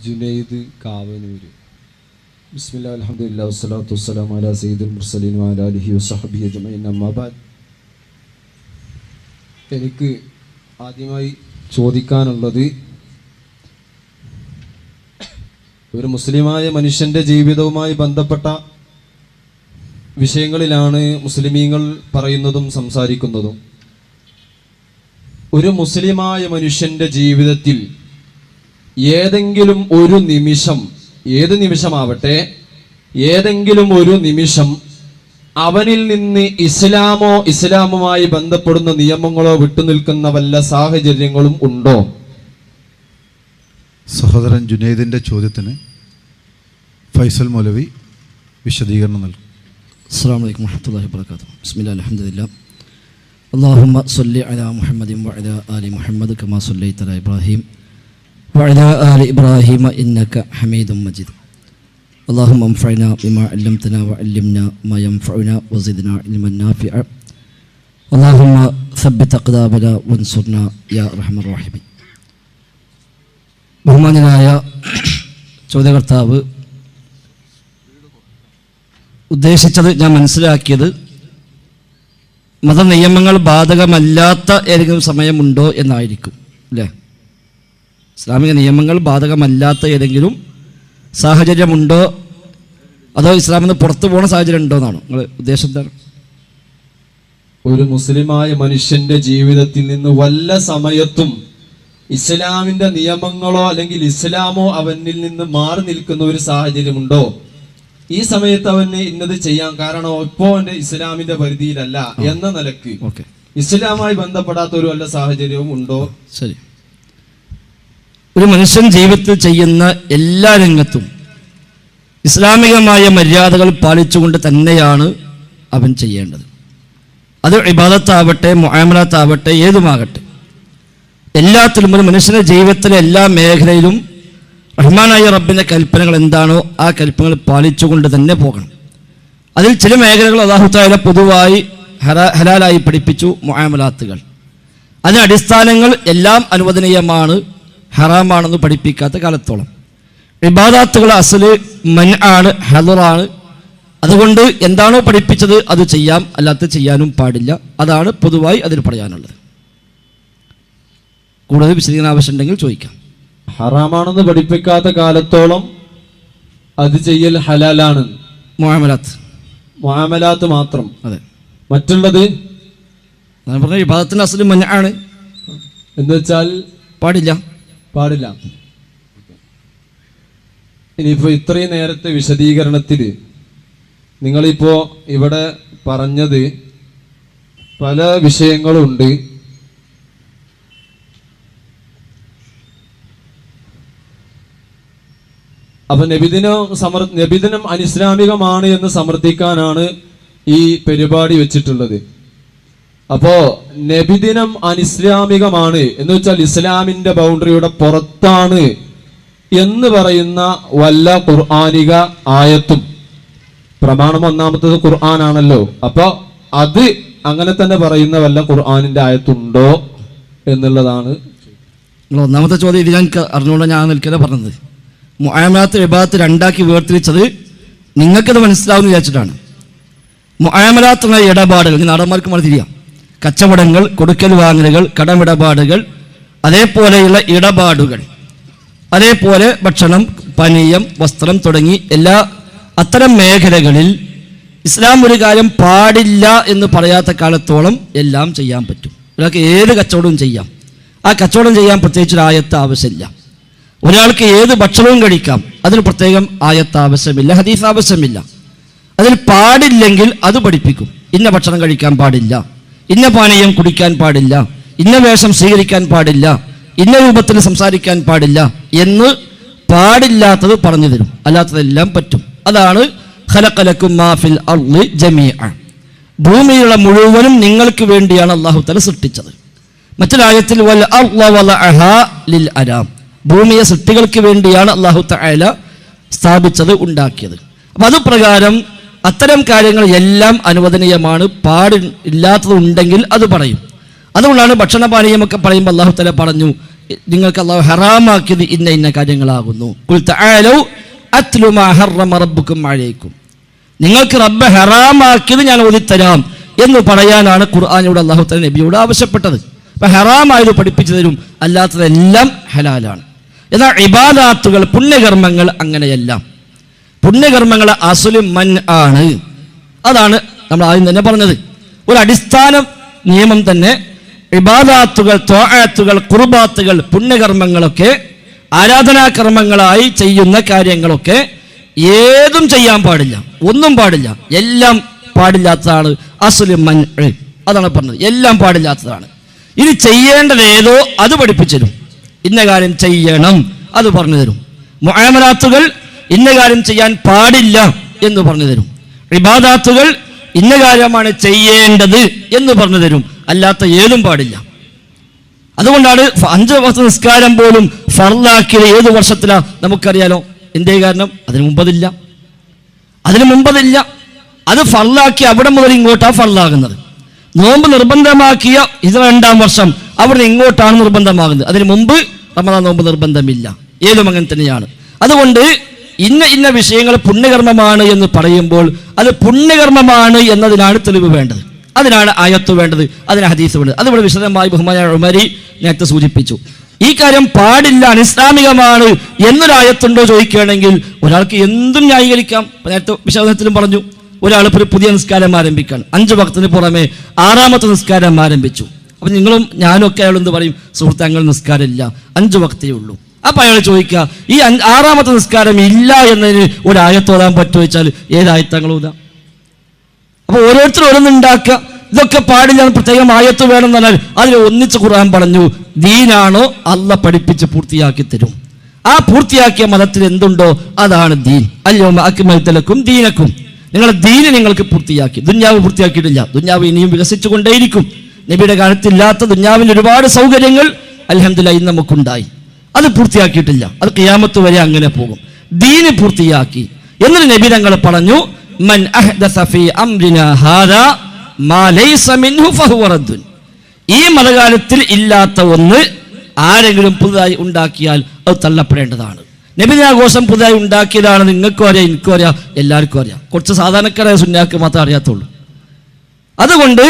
ജുനൈദ് കാവനൂര്. ബിസ്മില്ലാഹിൽ അൽഹംദുലില്ലാഹി വസ്സലാത്തു വസ്സലാമു അലാ സയ്യിദിൽ മുർസലീൻ വഅലാ ആലിഹി വസഹ്ബിഹി അജ്മഈൻ അമ്മാ ബഅദ്. എനിക്ക് ആദ്യമായി ചോദിക്കാനുള്ളത്, ഒരു മുസ്ലിമായ മനുഷ്യൻ്റെ ജീവിതവുമായി ബന്ധപ്പെട്ട വിഷയങ്ങളിലാണ് മുസ്ലിമീങ്ങൾ പറയുന്നതും സംസാരിക്കുന്നതും. ഒരു മുസ്ലിമായ മനുഷ്യൻ്റെ ജീവിതത്തിൽ ഏതെങ്കിലും ഒരു നിമിഷം, ഏത് നിമിഷമാവട്ടെ, ഏതെങ്കിലും ഒരു നിമിഷം അവനിൽ നിന്ന് ഇസ്ലാമോ ഇസ്ലാമുമായി ബന്ധപ്പെടുന്ന നിയമങ്ങളോ വിട്ടുനിൽക്കുന്ന വല്ല സാഹചര്യങ്ങളും ഉണ്ടോ? സഹോദരൻ ജുനൈദിൻ്റെ ചോദ്യത്തിന് ഫൈസൽ മൗലവി വിശദീകരണം നൽകും. അസ്സലാമു അലൈക്കും വറഹ്മത്തുള്ളാഹി വബറകാതുഹു. ബിസ്മില്ലാഹിൽ അൽഹംദുലില്ലാഹ്. അല്ലാഹുമ്മ സ്വല്ലി അലാ മുഹമ്മദിൻ വഅലാ ആലി മുഹമ്മദ് കമാ സ്വല്ലൈത അലാ ഇബ്രാഹിം വഅലാ ആലി ഇബ്രാഹിം ഇന്നക ഹമീദും മജീദ്. അല്ലാഹുമ്മ അൻഫഅനാ ബിമാ അല്ലംതനാ വഅല്ലിംനാ മാ യൻഫഉനാ വസിദ്നാ ഇൽമൻ നാഫിഅ. അല്ലാഹുമ്മ സബ്ബിത് അഖ്ദാമനാ വൻസുർനാ യാ അർഹമർ റഹീമീൻ. ബഹുമാന്യനായ ചോദ്യകർത്താവ് ഉദ്ദേശിച്ചത്, ഞാൻ മനസ്സിലാക്കിയത്, മതനിയമങ്ങൾ ബാധകമല്ലാത്ത ഏതെങ്കിലും സമയമുണ്ടോ എന്നായിരിക്കും അല്ലേ? ഇസ്ലാമിക നിയമങ്ങൾ ബാധകമല്ലാത്ത ഏതെങ്കിലും സാഹചര്യമുണ്ടോ, അതോ ഇസ്ലാമിൽ നിന്ന് പുറത്തു പോകുന്ന സാഹചര്യം ഉണ്ടോ എന്നാണോ നിങ്ങൾ ഉദ്ദേശം? എന്താണ്? ഒരു മുസ്ലിമായ മനുഷ്യന്റെ ജീവിതത്തിൽ നിന്ന് വല്ല സമയത്തും ഇസ്ലാമിന്റെ നിയമങ്ങളോ അല്ലെങ്കിൽ ഇസ്ലാമോ അവനിൽ നിന്ന് മാറി നിൽക്കുന്ന ഒരു സാഹചര്യമുണ്ടോ? ഈ സമയത്ത് അവന് ഇന്നത് ചെയ്യാൻ കാരണം ഇപ്പോ അവന്റെ ഇസ്ലാമിന്റെ പരിധിയിലല്ല എന്ന നിലക്ക് ഇസ്ലാമായി ബന്ധപ്പെടാത്ത ഒരു വല്ല സാഹചര്യവും ഉണ്ടോ? ശരി. ഒരു മനുഷ്യൻ ജീവിതത്തിൽ ചെയ്യുന്ന എല്ലാ രംഗത്തും ഇസ്ലാമികമായ മര്യാദകൾ പാലിച്ചുകൊണ്ട് തന്നെയാണ് അവൻ ചെയ്യേണ്ടത്. അത് ഇബാദത്താവട്ടെ, മുആമലാത്താവട്ടെ, ഏതുമാകട്ടെ, എല്ലാത്തിലും ഒരു മനുഷ്യന്റെ ജീവിതത്തിലെ എല്ലാ മേഖലയിലും റഹ്മാനായ റബ്ബിന്റെ കൽപ്പനകൾ എന്താണോ ആ കൽപ്പനകൾ പാലിച്ചുകൊണ്ട് തന്നെ പോകണം. അതിൽ ചില മേഖലകൾ അല്ലാഹു തആല പൊതുവായി ഹലാലായി പഠിപ്പിച്ചു, മുആമലാത്തുകൾ. അതിന് അടിസ്ഥാനങ്ങൾ എല്ലാം അനുവദനീയമാണ്, ഹറാമാണെന്ന് പഠിപ്പിക്കാത്ത കാലത്തോളം. ഇബാദാത്തുകൾ അസ്ല് മൻആണ്, ഹദറാണ്. അതുകൊണ്ട് എന്താണോ പഠിപ്പിച്ചത് അത് ചെയ്യാം, അല്ലാത്ത ചെയ്യാനും പാടില്ല. അതാണ് പൊതുവായി അതിൽ പറയാനുള്ളത്. കൂടുതൽ വിശദീകരണം ആവശ്യമുണ്ടെങ്കിൽ ചോദിക്കാം. ഹറാമാണെന്ന് പഠിപ്പിക്കാത്ത കാലത്തോളം അത് ചെയ്യൽ ഹലാലാണ്. മുആമലാത്ത് മാത്രം. അതെ. മറ്റുള്ളത് ഞാൻ പറഞ്ഞ ഇബാദത്തിന്റെ അസ്ല് മൻആണ് എന്ന് വെച്ചാൽ പാടില്ല. ഇനിയിപ്പോ ഇത്രയും നേരത്തെ വിശദീകരണത്തിൽ നിങ്ങളിപ്പോ ഇവിടെ പറഞ്ഞത് പല വിഷയങ്ങളുണ്ട്. അപ്പൊ നബിദിനം അനിസ്ലാമികമാണ് എന്ന് സമർത്ഥിക്കാനാണ് ഈ പരിപാടി വെച്ചിട്ടുള്ളത്. അപ്പോ നബിദിനം അനിസ്ലാമികമാണ് എന്ന് വെച്ചാൽ ഇസ്ലാമിന്റെ ബൗണ്ടറിയുടെ പുറത്താണ് എന്ന് പറയുന്ന വല്ല ഖുർആനിക ആയത്തും, പ്രമാണം ഒന്നാമത്തത് ഖുർആനാണല്ലോ, അപ്പൊ അത് അങ്ങനെ തന്നെ പറയുന്ന വല്ല ഖുർആനിന്റെ ആയത്തുണ്ടോ എന്നുള്ളതാണ്. ഒന്നാമത്തെ ചോദ്യം ഇത് ഞാൻ അറിഞ്ഞുകൊണ്ട് ഞാൻ നിൽക്കല പറഞ്ഞത്. മുആമലാത്ത് ഇബാദത്ത് രണ്ടാക്കി വേർതിരിച്ചത് നിങ്ങൾക്കത് മനസ്സിലാവുന്ന വിചാരിച്ചിട്ടാണ്. മുആമലാത്ത് എന്ന ഇടപാടുകൾ നടന്മാർക്ക് മനസ്സിലാം. കച്ചവടങ്ങൾ, കൊടുക്കൽ വാങ്ങലുകൾ, കടമിടപാടുകൾ, അതേപോലെയുള്ള ഇടപാടുകൾ, അതേപോലെ ഭക്ഷണം, പാനീയം, വസ്ത്രം തുടങ്ങി എല്ലാ അത്തരം മേഖലകളിൽ ഇസ്ലാം ഒരു കാര്യം പാടില്ല എന്ന് പറയാത്ത കാലത്തോളം എല്ലാം ചെയ്യാൻ പറ്റും. ഒരാൾക്ക് ഏത് കച്ചവടവും ചെയ്യാം. ആ കച്ചവടം ചെയ്യാൻ പ്രത്യേകിച്ചൊരു ആയത്ത് ആവശ്യമില്ല. ഒരാൾക്ക് ഏത് ഭക്ഷണവും കഴിക്കാം, അതിന് പ്രത്യേകം ആയത്ത് ആവശ്യമില്ല, ഹദീസ് ആവശ്യമില്ല. അതിൽ പാടില്ലെങ്കിൽ അത് പഠിപ്പിക്കും. ഇന്ന ഭക്ഷണം കഴിക്കാൻ പാടില്ല, ഇന്ന പാനീയം കുടിക്കാൻ പാടില്ല, ഇന്ന വേഷം സ്വീകരിക്കാൻ പാടില്ല, ഇന്ന രൂപത്തിൽ സംസാരിക്കാൻ പാടില്ല എന്ന് പാടില്ലാത്തത് പറഞ്ഞു തരും. അല്ലാത്തതെല്ലാം പറ്റും. അതാണ് ഖലഖലകും മാ ഫിൽ അർളി ജമീഅ. ഭൂമിയിലുള്ള മുഴുവനും നിങ്ങൾക്ക് വേണ്ടിയാണ് അല്ലാഹു തആല സൃഷ്ടിച്ചത്. മറ്റൊരായത്തിൽ വൽ അർള വലഅഹാ ലിൽ അനാം, ഭൂമിയെ സൃഷ്ടികൾക്ക് വേണ്ടിയാണ് അല്ലാഹു തആല സ്ഥാപിച്ചത്, ഉണ്ടാക്കിയത്. അപ്പം അത് പ്രകാരം അത്തരം കാര്യങ്ങൾ എല്ലാം അനുവദനീയമാണ്. പാടില്ലാത്തതുണ്ടെങ്കിൽ അത് പറയും. അതുകൊണ്ടാണ് ഭക്ഷണപാനീയമൊക്കെ പറയുമ്പോൾ അല്ലാഹു തആല പറഞ്ഞു നിങ്ങൾക്ക് അള്ളാഹു ഹറാമാക്കിയത് ഇന്ന ഇന്ന കാര്യങ്ങളാകുന്നു. ഖുൽ തആലൗ അത്ലു മാ ഹറമ റബ്ബുക്കും അലൈക്കും, നിങ്ങൾക്ക് റബ്ബ് ഹറാമാക്കിയത് ഞാൻ ഓതിത്തരാം എന്ന് പറയാനാണ് ഖുർആനിലൂടെ അള്ളാഹു തആല നബിയോട് ആവശ്യപ്പെട്ടത്. അപ്പം ഹറാമായത് പഠിപ്പിച്ചു തരും, അല്ലാത്തതെല്ലാം ഹലാലാണ്. എന്നാൽ ഇബാദാത്തുകൾ, പുണ്യകർമ്മങ്ങൾ അങ്ങനെയല്ല. പുണ്യകർമ്മങ്ങൾ അസ്ലു മൻ ആണ്. അതാണ് നമ്മൾ ആദ്യം തന്നെ പറഞ്ഞത്. ഒരു അടിസ്ഥാന നിയമം തന്നെ ഇബാദാത്തുകൾ, ത്വാഅത്തുകൾ, ഖുർബാത്തുകൾ, പുണ്യകർമ്മങ്ങളൊക്കെ, ആരാധനാകർമ്മങ്ങളായി ചെയ്യുന്ന കാര്യങ്ങളൊക്കെ ഏതും ചെയ്യാൻ പാടില്ല, ഒന്നും പാടില്ല, എല്ലാം പാടില്ലാത്തതാണ് അസ്ലു മൻ. അതാണ് പറഞ്ഞത്, എല്ലാം പാടില്ലാത്തതാണ്. ഇനി ചെയ്യേണ്ടത് ഏതോ അത് പഠിപ്പിച്ചു തരും. ഇന്ന കാര്യം ചെയ്യണം അത് പറഞ്ഞു തരും. മുആമലാത്തുകൾ ഇന്ന കാര്യം ചെയ്യാൻ പാടില്ല എന്ന് പറഞ്ഞു തരും. ഇബാദാത്തുകൾ ഇന്ന കാര്യമാണ് ചെയ്യേണ്ടത് എന്ന് പറഞ്ഞു തരും, അല്ലാത്ത ഏതും പാടില്ല. അതുകൊണ്ടാണ് 5 വക്ത് നിസ്കാരം പോലും ഫർളാക്കിയത് ഏത് വർഷത്തിലാണ് നമുക്കറിയാലോ. എന്തേ കാരണം? അതിന് മുമ്പതില്ല. അത് ഫർളാക്കി അവിടെ മുതൽ ഇങ്ങോട്ടാണ് ഫർളാകുന്നത്. നോമ്പ് നിർബന്ധമാക്കിയ ഇത് 2-ാം വർഷം അവിടെ ഇങ്ങോട്ടാണ് നിർബന്ധമാകുന്നത്. അതിന് മുമ്പ് റമദാൻ നോമ്പ് നിർബന്ധമില്ല. ഏതും അങ്ങനെ തന്നെയാണ്. അതുകൊണ്ട് ഇന്ന വിഷയങ്ങൾ പുണ്യകർമ്മമാണ് എന്ന് പറയുമ്പോൾ അത് പുണ്യകർമ്മമാണ് എന്നതിനാണ് തെളിവ് വേണ്ടത്, അതിനാണ് ആയത്ത് വേണ്ടത്, അതിന് ഹദീസ് വേണ്ടത്. അതിവിടെ വിശദമായി ബഹുമാനായ ഉമരി നേരത്തെ സൂചിപ്പിച്ചു. ഈ കാര്യം പാടില്ല, അനിസ്ലാമികമാണ് എന്നൊരായത്തുണ്ടോ ചോദിക്കുകയാണെങ്കിൽ ഒരാൾക്ക് എന്തും ന്യായീകരിക്കാം. നേരത്തെ വിശദത്തിലും പറഞ്ഞു, ഒരാൾ ഒരു പുതിയ നിസ്കാരം ആരംഭിക്കുകയാണ്, 5 വക്തിന് പുറമെ 6ാമത്തെ നിസ്കാരം ആരംഭിച്ചു. അപ്പം നിങ്ങളും ഞാനും ഒക്കെ അയാൾ എന്ത് പറയും? സുഹൃത്ത്, ഞങ്ങൾ നിസ്കാരമില്ല, 5 വക്തേ ഉള്ളൂ. അപ്പം അയാൾ ചോദിക്കുക, ഈ 6ാമത്തെ നിസ്കാരം ഇല്ല എന്നതിന് ഒരു ആയത്തോടാൻ പറ്റുമോ ചോദിച്ചാൽ ഏതായത്തങ്ങൾ ഊതാം? അപ്പോൾ ഓരോരുത്തരും ഓരോന്നുണ്ടാക്കുക. ഇതൊക്കെ പാടില്ല, പ്രത്യേകം ആയത്ത് വേണമെന്ന് പറഞ്ഞാൽ അതിൽ ഒന്നിച്ച് ഖുർആൻ പറഞ്ഞു, ദീനാണോ അല്ല പഠിപ്പിച്ച് പൂർത്തിയാക്കി തരും. ആ പൂർത്തിയാക്കിയ മതത്തിൽ എന്തുണ്ടോ അതാണ് ദീൻ. അൽയൗമ അക്മൽതു ലക്കും ദീനക്കും, നിങ്ങളുടെ ദീന് നിങ്ങൾക്ക് പൂർത്തിയാക്കി. ദുന്യാവ് പൂർത്തിയാക്കിയിട്ടില്ല, ദുന്യാവ് ഇനിയും വികസിച്ചു കൊണ്ടേയിരിക്കും. നബിയുടെ കാലത്തില്ലാത്ത ദുന്യാവിൽ ഒരുപാട് സൗകര്യങ്ങൾ അൽഹംദുലില്ലാഹ് ഇന്ന് നമുക്കുണ്ടായി. അത് പൂർത്തിയാക്കിയിട്ടില്ല, അത് ഖിയാമത്ത് വരെ അങ്ങനെ പോകും. ദീന് പൂർത്തിയാക്കി. എന്നിട്ട് നബി തങ്ങൾ പറഞ്ഞു, മൻ അഹ്ദസ ഫീ അംരിനാ ഹാദാ മാ ലൈസ മിൻഹു ഫഹുവ റദ്ദുൻ, ഈ മതകാലത്തിൽ ഇല്ലാത്ത ഒന്ന് ആരെങ്കിലും പുതുതായി ഉണ്ടാക്കിയാൽ അത് തള്ളപ്പെടേണ്ടതാണ്. നബിദിനാഘോഷം പുതുതായി ഉണ്ടാക്കിയതാണ്. നിങ്ങൾക്കും അറിയാം, എനിക്കും അറിയാം, എല്ലാവർക്കും അറിയാം. കുറച്ച് സാധാരണക്കാരായ സുന്നാക്ക് മാത്രമേ അറിയാത്തുള്ളൂ. അതുകൊണ്ട്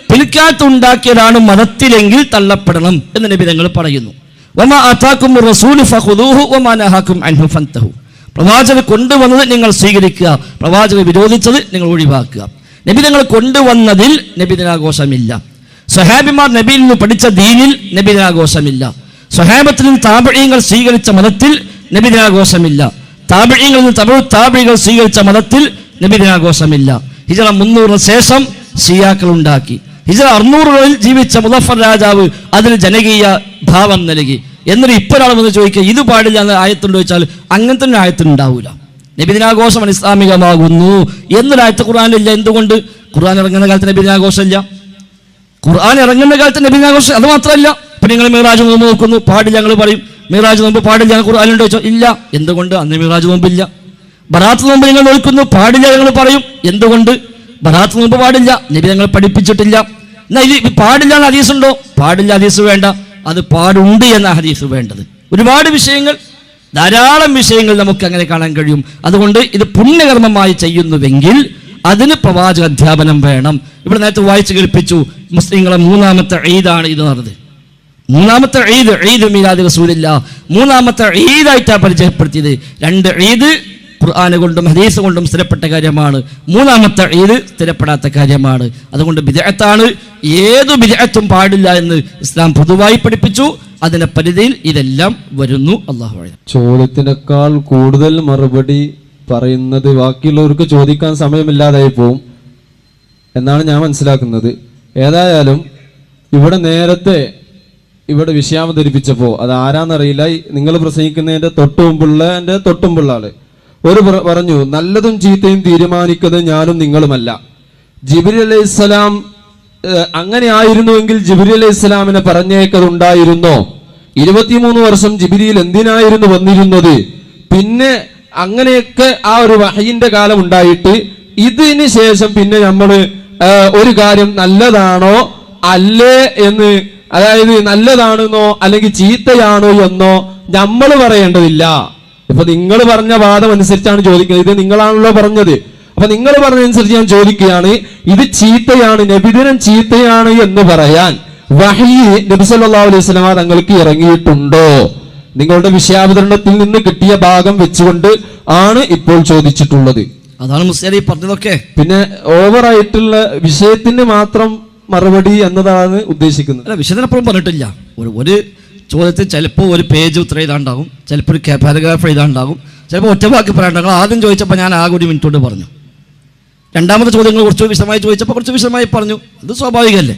പിൽക്കാലത്ത് ഉണ്ടാക്കിയതാണ് മതത്തിലെങ്കിൽ തള്ളപ്പെടണം എന്ന് നബി തങ്ങൾ പറയുന്നു. വമാ ആതാകും റസൂലു ഫഖുദൂഹു വമാ നഹാകും അൻഹു ഫൻതഹു, പ്രവാചകൻ കൊണ്ടുവന്നത് നിങ്ങൾ സ്വീകരിക്കുക, പ്രവാചകൻ വിരോധിച്ചത് നിങ്ങൾ ഒഴിവാക്കുക. നബി തങ്ങൾ കൊണ്ടുവന്നതിൽ നബിദിനാഘോഷമില്ല. സ്വഹാബിമാർ നബിയിൽ നിന്ന് പഠിച്ച ദീനിൽ നബിദിനാഘോഷമില്ല. സ്വഹാബത്തിൽ നിന്ന് താബിഈങ്ങൾ സ്വീകരിച്ച മതത്തിൽ നബിദിനാഘോഷമില്ല. താബിഈങ്ങളിൽ നിന്ന് താബിഈകൾ സ്വീകരിച്ച മതത്തിൽ നബിദിനാഘോഷമില്ല. ഹിജ്റ 300 ശേഷം ഷിയാക്കൾ ഉണ്ടാക്കി. ഹിജ്റ 600-കളിൽ ജീവിച്ച മുദഫർ രാജാവ് അതിന് ജനകീയ ഭാവം നൽകി. എന്നിട്ട് ഇപ്പോൾ ഒരാൾ വന്ന് ചോദിക്കുക ഇത് പാടില്ല എന്ന് ആയത്തുണ്ടോ ചോദിച്ചാൽ അങ്ങനെ തന്നെ ആയത്തുണ്ടാവില്ല. നബിദിനാഘോഷം അനിസ്ലാമികമാകുന്നു എന്നൊരായത്ത് ഖുർആനിലില്ല. എന്തുകൊണ്ട്? ഖുർആൻ ഇറങ്ങുന്ന കാലത്ത് നബിദിനാഘോഷമില്ല. ഖുർആൻ ഇറങ്ങുന്ന കാലത്ത് നബിദിനാഘോഷം. അത് മാത്രമല്ല, ഇപ്പം നിങ്ങൾ മിറാജ് നോമ്പ് നോക്കുന്നു, പാടില്ല. ഞങ്ങൾ പറയും മിറാജ് നോമ്പ് പാടില്ല, ഖുർആനിലുണ്ടോ ചോദിച്ചോ? ഇല്ല. എന്തുകൊണ്ട്? അന്ന് മിറാജ് നോമ്പില്ല. ബറാത്ത് നോമ്പ് നിങ്ങൾ നോക്കുന്നു, പാടില്ല. ഞങ്ങൾ പറയും എന്തുകൊണ്ട്? ബറാത്ത് നോമ്പ് പാടില്ല, നബി ഞങ്ങൾ പഠിപ്പിച്ചിട്ടില്ല. എന്നാൽ ഇത് പാടില്ല എന്ന ഹദീസ് ഉണ്ടോ? പാടില്ല ഹദീസ് വേണ്ട, അത് പാടുണ്ട് എന്ന ഹദീസ് വേണ്ടത്. ഒരുപാട് വിഷയങ്ങൾ, ധാരാളം വിഷയങ്ങൾ നമുക്ക് അങ്ങനെ കാണാൻ കഴിയും. അതുകൊണ്ട് ഇത് പുണ്യകർമ്മമായി ചെയ്യുന്നുവെങ്കിൽ അതിന് പ്രവാചക അധ്യാപനം വേണം. ഇവിടെ നേരത്തെ വായിച്ചു കേൾപ്പിച്ചു, മുസ്ലിങ്ങളെ 3ാമത്തെ ഈദാണ് ഇത് നടന്നത്. 3ാമത്തെ ഈദ്, ഈദ് മീലാദ് റസൂലില്ലാഹ്, 3ാമത്തെ ഈദായിട്ടാണ് പരിചയപ്പെടുത്തിയത്. 2 ഈദ് ഖുർആന് കൊണ്ടും ഹദീസ് കൊണ്ടും സ്ഥിരപ്പെട്ട കാര്യമാണ്. 3ാമത്തെ ഈദ് സ്ഥിരപ്പെടാത്ത കാര്യമാണ്. അതുകൊണ്ട് ബിദ്അത്താണ്, ഏതു ബിദ്അത്തും പാടില്ല എന്ന് ഇസ്ലാം പൊതുവായി പഠിപ്പിച്ചു. അതിന്റെ പരിധിയിൽ ഇതെല്ലാം വരുന്നു. അല്ലാഹു അഅലം. ചോദ്യത്തിനേക്കാൾ കൂടുതൽ മറുപടി പറയുന്നത് ബാക്കിയുള്ളവർക്ക് ചോദിക്കാൻ സമയമില്ലാതായി പോവും എന്നാണ് ഞാൻ മനസ്സിലാക്കുന്നത്. ഏതായാലും ഇവിടെ നേരത്തെ വിഷയാവതരിപ്പിച്ചപ്പോൾ അത് ആരാന്നറിയില്ല, നിങ്ങൾ പ്രസംഗിക്കുന്നതിന്റെ തൊട്ടുമുമ്പുള്ള ആള് പറഞ്ഞു, നല്ലതും ചീത്തയും തീരുമാനിക്കുന്നത് ഞാനും നിങ്ങളുമല്ല. ജിബ്രീൽ അലൈഹിസ്സലാം അങ്ങനെ ആയിരുന്നുവെങ്കിൽ ജിബ്രീൽ അലൈഹിസ്സലാമിനെ പറഞ്ഞേക്കതുണ്ടായിരുന്നോ? 23 വർഷം ജിബ്രീൽ എന്തിനായിരുന്നു വന്നിരുന്നത്? പിന്നെ അങ്ങനെയൊക്കെ ആ ഒരു വഹയിന്റെ കാലം ഉണ്ടായിട്ട് ഇതിന് ശേഷം പിന്നെ നമ്മൾ ഒരു കാര്യം നല്ലതാണോ അല്ലേ എന്ന് അതായത് നല്ലതാണെന്നോ അല്ലെങ്കിൽ ചീത്തയാണോ എന്നോ നമ്മൾ പറയേണ്ടതില്ല. ഇപ്പൊ നിങ്ങൾ പറഞ്ഞ വാദം അനുസരിച്ചാണ് ചോദിക്കുന്നത്. ഇത് നിങ്ങളാണല്ലോ പറഞ്ഞത്. അപ്പൊ നിങ്ങൾ പറഞ്ഞതനുസരിച്ച് ഞാൻ ചോദിക്കുകയാണ്, ഇത് ചീത്തയാണ്, നബിദിനം ചീത്തയാണ് എന്ന് പറയാൻ വഹീ നബി സല്ലല്ലാഹു അലൈഹി വസല്ലമ തങ്ങൾക്ക് ഇറങ്ങിയിട്ടുണ്ടോ? നിങ്ങളുടെ വിഷയാവതരണത്തിൽ നിന്ന് കിട്ടിയ ഭാഗം വെച്ചുകൊണ്ട് ആണ് ഇപ്പോൾ ചോദിച്ചിട്ടുള്ളത്. അതാണ് മുസ്ലിം പറഞ്ഞതൊക്കെ. പിന്നെ ഓവറായിട്ടുള്ള വിഷയത്തിന് മാത്രം മറുപടി എന്നതാണ് ഉദ്ദേശിക്കുന്നത്. അല്ല, വിഷയത്തിനപ്പുറം പറഞ്ഞിട്ടില്ല. ഒരു ചോദ്യത്തിൽ ചിലപ്പോൾ ഒരു പേജ് ഉത്തരം എഴുതാണ്ടാകും, ചിലപ്പോൾ ഒരു പാരഗ്രാഫ് എഴുതാണ്ടാകും, ചിലപ്പോൾ ഒറ്റവാക്ക് പറയാണ്ടാകും. ആദ്യം ചോദിച്ചപ്പോൾ ഞാൻ ആകെ ഒരു മിനിറ്റ് കൊണ്ട് പറഞ്ഞു. രണ്ടാമത്തെ ചോദ്യങ്ങൾ കുറച്ച് വിശദമായി ചോദിച്ചപ്പോൾ കുറച്ച് വിശദമായി പറഞ്ഞു. അത് സ്വാഭാവികമല്ലേ.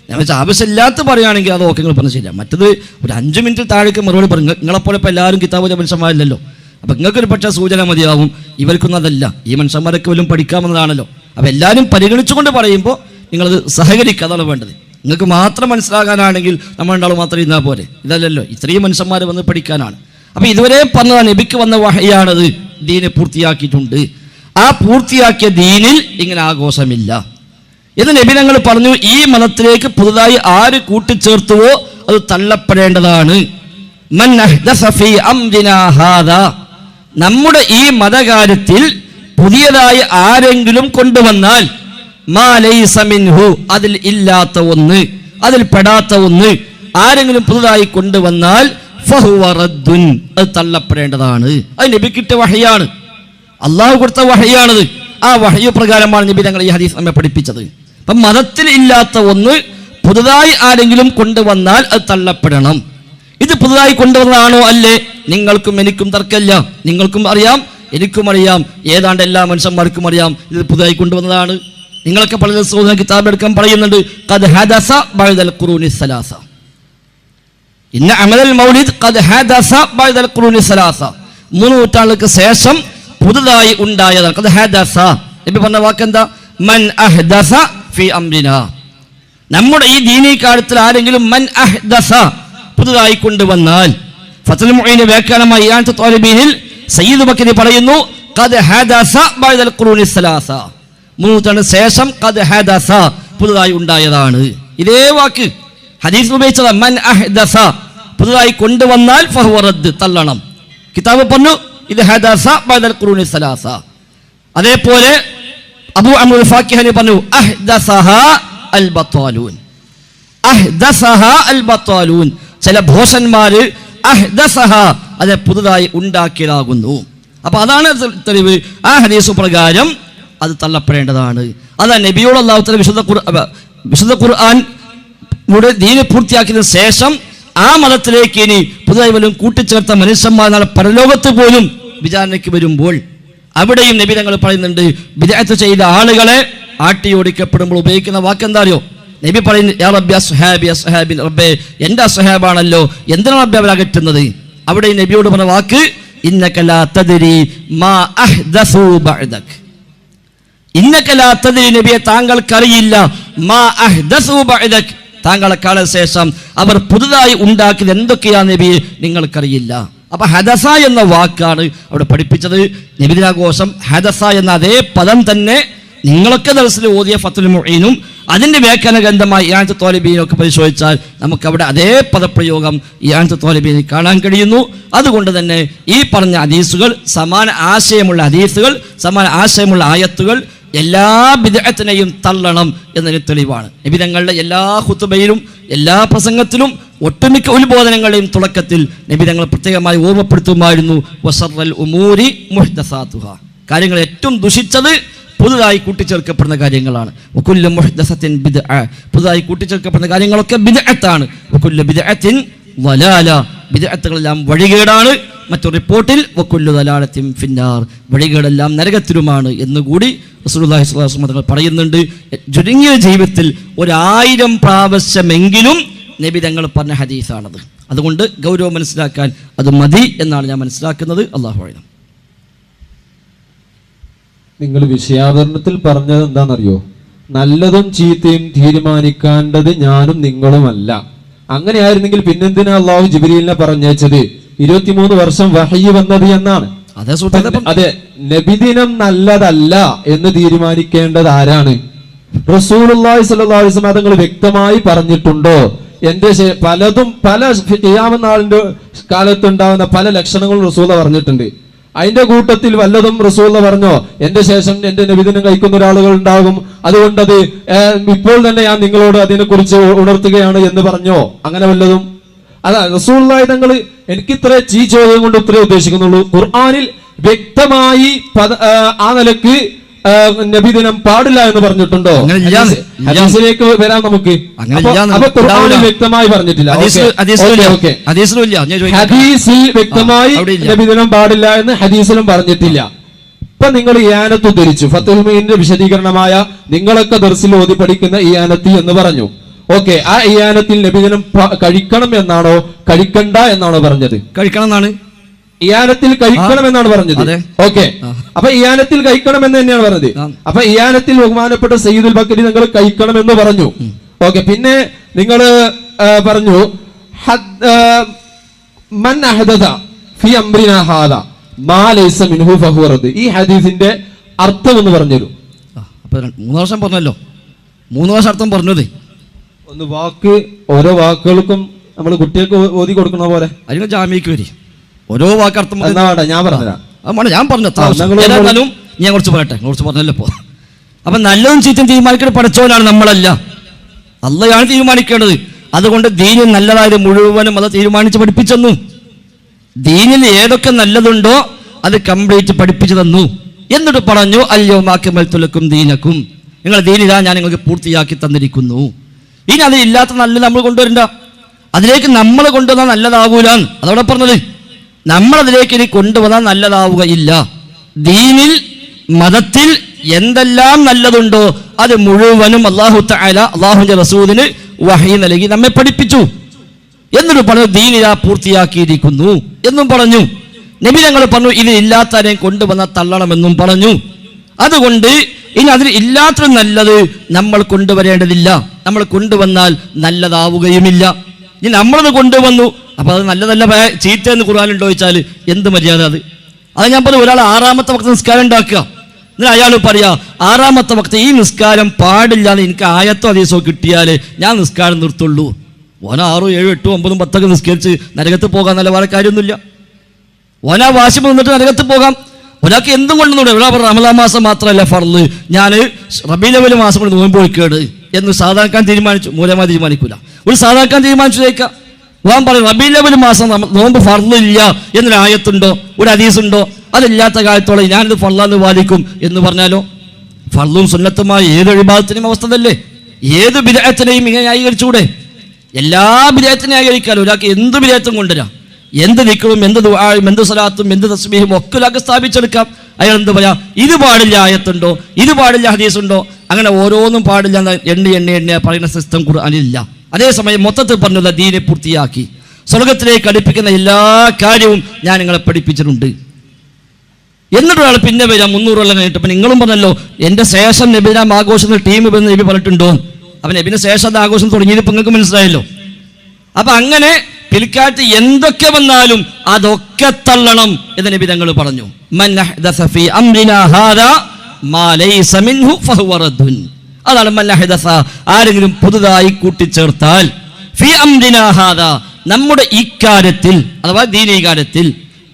ഞാൻ വെച്ചാൽ ആവശ്യമില്ലാത്ത പറയുകയാണെങ്കിൽ അത് ഓക്കെ, നിങ്ങൾ പറഞ്ഞ ശരിയാ. മറ്റത് ഒരു 5 മിനിറ്റ് താഴേക്ക് മറുപടി പറഞ്ഞു. നിങ്ങളെപ്പോലെ ഇപ്പോൾ എല്ലാവരും കിതാബിലെ മനുഷ്യന്മാരില്ലല്ലോ. അപ്പം നിങ്ങൾക്കൊരു പക്ഷേ സൂചന മതിയാവും, ഇവർക്കൊന്നും അതല്ല. ഈ മനുഷ്യന്മാരൊക്കെ വല്ലതും പഠിക്കാമെന്നതാണല്ലോ. അപ്പം എല്ലാവരും പരിഗണിച്ചുകൊണ്ട് പറയുമ്പോൾ നിങ്ങളത് സഹകരിക്കുക, അതാണ് വേണ്ടത്. നിങ്ങൾക്ക് മാത്രം മനസ്സിലാകാനാണെങ്കിൽ നമ്മൾ രണ്ടാളും മാത്രം ഇരുന്നാൽ പോരെ. ഇതല്ലല്ലോ, ഇത്രയും മനുഷ്യന്മാർ വന്ന് പഠിക്കാനാണ്. അപ്പം ഇതുവരെ പറഞ്ഞതാണ് നബിക്ക് വന്ന വഹയാണത്, ദീനെ പൂർത്തിയാക്കിയിട്ടുണ്ട്. ആ പൂർത്തിയാക്കിയ ദീനിൽ ഇങ്ങനെ ആഘോഷമില്ല എന്ന് നബി തങ്ങൾ പറഞ്ഞു. ഈ മതത്തിലേക്ക് പുതുതായി ആര് കൂട്ടിച്ചേർത്തുവോ അത് തള്ളപ്പെടേണ്ടതാണ്. മൻ അഹ്ദസ ഫീ അംരിനാ ഹാദാ, നമ്മുടെ ഈ മതകാര്യത്തിൽ പുതിയതായി ആരെങ്കിലും കൊണ്ടുവന്നാൽ മാ ലൈസ മിൻഹു, അതിൽ ഇല്ലാത്ത ഒന്ന്, അതിൽ പെടാത്ത ഒന്ന് ആരെങ്കിലും പുതുതായി കൊണ്ടുവന്നാൽ ഫഹുവ റദ്ദുൻ, അത് തള്ളപ്പെടേണ്ടതാണ്. അത് നബി കിട്ടിയ വഹയാണ്, അള്ളാഹു കൊടുത്ത വഹയാണത്. ആ വഹയ പ്രകാരമാണ് നബി തങ്ങൾ ഈ ഹദീസ് നമ്മെ പഠിപ്പിച്ചത്. അപ്പം മതത്തിൽ ഇല്ലാത്ത ഒന്ന് പുതുതായി ആരെങ്കിലും കൊണ്ടുവന്നാൽ അത് തള്ളപ്പെടണം. ഇത് പുതുതായി കൊണ്ടുവന്നതാണോ അല്ലേ? നിങ്ങൾക്കും എനിക്കും തർക്കമില്ല. നിങ്ങൾക്കും അറിയാം, എനിക്കും അറിയാം, ഏതാണ്ട് എല്ലാ മനുഷ്യന്മാർക്കും അറിയാം ഇത് പുതുതായി കൊണ്ടുവന്നതാണ്. നിങ്ങളൊക്കെ പല ദിവസവും കിതാബ് എടുക്കാൻ പറയുന്നുണ്ട്. ഖദ് ഹദസ ബഅദൽ ഖുറൂനി സലാസ, ഇന്ന അമലൽ മൗലിദ് ഖദ് ഹദസ ബഅദൽ ഖുറൂനി സലാസ, 3 നൂറ്റാണ്ടുകൾക്ക് ശേഷം പുതുതായി ഉണ്ടായതാണ്. ഖദ് ഹദസ നബി പറഞ്ഞ വാക്കെന്താ? മൻ അഹ്ദസ ഫീ അംരിനാ, നമ്മുടെ ഈ ദീനീ കാര്യത്തിൽ ആരെങ്കിലും മൻ അഹ്ദസ പുതുതായി കൊണ്ടുവന്നാൽ. ഫത്ഹുൽ മുഈൻ വ്യാഖ്യാനമായി ഇയാനത്ത് ത്വാലിബീനിൽ സയ്യിദ് ബക്കരി പറയുന്നു ഖദ് ഹദസ ബഅദൽ ഖുറൂനി സലാസ, 3 നൂറ്റാണ്ടിന് ശേഷം ഖദ് ഹദസ പുതുതായി ഉണ്ടായതാണ്. ഇതേ വാക്ക് ഹദീസ് ഉപയോഗിച്ചത് മൻ അഹ്ദസ, പുതുതായി കൊണ്ടുവന്നാൽ ഫഹുവ റദ്ദ്, തള്ളണം. കിതാബ് പറഞ്ഞു ഇത് ഹദസ ബഅദൽ ഖുറൂനി സലാസ. അതേപോലെ അബൂ അംർ ഫാക്കിഹനി പറഞ്ഞു അഹ്ദസഹ അൽ ബത്താലൂൻ, അഹ്ദസഹ അൽ ബത്താലൂൻ, ചില ഭോഷന്മാര് അഹ്ദസഹ, അത് പുതുതായി ഉണ്ടാക്കിയതാകുന്നു. അപ്പൊ അതാണ് തെളിവ്. ആ ഹദീസ് പ്രകാരം അത് തള്ളപ്പെടേണ്ടതാണ്. അതാ നബിയോട് അല്ലാഹു തആല വിശുദ്ധ ഖുർആൻ ദീന് പൂർത്തിയാക്കിയതിനു ശേഷം ആ മതത്തിലേക്ക് ഇനി പുതുതായി വല്ലതും കൂട്ടിച്ചേർത്ത മനുഷ്യന്മാർ നാളെ പരലോകത്ത് പോലും വിചാരണയ്ക്ക് വരുമ്പോൾ അവിടെയും നബി തങ്ങൾ പറയുന്നുണ്ട്, ബിദ്അത്ത് ചെയ്ത ആളുകളെ ആട്ടിയോടിക്കപ്പെടുമ്പോൾ ഉപയോഗിക്കുന്ന വാക്കെന്താ അറിയോ? നബി പറയുന്നു യാ റബ്ബി അസ്ഹാബി അസ്ഹാബി, റബ്ബേ എൻ്റെ അസ്ഹാബാണല്ലോ, എന്തിനാണ് റബ്ബി അവരകറ്റുന്നത്? അവിടെ നബിയോട് പറഞ്ഞ വാക്ക് ഇന്നക ലാ തദ്രി മാ അഹ്ദസു ബഅദക്, ഇന്നക ലാ തദ്രി, നബിയെ താങ്കൾക്കറിയില്ല, മാ അഹ്ദസു ബഅദക്, താങ്കളെക്കാള ശേഷം അവർ പുതുതായി ഉണ്ടാക്കിയത് എന്തൊക്കെയാണ് നബിയെ നിങ്ങൾക്കറിയില്ല. അപ്പൊ ഹദസ എന്ന വാക്കാണ് അവിടെ പഠിപ്പിച്ചത്. നബിദിനാഘോഷം ഹദസ എന്ന അതേ പദം തന്നെ നിങ്ങളൊക്കെ ദർസിൽ ഓതിയ ഫത്ഹുൽ മുഈനും അതിന്റെ വ്യാഖ്യാന ഗ്രന്ഥമായ ഇയാനത്ത് ത്വാലിബീനും ഒക്കെ പരിശോധിച്ചാൽ നമുക്ക് അവിടെ അതേ പദപ്രയോഗം ഇയാനത്ത് ത്വാലിബീനിൽ കാണാൻ കഴിയുന്നു. അതുകൊണ്ട് തന്നെ ഈ പറഞ്ഞ ഹദീസുകൾ, സമാന ആശയമുള്ള ഹദീസുകൾ, സമാന ആശയമുള്ള ആയത്തുകൾ എല്ലാ ബിദ്അത്തിനെയും തള്ളണം എന്നതിന് തെളിവാണ്. നബി തങ്ങളുടെ എല്ലാ ഖുതുബയിലും എല്ലാ പ്രസംഗത്തിലും ഒട്ടുമിക്ക ഉത്ബോധനങ്ങളുടെയും തുടക്കത്തിൽ നബി തങ്ങൾ പ്രത്യേകമായി ഓർമ്മപ്പെടുത്തുമായിരുന്നു വശർറൽ ഉമൂരി മുഹ്ദസാതുഹാ, കാര്യങ്ങൾ ഏറ്റവും ദുഷിച്ചത് പുതുതായി കൂട്ടിച്ചേർക്കപ്പെടുന്ന കാര്യങ്ങളാണ്. വകുല്ലു മുഹ്ദസത്തിൻ ബിദ്അ, പുതുതായി കൂട്ടിച്ചേർക്കപ്പെടുന്ന കാര്യങ്ങളൊക്കെ ബിദ്അത്താണ്. വകുല്ലു ബിദ്അത്തിൻ വലാല, ബിദ്അത്തുകളെല്ലാം വഴികേടാണ്. മറ്റൊരു റിപ്പോർട്ടിൽ വകുല്ലു ദലാലത്തിൻ ഫിന്നാർ, വഴികേടെല്ലാം നരകത്തിലുമാണ് എന്നുകൂടി റസൂലുള്ളാഹി സ്വല്ലല്ലാഹു അലൈഹി വസല്ലം പറയുന്നുണ്ട്. ചുരുങ്ങിയ ജീവിതത്തിൽ 1000 പ്രാവശ്യമെങ്കിലും നബി തങ്ങൾ പറഞ്ഞ ഹദീസാണത്. അതുകൊണ്ട് ഗൗരവം മനസ്സിലാക്കാൻ അത് മതി എന്നാണ് ഞാൻ മനസ്സിലാക്കുന്നത്. അല്ലാഹു അഅലം. നിങ്ങൾ വിഷയാവതരണത്തിൽ പറഞ്ഞത് എന്താണെന്നറിയോ? നല്ലതും ചീത്തയും തീരുമാനിക്കേണ്ടത് ഞാനും നിങ്ങളുമല്ല. അങ്ങനെയായിരുന്നെങ്കിൽ പിന്നെന്തിനാ അള്ളാഹു ജിബ്രീലിനെ പറഞ്ഞയച്ചത്? 23 വർഷം വഹയ്യ് വന്നത് എന്നാണ്. അതെ, നബിദിനം നല്ലതല്ല എന്ന് തീരുമാനിക്കേണ്ടത് ആരാണ്? റസൂലുള്ളാഹി സ്വല്ലല്ലാഹു അലൈഹി വസല്ലം തങ്ങൾ വ്യക്തമായി പറഞ്ഞിട്ടുണ്ടോ പലതും പല ഖിയാമത്ത് നാളിന്റെ കാലത്തുണ്ടാകുന്ന പല ലക്ഷണങ്ങളും റസൂല പറഞ്ഞിട്ടുണ്ട്. അതിന്റെ കൂട്ടത്തിൽ വല്ലതും റസൂല പറഞ്ഞോ, എന്റെ ശേഷം എന്റെ നബിദിനം കഴിക്കുന്ന ഒരാളുകൾ ഉണ്ടാകും, അതുകൊണ്ടത് ഇപ്പോൾ തന്നെ ഞാൻ നിങ്ങളോട് അതിനെക്കുറിച്ച് ഉണർത്തുകയാണ് എന്ന് പറഞ്ഞോ? അങ്ങനെ വല്ലതും? അതാ റസൂലുള്ളാഹി തങ്ങൾ എനിക്ക് ഇത്ര ഈ ചോദ്യം കൊണ്ട് ഇത്രേ ഉദ്ദേശിക്കുന്നുള്ളൂ. ഖുർആനിൽ വ്യക്തമായി ആ നിലക്ക് നബിദിനം പാടില്ല എന്ന് പറഞ്ഞിട്ടുണ്ടോ? ഹദീസിലേക്ക് വരാം നമുക്ക്. അപ്പൊ ഖുർആനിൽ വ്യക്തമായി പറഞ്ഞിട്ടില്ല. ഹദീസിൽ വ്യക്തമായി നബിദിനം പാടില്ല എന്ന് ഹദീസിലും പറഞ്ഞിട്ടില്ല. ഇപ്പൊ നിങ്ങൾ ഇയാനത്ത് ഉദ്ധരിച്ചു. ഫത്തുൽ മുഈനിന്റെ വിശദീകരണമായ നിങ്ങളൊക്കെ ദർസിൽ ഓതി പഠിക്കുന്ന ഇയാനത്തി എന്ന് പറഞ്ഞു. ഓക്കെ, ആ ഇയാനത്തിൽ നബിദിനം കഴിക്കണം എന്നാണോ കഴിക്കണ്ട എന്നാണോ പറഞ്ഞത്? കഴിക്കണം എന്നാണ്. ഇയാനത്തിൽ കഴിക്കണം എന്നാണ് പറഞ്ഞത്. ഓക്കെ, അപ്പൊ ഇയാനത്തിൽ കഴിക്കണം എന്ന് തന്നെയാണ് പറഞ്ഞത്. അപ്പൊ ഇയാനത്തിൽ ബഹുമാനപ്പെട്ട സയ്യിദുൽ ബക്കരി നിങ്ങൾ കഴിക്കണം എന്ന് പറഞ്ഞു. ഓക്കെ, പിന്നെ നിങ്ങൾ പറഞ്ഞു മൻ അഹദഥ ഫി അംറിനാ ഹാദാ മാ ലൈസ മിൻഹു ഫഹുവ റദ്ദ്. ഈ ഹദീസിന്റെ അർത്ഥം എന്ന് പറഞ്ഞുതരൂ. അപ്പൊ 3 വർഷം പറഞ്ഞല്ലോ, 3 വർഷം അർത്ഥം പറഞ്ഞത്. ഒന്ന് ഓരോ വാക്കുകൾക്കും നമ്മൾ കുട്ടികൾക്ക് ഓതി കൊടുക്കണ പോലെ അതിന് ജാമ്യക്ക് വരി ഓരോ വാക്കർത്ഥം ഞാൻ പറഞ്ഞുതരാം. ഞാൻ പറഞ്ഞു ഞാൻ കുറച്ച് പറയട്ടെ, കുറച്ച് പറഞ്ഞല്ലോ ഇപ്പോ. അപ്പൊ നല്ലതും ചീത്തയും തീരുമാനിക്കേണ്ട പഠിച്ചവനാണ്, നമ്മളല്ല, അള്ളയാണ് തീരുമാനിക്കേണ്ടത്. അതുകൊണ്ട് ദീനിൽ നല്ലതായത് മുഴുവനും അത് തീരുമാനിച്ച് പഠിപ്പിച്ചെന്നു. ദീനിൽ ഏതൊക്കെ നല്ലതുണ്ടോ അത് കംപ്ലീറ്റ് പഠിപ്പിച്ചു തന്നു. എന്നിട്ട് പറഞ്ഞു അൽയൗമ അക്മൽതു ലക്കും ദീനക്കും, നിങ്ങൾ ദീനിലാ ഞാൻ നിങ്ങൾക്ക് പൂർത്തിയാക്കി തന്നിരിക്കുന്നു. ഇനി അതിലില്ലാത്ത നല്ലത് നമ്മൾ കൊണ്ടുവരണ്ട, അതിലേക്ക് നമ്മൾ കൊണ്ടുവന്നാൽ നല്ലതാവൂല. അതവിടെ പറഞ്ഞത് നമ്മളതിലേക്ക് ഇനി കൊണ്ടുവന്നാൽ നല്ലതാവുകയില്ല. ദീനിൽ മതത്തിൽ എന്തെല്ലാം നല്ലതുണ്ടോ അത് മുഴുവനും അല്ലാഹു തആല അല്ലാഹുവിന്റെ റസൂലിന് വഹി നൽകി നമ്മെ പഠിപ്പിച്ചു. എന്നിട്ട് പറഞ്ഞു ദീനിലാ പൂർത്തിയാക്കിയിരിക്കുന്നു എന്നും പറഞ്ഞു. നബി ഞങ്ങൾ പറഞ്ഞു ഇത് ഇല്ലാത്തവരെ കൊണ്ടുവന്ന തള്ളണമെന്നും പറഞ്ഞു. അതുകൊണ്ട് ഇനി അതിൽ ഇല്ലാത്ത നല്ലത് നമ്മൾ കൊണ്ടുവരേണ്ടതില്ല, നമ്മൾ കൊണ്ടുവന്നാൽ നല്ലതാവുകയുമില്ല. ഇനി നമ്മളത് കൊണ്ടുവന്നു, അപ്പൊ അത് നല്ലതല്ല ചീത്ത എന്ന് ഖുർആനിലുണ്ടോ ചോദിച്ചാൽ എന്ത് മര്യാദ അത്? ഞാൻ പറഞ്ഞു, ഒരാൾ 6-ാമത്തെ വക്ത് നിസ്കാരം ഉണ്ടാക്കുക, എന്നിട്ട് അയാൾ പറയാ 6-ാമത്തെ വക്ത് ഈ നിസ്കാരം പാടില്ല എന്ന് എനിക്ക് ആയത്തോ ഹദീസോ കിട്ടിയാൽ ഞാൻ നിസ്കാരം നിർത്തുള്ളൂ. ഓന 6, 7, 8, 9, 10 നിസ്കരിച്ച് നരകത്ത് പോകാൻ നല്ല വേറെ കാര്യമൊന്നുമില്ല. ഓനാ വാശി നിന്നിട്ട് നരകത്ത് പോകാം. ഒരാൾക്ക് എന്തും കൊണ്ടുകൂടെ. ഒരാൾ റമദാൻ മാസം മാത്രമല്ല ഫർള്, ഞാൻ റബീഉൽ അവ്വൽ മാസം കൊണ്ട് നോമ്പ് നോക്കേട് എന്ന് സാധാരണക്കാൻ തീരുമാനിച്ചു. മൂലമാ തീരുമാനിക്കൂല, ഒരു സാധാരണക്കാൻ തീരുമാനിച്ചു തേക്കാം. വാൻ പറയും റബീഉൽ അവ്വൽ മാസം നോമ്പ് ഫർളില്ല എന്നൊരു ആയത്തുണ്ടോ, ഒരു ഹദീസുണ്ടോ? അതില്ലാത്ത കാലത്തോളം ഞാനിത് ഫർളാന്ന് വാദിക്കും എന്ന് പറഞ്ഞാലോ? ഫർളും സുന്നത്തുമായ ഏത് ഇബാദത്തിനും അവസ്ഥ തന്നെ. ഏത് ബിദ്അത്തിനെയും ഇങ്ങനെ ന്യായീകരിച്ചുകൂടെ? എല്ലാ ബിദ്അത്തിനെയും ന്യായീകരിക്കാലോ. ഒരാൾക്ക് എന്ത് ബിദ്അത്തും കൊണ്ടുവരാം, എന്ത് ദിക്റും എന്ത് ദുആയും എന്ത് സ്വലാത്തും എന്ത് തസ്ബീഹും ഒക്കെ ഒരാൾക്ക് സ്ഥാപിച്ചെടുക്കാം. അയാൾ എന്ത് പറയാ, ഇത് പാടില്ല ആയത്തുണ്ടോ, ഇത് പാടില്ല ഹദീസുണ്ടോ? അങ്ങനെ ഓരോന്നും പാടില്ല എന്ന് എണ്ണി പറയുന്ന സിസ്റ്റം ഖുർആനിലില്ല. അതേസമയം മൊത്തത്തിൽ പറഞ്ഞുള്ള ദീനെ പൂർത്തിയാക്കി സ്വർഗത്തിലേക്ക് അടുപ്പിക്കുന്ന എല്ലാ കാര്യവും ഞാൻ നിങ്ങളെ പഠിപ്പിച്ചിട്ടുണ്ട്. എന്നിട്ടൊരാൾ പിന്നെ വരാം 300 കൊല്ലം കഴിഞ്ഞിട്ട്. അപ്പൊ നിങ്ങളും പറഞ്ഞല്ലോ എന്റെ ശേഷം നബിദിനം ആഘോഷത്തിന് ടീം എന്ന് നബി പറഞ്ഞിട്ടുണ്ടോ? അപ്പൊ നബിന് ശേഷം അത് ആഘോഷം തുടങ്ങിയത് ഇപ്പൊ നിങ്ങൾക്ക് മനസ്സിലായല്ലോ. അപ്പൊ അങ്ങനെ പിൽക്കാലത്ത് എന്തൊക്കെ വന്നാലും അതൊക്കെ തള്ളണം എന്ന് നബി തങ്ങൾ പറഞ്ഞു. മൻ അഹ്ദസ ഫീ അംരിനാ ഹാദാ മാ ലൈസ മിൻഹു ഫഹുവ റദ്ദുൻ. അതാണ് മൻ അഹ്ദസ, ആരെങ്കിലും പുതുതായി കൂട്ടിച്ചേർത്താൽ, ഫീ അംരിനാ ഹാദാ, നമ്മുടെ ഇക്കാര്യത്തിൽ അഥവാ ദീനീ കാര്യത്തിൽ,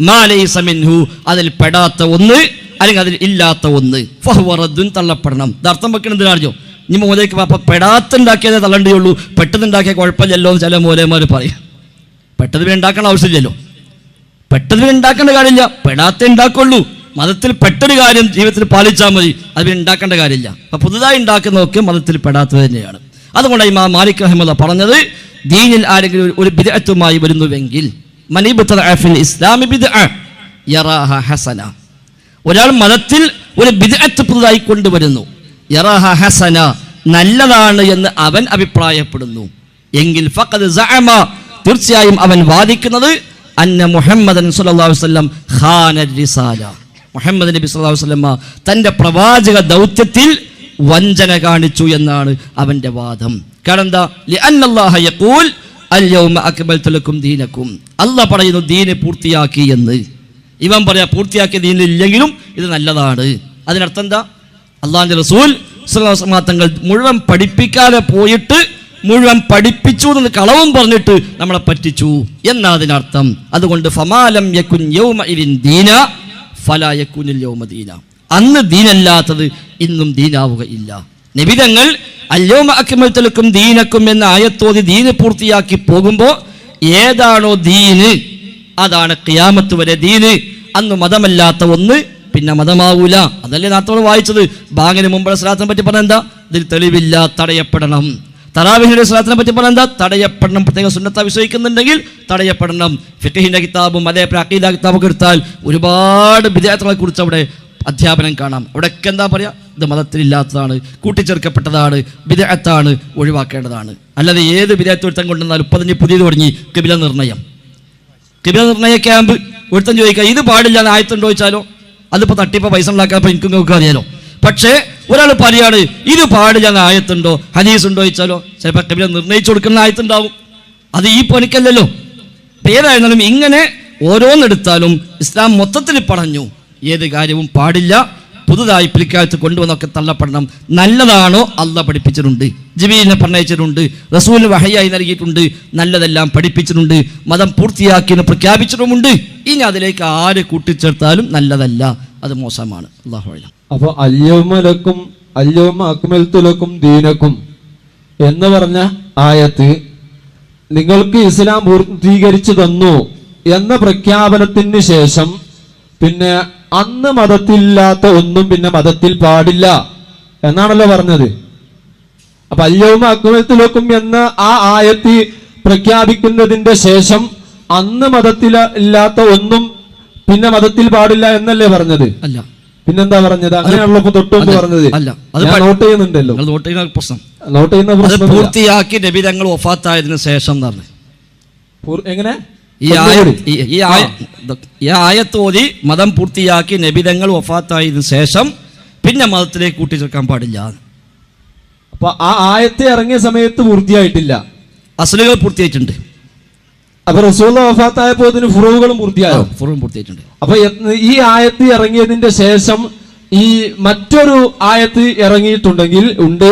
മാ ലൈസ മിൻഹു, അതിൽ പെടാത്ത ഒന്ന് അല്ലെങ്കിൽ അതിൽ ഇല്ലാത്ത ഒന്ന്, ഫഹുവ റദ്ദുൻ, തള്ളപ്പെടണം. ഇത് അർത്ഥം വെക്കണത് അറിയോ? ഇനി മോലേക്ക് അപ്പൊ പെടാത്തുണ്ടാക്കിയതേ തള്ളണ്ടേ ഉള്ളൂ, പെട്ടെന്നുണ്ടാക്കിയ കുഴപ്പമില്ലല്ലോ എന്ന് ചില മോലേമാർ പറയും. പെട്ടത് ഉണ്ടാക്കേണ്ട ആവശ്യമില്ലല്ലോ, പെട്ടത് ഉണ്ടാക്കേണ്ട കാര്യമില്ല, പെടാത്ത ഉണ്ടാക്കുള്ളൂ. മതത്തിൽ പെട്ടൊരു കാര്യം ജീവിതത്തിൽ പാലിച്ചാൽ മതി, അത് ഉണ്ടാക്കേണ്ട കാര്യമില്ല. അപ്പൊ പുതുതായി ഉണ്ടാക്കുന്നതൊക്കെ മതത്തിൽ പെടാത്തത് തന്നെയാണ്. അതുകൊണ്ട് ഇമാം മാലിക് റഹിമഹുല്ലാഹ് പറഞ്ഞത്, ദീനിൽ ആരെങ്കിലും ഒരു ബിദ്അത്തുമായി വരുന്നുവെങ്കിൽ, മൻ ഇബ്തദഅ ഫിൽ ഇസ്ലാമി ബിദ്അ യറാഹ ഹസന, ഒരാൾ മതത്തിൽ ഒരു ബിദ്അത്ത് പുതുതായി കൊണ്ടുവരുന്നു, യറാഹ ഹസന, നല്ലതാണ് എന്ന് അവൻ അഭിപ്രായപ്പെടുന്നു എങ്കിൽ, ഫഖദ് സഅമ, തീർച്ചയായും അവൻ വാദിക്കുന്നത്, അന്ന മുഹമ്മദൻ സ്വല്ലല്ലാഹു അലൈഹി വസല്ലം ഖാന റിസാല, മുഹമ്മദ് നബി സ്വല്ലല്ലാഹു അലൈഹി വസല്ലം തന്റെ പ്രവാചക ദൗത്യത്തിൽ വഞ്ചന കാണിച്ചു എന്നാണ് അവന്റെ വാദം. കാരണം എന്താ? ലിഅന്നല്ലാഹ യഖൂൽ അൽയൗമ അക്മൽതു ലക്കും ദീനക്കും, അല്ലാഹ് പറയുന്നു ദീനെ പൂർത്തിയാക്കി എന്ന്. ഇവൻ പറയാ പൂർത്തിയാക്കിയ ദീനില്ലെങ്കിലും ഇത് നല്ലതാണ്. അതിനർത്ഥം എന്താ? അള്ളാഹുവിന്റെ റസൂൽ സ്വല്ലല്ലാഹു അലൈഹി വസല്ലം തങ്ങൾ മുഴുവൻ പഠിപ്പിക്കാതെ പോയിട്ട് മുഴുവൻ പഠിപ്പിച്ചു എന്ന് കളവും പറഞ്ഞിട്ട് നമ്മളെ പറ്റിച്ചു എന്നതിനർത്ഥം. അതുകൊണ്ട് ഫമാലം യകുൻ യൗമഇദിൻ ദീന ഫലാ യകുനിൽ യൗമ ദീന, അന്ന് ദീനല്ലാത്തത് ഇന്നും ദീനാവുകയില്ല. നബിതങ്ങൾ അൽയൗമ അക്മൽതു ലക്കും ദീനക്കും എന്ന ആയത്തോതി ദീന് പൂർത്തിയാക്കി പോകുമ്പോൾ ഏതാണോ ദീന് അതാണ് ഖിയാമത്ത് വരെ ദീന്. അന്ന് മതമല്ലാത്ത ഒന്ന് പിന്നെ മതമാവൂല. അതല്ലേ നാത്തോട് വായിച്ചത്. ബാങ്കിന് മുമ്പുള്ള സ്വലാത്തിനെ പറ്റി പറഞ്ഞ എന്താ? ഇതിൽ തെളിവില്ല, തടയപ്പെടണം. തറാവീഹിന്റെ സ്വലാത്തിനെ പറ്റി പറഞ്ഞ എന്താ? തടയപ്പെടണം. പ്രത്യേക സുന്നത്ത വിശ്വസിക്കുന്നുണ്ടെങ്കിൽ തടയപ്പെടണം. ഫിഖ്ഹിന്റെ കിതാബും അതേപോലെ അഖീദ കിതാബൊക്കെ എടുത്താൽ ഒരുപാട് ബിദ്അത്തുകളെ കുറിച്ച് അവിടെ അധ്യാപനം കാണാം. അവിടെയൊക്കെ എന്താ പറയാ? ഇത് മതത്തിലില്ലാത്തതാണ്, കൂട്ടിച്ചേർക്കപ്പെട്ടതാണ്, ബിദ്അത്താണ്, ഒഴിവാക്കേണ്ടതാണ്. അല്ലാതെ ഏത് ബിദ്അത്ത് ഒരുത്തം കൊണ്ടുവന്നാലും ഇപ്പം തന്നെ പുതിയത് തുടങ്ങി ഖിബ്ല നിർണയം. ഖിബ്ല നിർണയ ക്യാമ്പ് ഒരുത്തം ചോദിക്കുക ഇത് പാടില്ല എന്ന് ആയത്തുണ്ടോ ചോദിച്ചാലോ അതിപ്പോൾ തട്ടിപ്പോൾ പൈസ ഉണ്ടാക്കാൻ എനിക്ക് നോക്കുക അറിയാലോ. പക്ഷേ ഒരാൾ പറയാണ് ഇത് പാടില്ല എന്ന് ആയത്തുണ്ടോ ഹദീസ് ഉണ്ടോ ചോദിച്ചാലോ ചിലപ്പോൾ ഖിബ്ല നിർണയിച്ചു കൊടുക്കുന്ന ആയത്തുണ്ടാവും. അത് ഈ പണിക്കല്ലല്ലോ. ഏതായിരുന്നാലും ഇങ്ങനെ ഓരോന്നെടുത്താലും ഇസ്ലാം മൊത്തത്തിൽ പറഞ്ഞു ഏത് കാര്യവും പാടില്ല, പുതുതായി പിൽക്കാലത്ത് കൊണ്ടുവന്നൊക്കെ തള്ളപ്പെടണം. നല്ലതാണോ അല്ല പഠിപ്പിച്ചിട്ടുണ്ട്, ജിബീലിനെ പറഞ്ഞയച്ചിട്ടുണ്ട്, റസൂലിന് വഹയായി നൽകിയിട്ടുണ്ട്, നല്ലതെല്ലാം പഠിപ്പിച്ചിട്ടുണ്ട്, മതം പൂർത്തിയാക്കിയെന്ന് പ്രഖ്യാപിച്ചിട്ടുമുണ്ട്. ഇനി അതിലേക്ക് ആര് കൂട്ടിച്ചേർത്താലും നല്ലതല്ല, അത് മോശമാണ്. അല്ലാഹു അഅലം. അപ്പൊ അല്യൗമ അക്മൽതു ലക്കും ദീനക്കും എന്ന് പറഞ്ഞ ആയത്ത് നിങ്ങൾക്ക് ഇസ്ലാം പൂർത്തീകരിച്ചു തന്നു എന്ന പ്രഖ്യാപനത്തിന് ശേഷം പിന്നെ അന്ന് മതത്തിലില്ലാത്ത ഒന്നും പിന്നെ മതത്തിൽ പാടില്ല എന്നാണല്ലോ പറഞ്ഞത്. അപ്പൊ അല്യൗമ അക്മൽതു ലക്കും എന്ന ആ ആയത്ത് പ്രഖ്യാപിക്കുന്നതിന്റെ ശേഷം അന്ന് മതത്തിൽ ഇല്ലാത്ത ഒന്നും പിന്നെ മതത്തിൽ പാടില്ല എന്നല്ലേ പറഞ്ഞത്? അല്ല, പിന്നെന്താ പറഞ്ഞത്? അങ്ങനെയാണല്ലോ തൊട്ടുകൊണ്ട് പറഞ്ഞത്. നോട്ട് ചെയ്യുന്നുണ്ടല്ലോ. നോട്ട് ചെയ്യുന്ന പ്രശ്നം പൂർത്തിയാക്കി നബി തങ്ങൾ വഫാത്തായതിനു ശേഷം എങ്ങനെ ഈ ആയത്ത് ഓതി മതം പൂർത്തിയാക്കി നബിതങ്ങൾ വഫാത്തായതിനു ശേഷം പിന്നെ മതത്തിലേക്ക് കൂട്ടിച്ചേർക്കാൻ പാടില്ല. അപ്പൊ ആ ആയത്ത് ഇറങ്ങിയ സമയത്ത് പൂർത്തിയായിട്ടില്ല, അസ്ലുകൾ പൂർത്തിയായിട്ടുണ്ട്. അപ്പൊ റസൂൽ വഫാത്തായപ്പോ ഇതിന് ഫുറൂകളും പൂർത്തിയായോ? ഫുറൂം പൂർത്തിയായിട്ടുണ്ട്. അപ്പൊ ഈ ആയത്ത് ഇറങ്ങിയതിന്റെ ശേഷം ഈ മറ്റൊരു ആയത്ത് ഇറങ്ങിയിട്ടുണ്ടെങ്കിൽ ഉണ്ട്,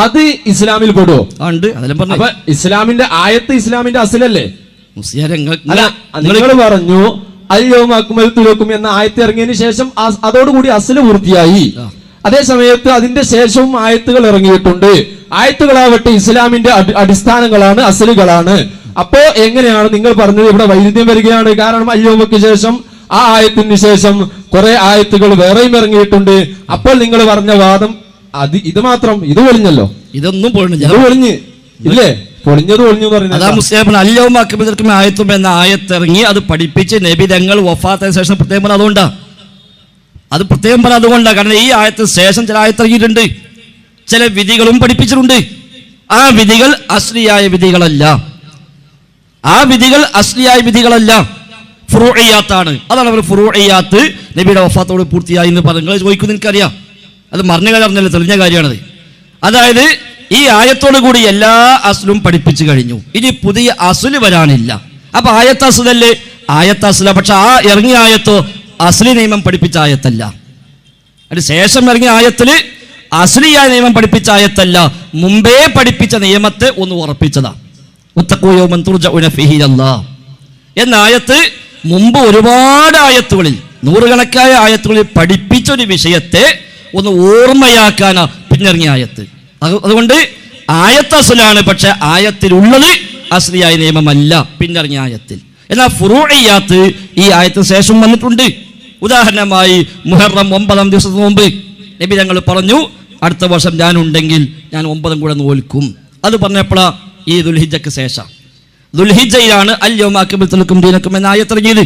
അത് ഇസ്ലാമിൽ പെടുവോ? അപ്പൊ ഇസ്ലാമിന്റെ ആയത്ത് ഇസ്ലാമിന്റെ അസലല്ലേ? നിങ്ങൾ പറഞ്ഞു അൽയൗമ അക്മൽതു ലക്കും എന്ന ആയത്ത് ഇറങ്ങിയതിന് ശേഷം അതോടുകൂടി അസല് പൂർത്തിയായി. അതേ സമയത്ത് അതിന്റെ ശേഷവും ആയത്തുകൾ ഇറങ്ങിയിട്ടുണ്ട്. ആയത്തുകളാവട്ടെ ഇസ്ലാമിന്റെ അടിസ്ഥാനങ്ങളാണ്, അസലുകളാണ്. അപ്പോ എങ്ങനെയാണ് നിങ്ങൾ പറഞ്ഞത് ഇവിടെ വൈരുദ്ധ്യം വരികയാണ്? കാരണം അയ്യോമയ്ക്ക് ശേഷം ആ ആയത്തിന് ശേഷം കുറെ ആയത്തുകൾ വേറെയും ഇറങ്ങിയിട്ടുണ്ട്. അപ്പോൾ നിങ്ങൾ പറഞ്ഞ വാദം ഇത് മാത്രം, ഇത് പൊളിഞ്ഞല്ലോ. ഇതൊന്നും പൊളിഞ്ഞ് ഇല്ലേ? പൊളിഞ്ഞത് പൊളിഞ്ഞു എന്ന് പറയുന്നത് ആയത്തും എന്ന ആയത്തിറങ്ങി അത് പഠിപ്പിച്ച് നബി തങ്ങൾ വഫാത്തിന് ശേഷം പ്രത്യേകം പറഞ്ഞ അതുകൊണ്ടാ, അത് പ്രത്യേകം പറഞ്ഞ അതുകൊണ്ടാണ്. കാരണം ഈ ആയത്തിന് ശേഷം ചില ആയത്തിറങ്ങിയിട്ടുണ്ട്, ചില വിധികളും പഠിപ്പിച്ചിട്ടുണ്ട്. ആ വിധികൾ അസ്ലിയായ വിധികളല്ല, ആ വിധികൾ അസ്ലിയായ വിധികളല്ല, ഫുറൂഇയാത്താണ്. അതാണ് അവർ ഫുറൂഇയാത്ത് നബിയുടെ വഫാത്തോട് പൂർത്തിയായി എന്ന് പറഞ്ഞു. നിങ്ങൾ ചോദിക്കും, എനിക്കറിയാം, അത് മറിഞ്ഞ കാര്യം അറിഞ്ഞല്ലോ, തെളിഞ്ഞ കാര്യമാണത്. അതായത് ഈ ആയത്തോടു കൂടി എല്ലാ അസ്ലും പഠിപ്പിച്ചു കഴിഞ്ഞു, ഇനി പുതിയ അസ്ല് വരാനില്ല. അപ്പൊ ആയത്ത് അസ്ലല്ലേ? ആയത്ത് അസ്ല. പക്ഷെ ആ ഇറങ്ങിയ ആയത്തോ അസ്ലി നിയമം പഠിപ്പിച്ച ആയത്തല്ല. അതിന് ശേഷം ഇറങ്ങിയ ആയത്തില് അസ്ലിയായ നിയമം പഠിപ്പിച്ച ആയത്തല്ല, മുമ്പേ പഠിപ്പിച്ച നിയമത്തെ ഒന്ന് ഉറപ്പിച്ചതാ. എന്ന ആയത്ത് മുമ്പ് ഒരുപാട് ആയത്തുകളിൽ, നൂറുകണക്കായ ആയത്തുകളിൽ പഠിപ്പിച്ചൊരു വിഷയത്തെ ഒന്ന് ഓർമ്മയാക്കാനാ പിന്നിറങ്ങിയ ആയത്ത്. അതുകൊണ്ട് ആയത്ത് അസ്ലാണ്, പക്ഷെ ആയത്തിലുള്ളത് അസ്ലിയായ നിയമമല്ല പിന്നിറങ്ങിയ ആയത്തിൽ. എന്നാൽ ഫുറൂഇയാത്ത് ഈ ആയത്തിന് ശേഷം വന്നിട്ടുണ്ട്. ഉദാഹരണമായി മുഹറം 9 ദിവസത്തിന് മുമ്പ് നബി ഞങ്ങൾ പറഞ്ഞു അടുത്ത വർഷം ഞാനുണ്ടെങ്കിൽ ഞാൻ 9 കൂടെ നോൽക്കും. അത് പറഞ്ഞപ്പോഴാ ഈ ദുൽഹിജ്ജയ്ക്ക് ശേഷം, ദുൽഹിജ്ജയിലാണ് അൽയൗമ അക്മൽതു ലക്കും ദീനക്കും എന്ന ആയത്തിറങ്ങിയത്.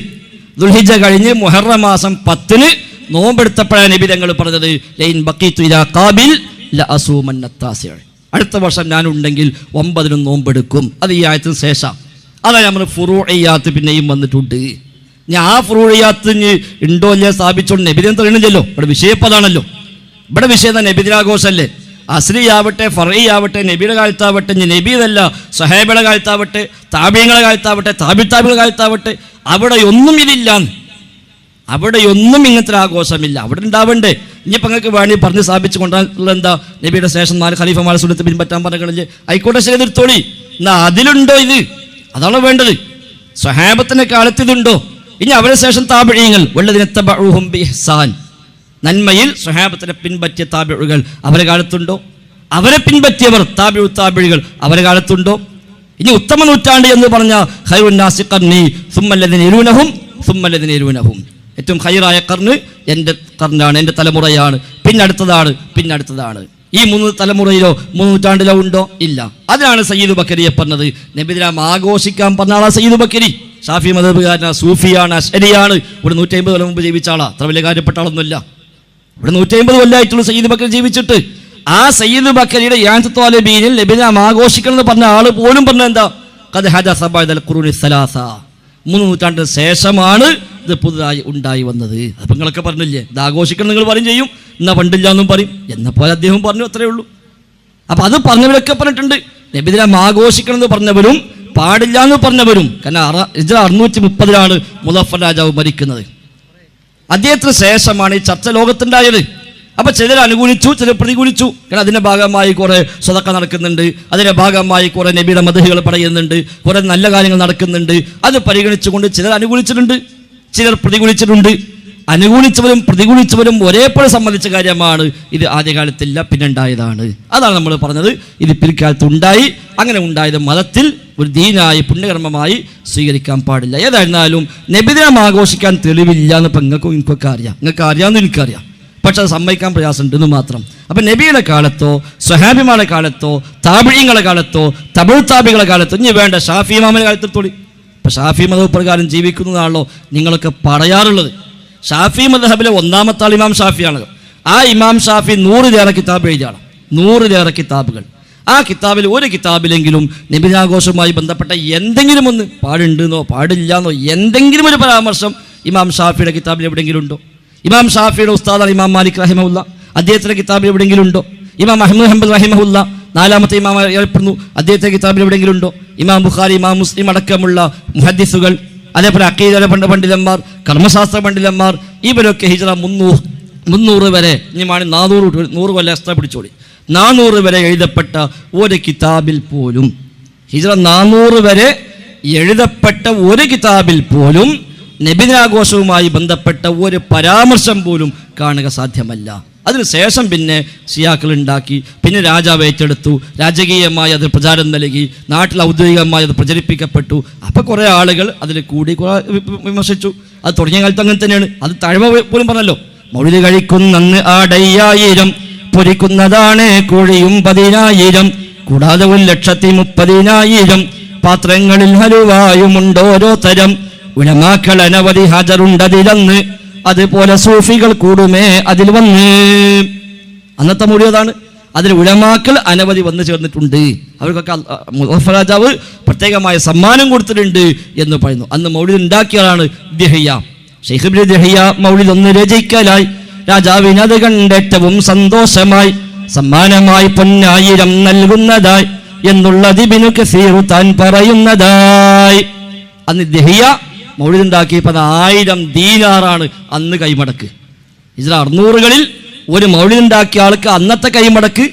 ദുൽഹിജ്ജ കഴിഞ്ഞ് മുഹറം മാസം 10 നോമ്പെടുത്തപ്പോഴാണ് നബി ഞങ്ങൾ പറഞ്ഞത് ലൈൻ ബഖീതു ഇലാ ഖാബിൽ ലഅസൂമന്ന താസിഅ, അടുത്ത വർഷം ഞാനുണ്ടെങ്കിൽ 9 നോമ്പെടുക്കും. അത് ഈ ആയത്തിന് ശേഷം. അതാണ് നമ്മൾ ഫുറൂഇയാത്ത് പിന്നെയും വന്നിട്ടുണ്ട്. ഞാൻ ആ ഫുറൂഇയാത്ത് ഉണ്ടോ അല്ലേ സ്ഥാപിച്ചോണ്ട് നബിദിനം തെളിയണില്ലല്ലോ. ഇവിടെ വിഷയപ്പതാണല്ലോ. ഇവിടെ വിഷയം തന്നെ നബിദിനാഘോഷമല്ലേ. അസ്ലിയാവട്ടെ ഫർഇയാവട്ടെ നബിയുടെ കാലത്താവട്ടെ, നബിയതല്ല സഹാബയുടെ കാലത്താവട്ടെ, താബിഈങ്ങളുടെ കാലത്താവട്ടെ, താബിഈങ്ങളുടെ കാലത്താവട്ടെ, അവിടെ ഒന്നും ഇതില്ല, അവിടെ ഒന്നും ഇങ്ങനത്തെ ആഘോഷമില്ല. അവിടെ ഉണ്ടാവണ്ടേ ഇനിയിപ്പോൾ നിങ്ങൾക്ക് വേണ്ടി പറഞ്ഞ് സ്ഥാപിച്ചു കൊണ്ടുള്ള എന്താ നബിയുടെ ശേഷം 4 ഖലീഫമാരെ സുന്നത്ത് പിൻപറ്റാൻ പറഞ്ഞില്ലേ, ആയിക്കോട്ടെ ശരി നിർത്തോളി. എന്നാ അതിലുണ്ടോ ഇത്? അതാണോ വേണ്ടത്? സ്വഹാബത്തിന്റെ കാലത്ത് ഇതുണ്ടോ? ഇനി അവരെ ശേഷം താബിഈങ്ങൾ വല്ലദീന തബഉഹും ബിഇഹ്സാൻ, നന്മയിൽ സ്വഹാബത്തിനെ പിൻപറ്റിയ താബിഉകൾ അവരെ കാലത്തുണ്ടോ? അവരെ പിൻപറ്റിയവർ താബിഉകൾ അവരെ കാലത്തുണ്ടോ? ഇനി ഉത്തമ നൂറ്റാണ്ട് എന്ന് പറഞ്ഞ ഖൈറുൻ നാസി ഖർനി സുമ്മല്ലദീന യലൂനഹും സുമ്മല്ലദീന യലൂനഹും, ഏറ്റവും ഖൈറായ ഖർന് എൻ്റെ ഖർനാണ്, എൻ്റെ തലമുറയാണ്, പിന്നടുത്തതാണ്. ഈ 3 തലമുറയിലോ 3 നൂറ്റാണ്ടിലോ ഉണ്ടോ? ഇല്ല. അതിനാണ് സയ്യിദ് ബക്കരിയെ പറഞ്ഞത്. നബിദിനം ആഘോഷിക്കാൻ പറഞ്ഞ ആളാ സയ്യിദ് ബക്കരി. ഷാഫി മദ്ഹബുകാരനാണ്, സൂഫിയാണ്, അശ്അരിയാണ്. ഇവിടെ 150 കൊല്ലം മുമ്പ് ജീവിച്ച ആളാ, അത്ര വലിയ കാര്യപ്പെട്ട ആളൊന്നുമില്ല. ഇവിടെ 150 കൊല്ലമായിട്ടുള്ള സയ്യിദ് ബക്കരി ജീവിച്ചിട്ട് ആ സയ്യിദ് ബക്കരിയുടെ യാൻത്ത് ത്വാലിബീനിൽ നബിദിനം ആഘോഷിക്കണം എന്ന് പറഞ്ഞ ആള് പോലും പറഞ്ഞ എന്താ, ഖദ് ഹദസ ബഅദൽ ഖുറൂനി സലാസ, 3 നൂറ്റാണ്ടിന് ശേഷമാണ് ഇത് പുതുതായി ഉണ്ടായി വന്നത്. അപ്പം നിങ്ങളൊക്കെ പറഞ്ഞില്ലേ ഇത് ആഘോഷിക്കണം നിങ്ങൾ പറയും ചെയ്യും, എന്നാ പണ്ടില്ല എന്നും പറയും. എന്നപ്പോൾ അദ്ദേഹം പറഞ്ഞു, അത്രേ ഉള്ളൂ. അപ്പം അത് പറഞ്ഞവരൊക്കെ പറഞ്ഞിട്ടുണ്ട്. നബിദിനം ആഘോഷിക്കണം എന്ന് പറഞ്ഞവരും പാടില്ല എന്ന് പറഞ്ഞവരും. കാരണം 630 മുളഫർ രാജാവ് മരിക്കുന്നത്. അദ്ദേഹത്തിന് ശേഷമാണ് ഈ ചർച്ച ലോകത്തുണ്ടായത്. അപ്പം ചിലർ അനുകൂലിച്ചു, ചിലർ പ്രതികൂലിച്ചു. കാരണം അതിൻ്റെ ഭാഗമായി കുറെ സ്വതക്ക നടക്കുന്നുണ്ട്, അതിൻ്റെ ഭാഗമായി കുറെ നബിയുടെ മദ്ഹുകൾ പറയുന്നുണ്ട്, കുറെ നല്ല കാര്യങ്ങൾ നടക്കുന്നുണ്ട്. അത് പരിഗണിച്ചുകൊണ്ട് ചിലർ അനുകൂലിച്ചിട്ടുണ്ട്, ചിലർ പ്രതികൂലിച്ചിട്ടുണ്ട്. അനുകൂലിച്ചവരും പ്രതികൂലിച്ചവരും ഒരേപോലെ സംബന്ധിച്ച കാര്യമാണ്. ഇത് ആദ്യകാലത്തില്ല, പിന്നുണ്ടായതാണ്. അതാണ് നമ്മൾ പറഞ്ഞത്. ഇത് പിൽക്കാലത്ത് ഉണ്ടായി. അങ്ങനെ ഉണ്ടായത് മതത്തിൽ ഒരു ദീനായി പുണ്യകർമ്മമായി സ്വീകരിക്കാൻ പാടില്ല. ഏതായിരുന്നാലും നബിദിനം ആഘോഷിക്കാൻ തെളിവില്ല എന്ന് ഇപ്പം നിങ്ങൾക്കും എനിക്കൊക്കെ അറിയാം. നിങ്ങൾക്ക് അറിയാമെന്ന് എനിക്കറിയാം, പക്ഷെ അത് സമ്മതിക്കാൻ പ്രയാസമുണ്ടെന്ന് മാത്രം. അപ്പം നബിയുടെ കാലത്തോ സ്വഹാബിമാരുടെ കാലത്തോ താബിഈങ്ങളുടെ കാലത്തോ തബഉ താബികളുടെ കാലത്തോ ഇനി വേണ്ട ഷാഫി ഇമാമിന്റെ കാലത്തെത്തോളി. ഇപ്പം ഷാഫി മദ്ഹബ് പ്രകാരം ജീവിക്കുന്നതാണല്ലോ നിങ്ങളൊക്കെ പറയാറുള്ളത്. ഷാഫി മദ്ഹബിലെ 1ാമത്തെ ആൾ ഇമാം ഷാഫിയാണല്ലോ. ആ ഇമാം ഷാഫി 100 കിതാബ് എഴുതിയാണ്, 100 കിതാബുകൾ. ആ കിതാബിൽ ഒരു കിതാബിലെങ്കിലും നബിദിനാഘോഷവുമായി ബന്ധപ്പെട്ട എന്തെങ്കിലും ഒന്ന് പാടുണ്ടെന്നോ പാടില്ലെന്നോ എന്തെങ്കിലും ഒരു പരാമർശം ഇമാം ഷാഫിയുടെ കിതാബിൽ എവിടെയെങ്കിലും ഉണ്ടോ? ഇമാം ഷാഫിയുടെ ഉസ്താദാണ് ഇമാം മാലിക് റഹിമഹുല്ല, അദ്ദേഹത്തിൻ്റെ കിതാബിൽ എവിടെയെങ്കിലും ഉണ്ടോ? ഇമാം അഹ്മദ് ഹംബൽ റഹിമഹുല്ല 4ാമത്തെ ഇമാം അറിയപ്പെടുന്നു, അദ്ദേഹത്തിൻ്റെ കിതാബിൽ എവിടെയെങ്കിലും ഉണ്ടോ? ഇമാം ബുഖാരി, ഇമാം മുസ്ലിം അടക്കമുള്ള മുഹദ്ദിസുകൾ, അതേപോലെ അഖീദ പണ്ഡിതന്മാർ, കർമ്മശാസ്ത്ര പണ്ഡിതന്മാർ, ഇവരൊക്കെ ഹിജ്റ 300 വരെ, ഇനി 400 കൊല്ലം എക്സ്ട്രാ പിടിച്ചോളി, 400 വരെ എഴുതപ്പെട്ട ഒരു കിതാബിൽ പോലും, ഹിജ്റ 400 വരെ എഴുതപ്പെട്ട ഒരു കിതാബിൽ പോലും നബിദിനാഘോഷവുമായി ബന്ധപ്പെട്ട ഒരു പരാമർശം പോലും കാണുക സാധ്യമല്ല. അതിനുശേഷം പിന്നെ ഷിയാക്കൾ ഉണ്ടാക്കി, പിന്നെ രാജാവ് ഏറ്റെടുത്തു, രാജകീയമായി അത് പ്രചാരം നൽകി, നാട്ടിൽ ഔദ്യോഗികമായി അത് പ്രചരിപ്പിക്കപ്പെട്ടു. അപ്പം കുറേ ആളുകൾ അതിൽ കൂടി വിമർശിച്ചു. അത് തുടങ്ങിയ കാലത്ത് അങ്ങനെ തന്നെയാണ്. അത് തഴമ പോലും പറഞ്ഞല്ലോ, മൗലിദ് കഴിക്കുന്നന്ന് ആടയ്യായിരം, പൊരിക്കുന്നതാണ് കോഴിയും 10,000, കൂടാതെ 1,30,000 പാത്രങ്ങളിൽ ഹലുവായുമുണ്ടോരോ തരം, ഉലമാക്കൾ അനവധി ഹാജറുണ്ടതിലന്ന്, അതുപോലെ സൂഫികൾ കൂടുമേ അതിൽ വന്ന്. അന്നത്തെ മൗലിദ് അതാണ്. അതിൽ ഉലമാക്കൾ അനവധി വന്നു ചേർന്നിട്ടുണ്ട്. അവർക്കൊക്കെ മുളഫർ രാജാവ് പ്രത്യേകമായ സമ്മാനം കൊടുത്തിട്ടുണ്ട് എന്ന് പറയുന്നു. അന്ന് മൗലിദ് ഉണ്ടാക്കിയതാണ് ദഹിയ. ശൈഖ് ഇബ്നു ദഹിയ മൗലിദ് ഒന്ന് രചയിക്കലായി, രാജാവിനത് കണ്ടേറ്റവും സന്തോഷമായി, സമ്മാനമായി 1000 നൽകുന്നതായി എന്നുള്ളത് ഇബ്നു കസീർ താൻ പറയുന്നതായി. അന്ന് ദഹിയ മൗലിദ് ഉണ്ടാക്കിയപ്പോൾ 1000 ദീനാറാണ് അന്ന് കൈമടക്ക്. ഹിജ്റ 600കളിൽ ഒരു മൗലിദ് ഉണ്ടാക്കിയ ആൾക്ക് അന്നത്തെ കൈമടക്ക്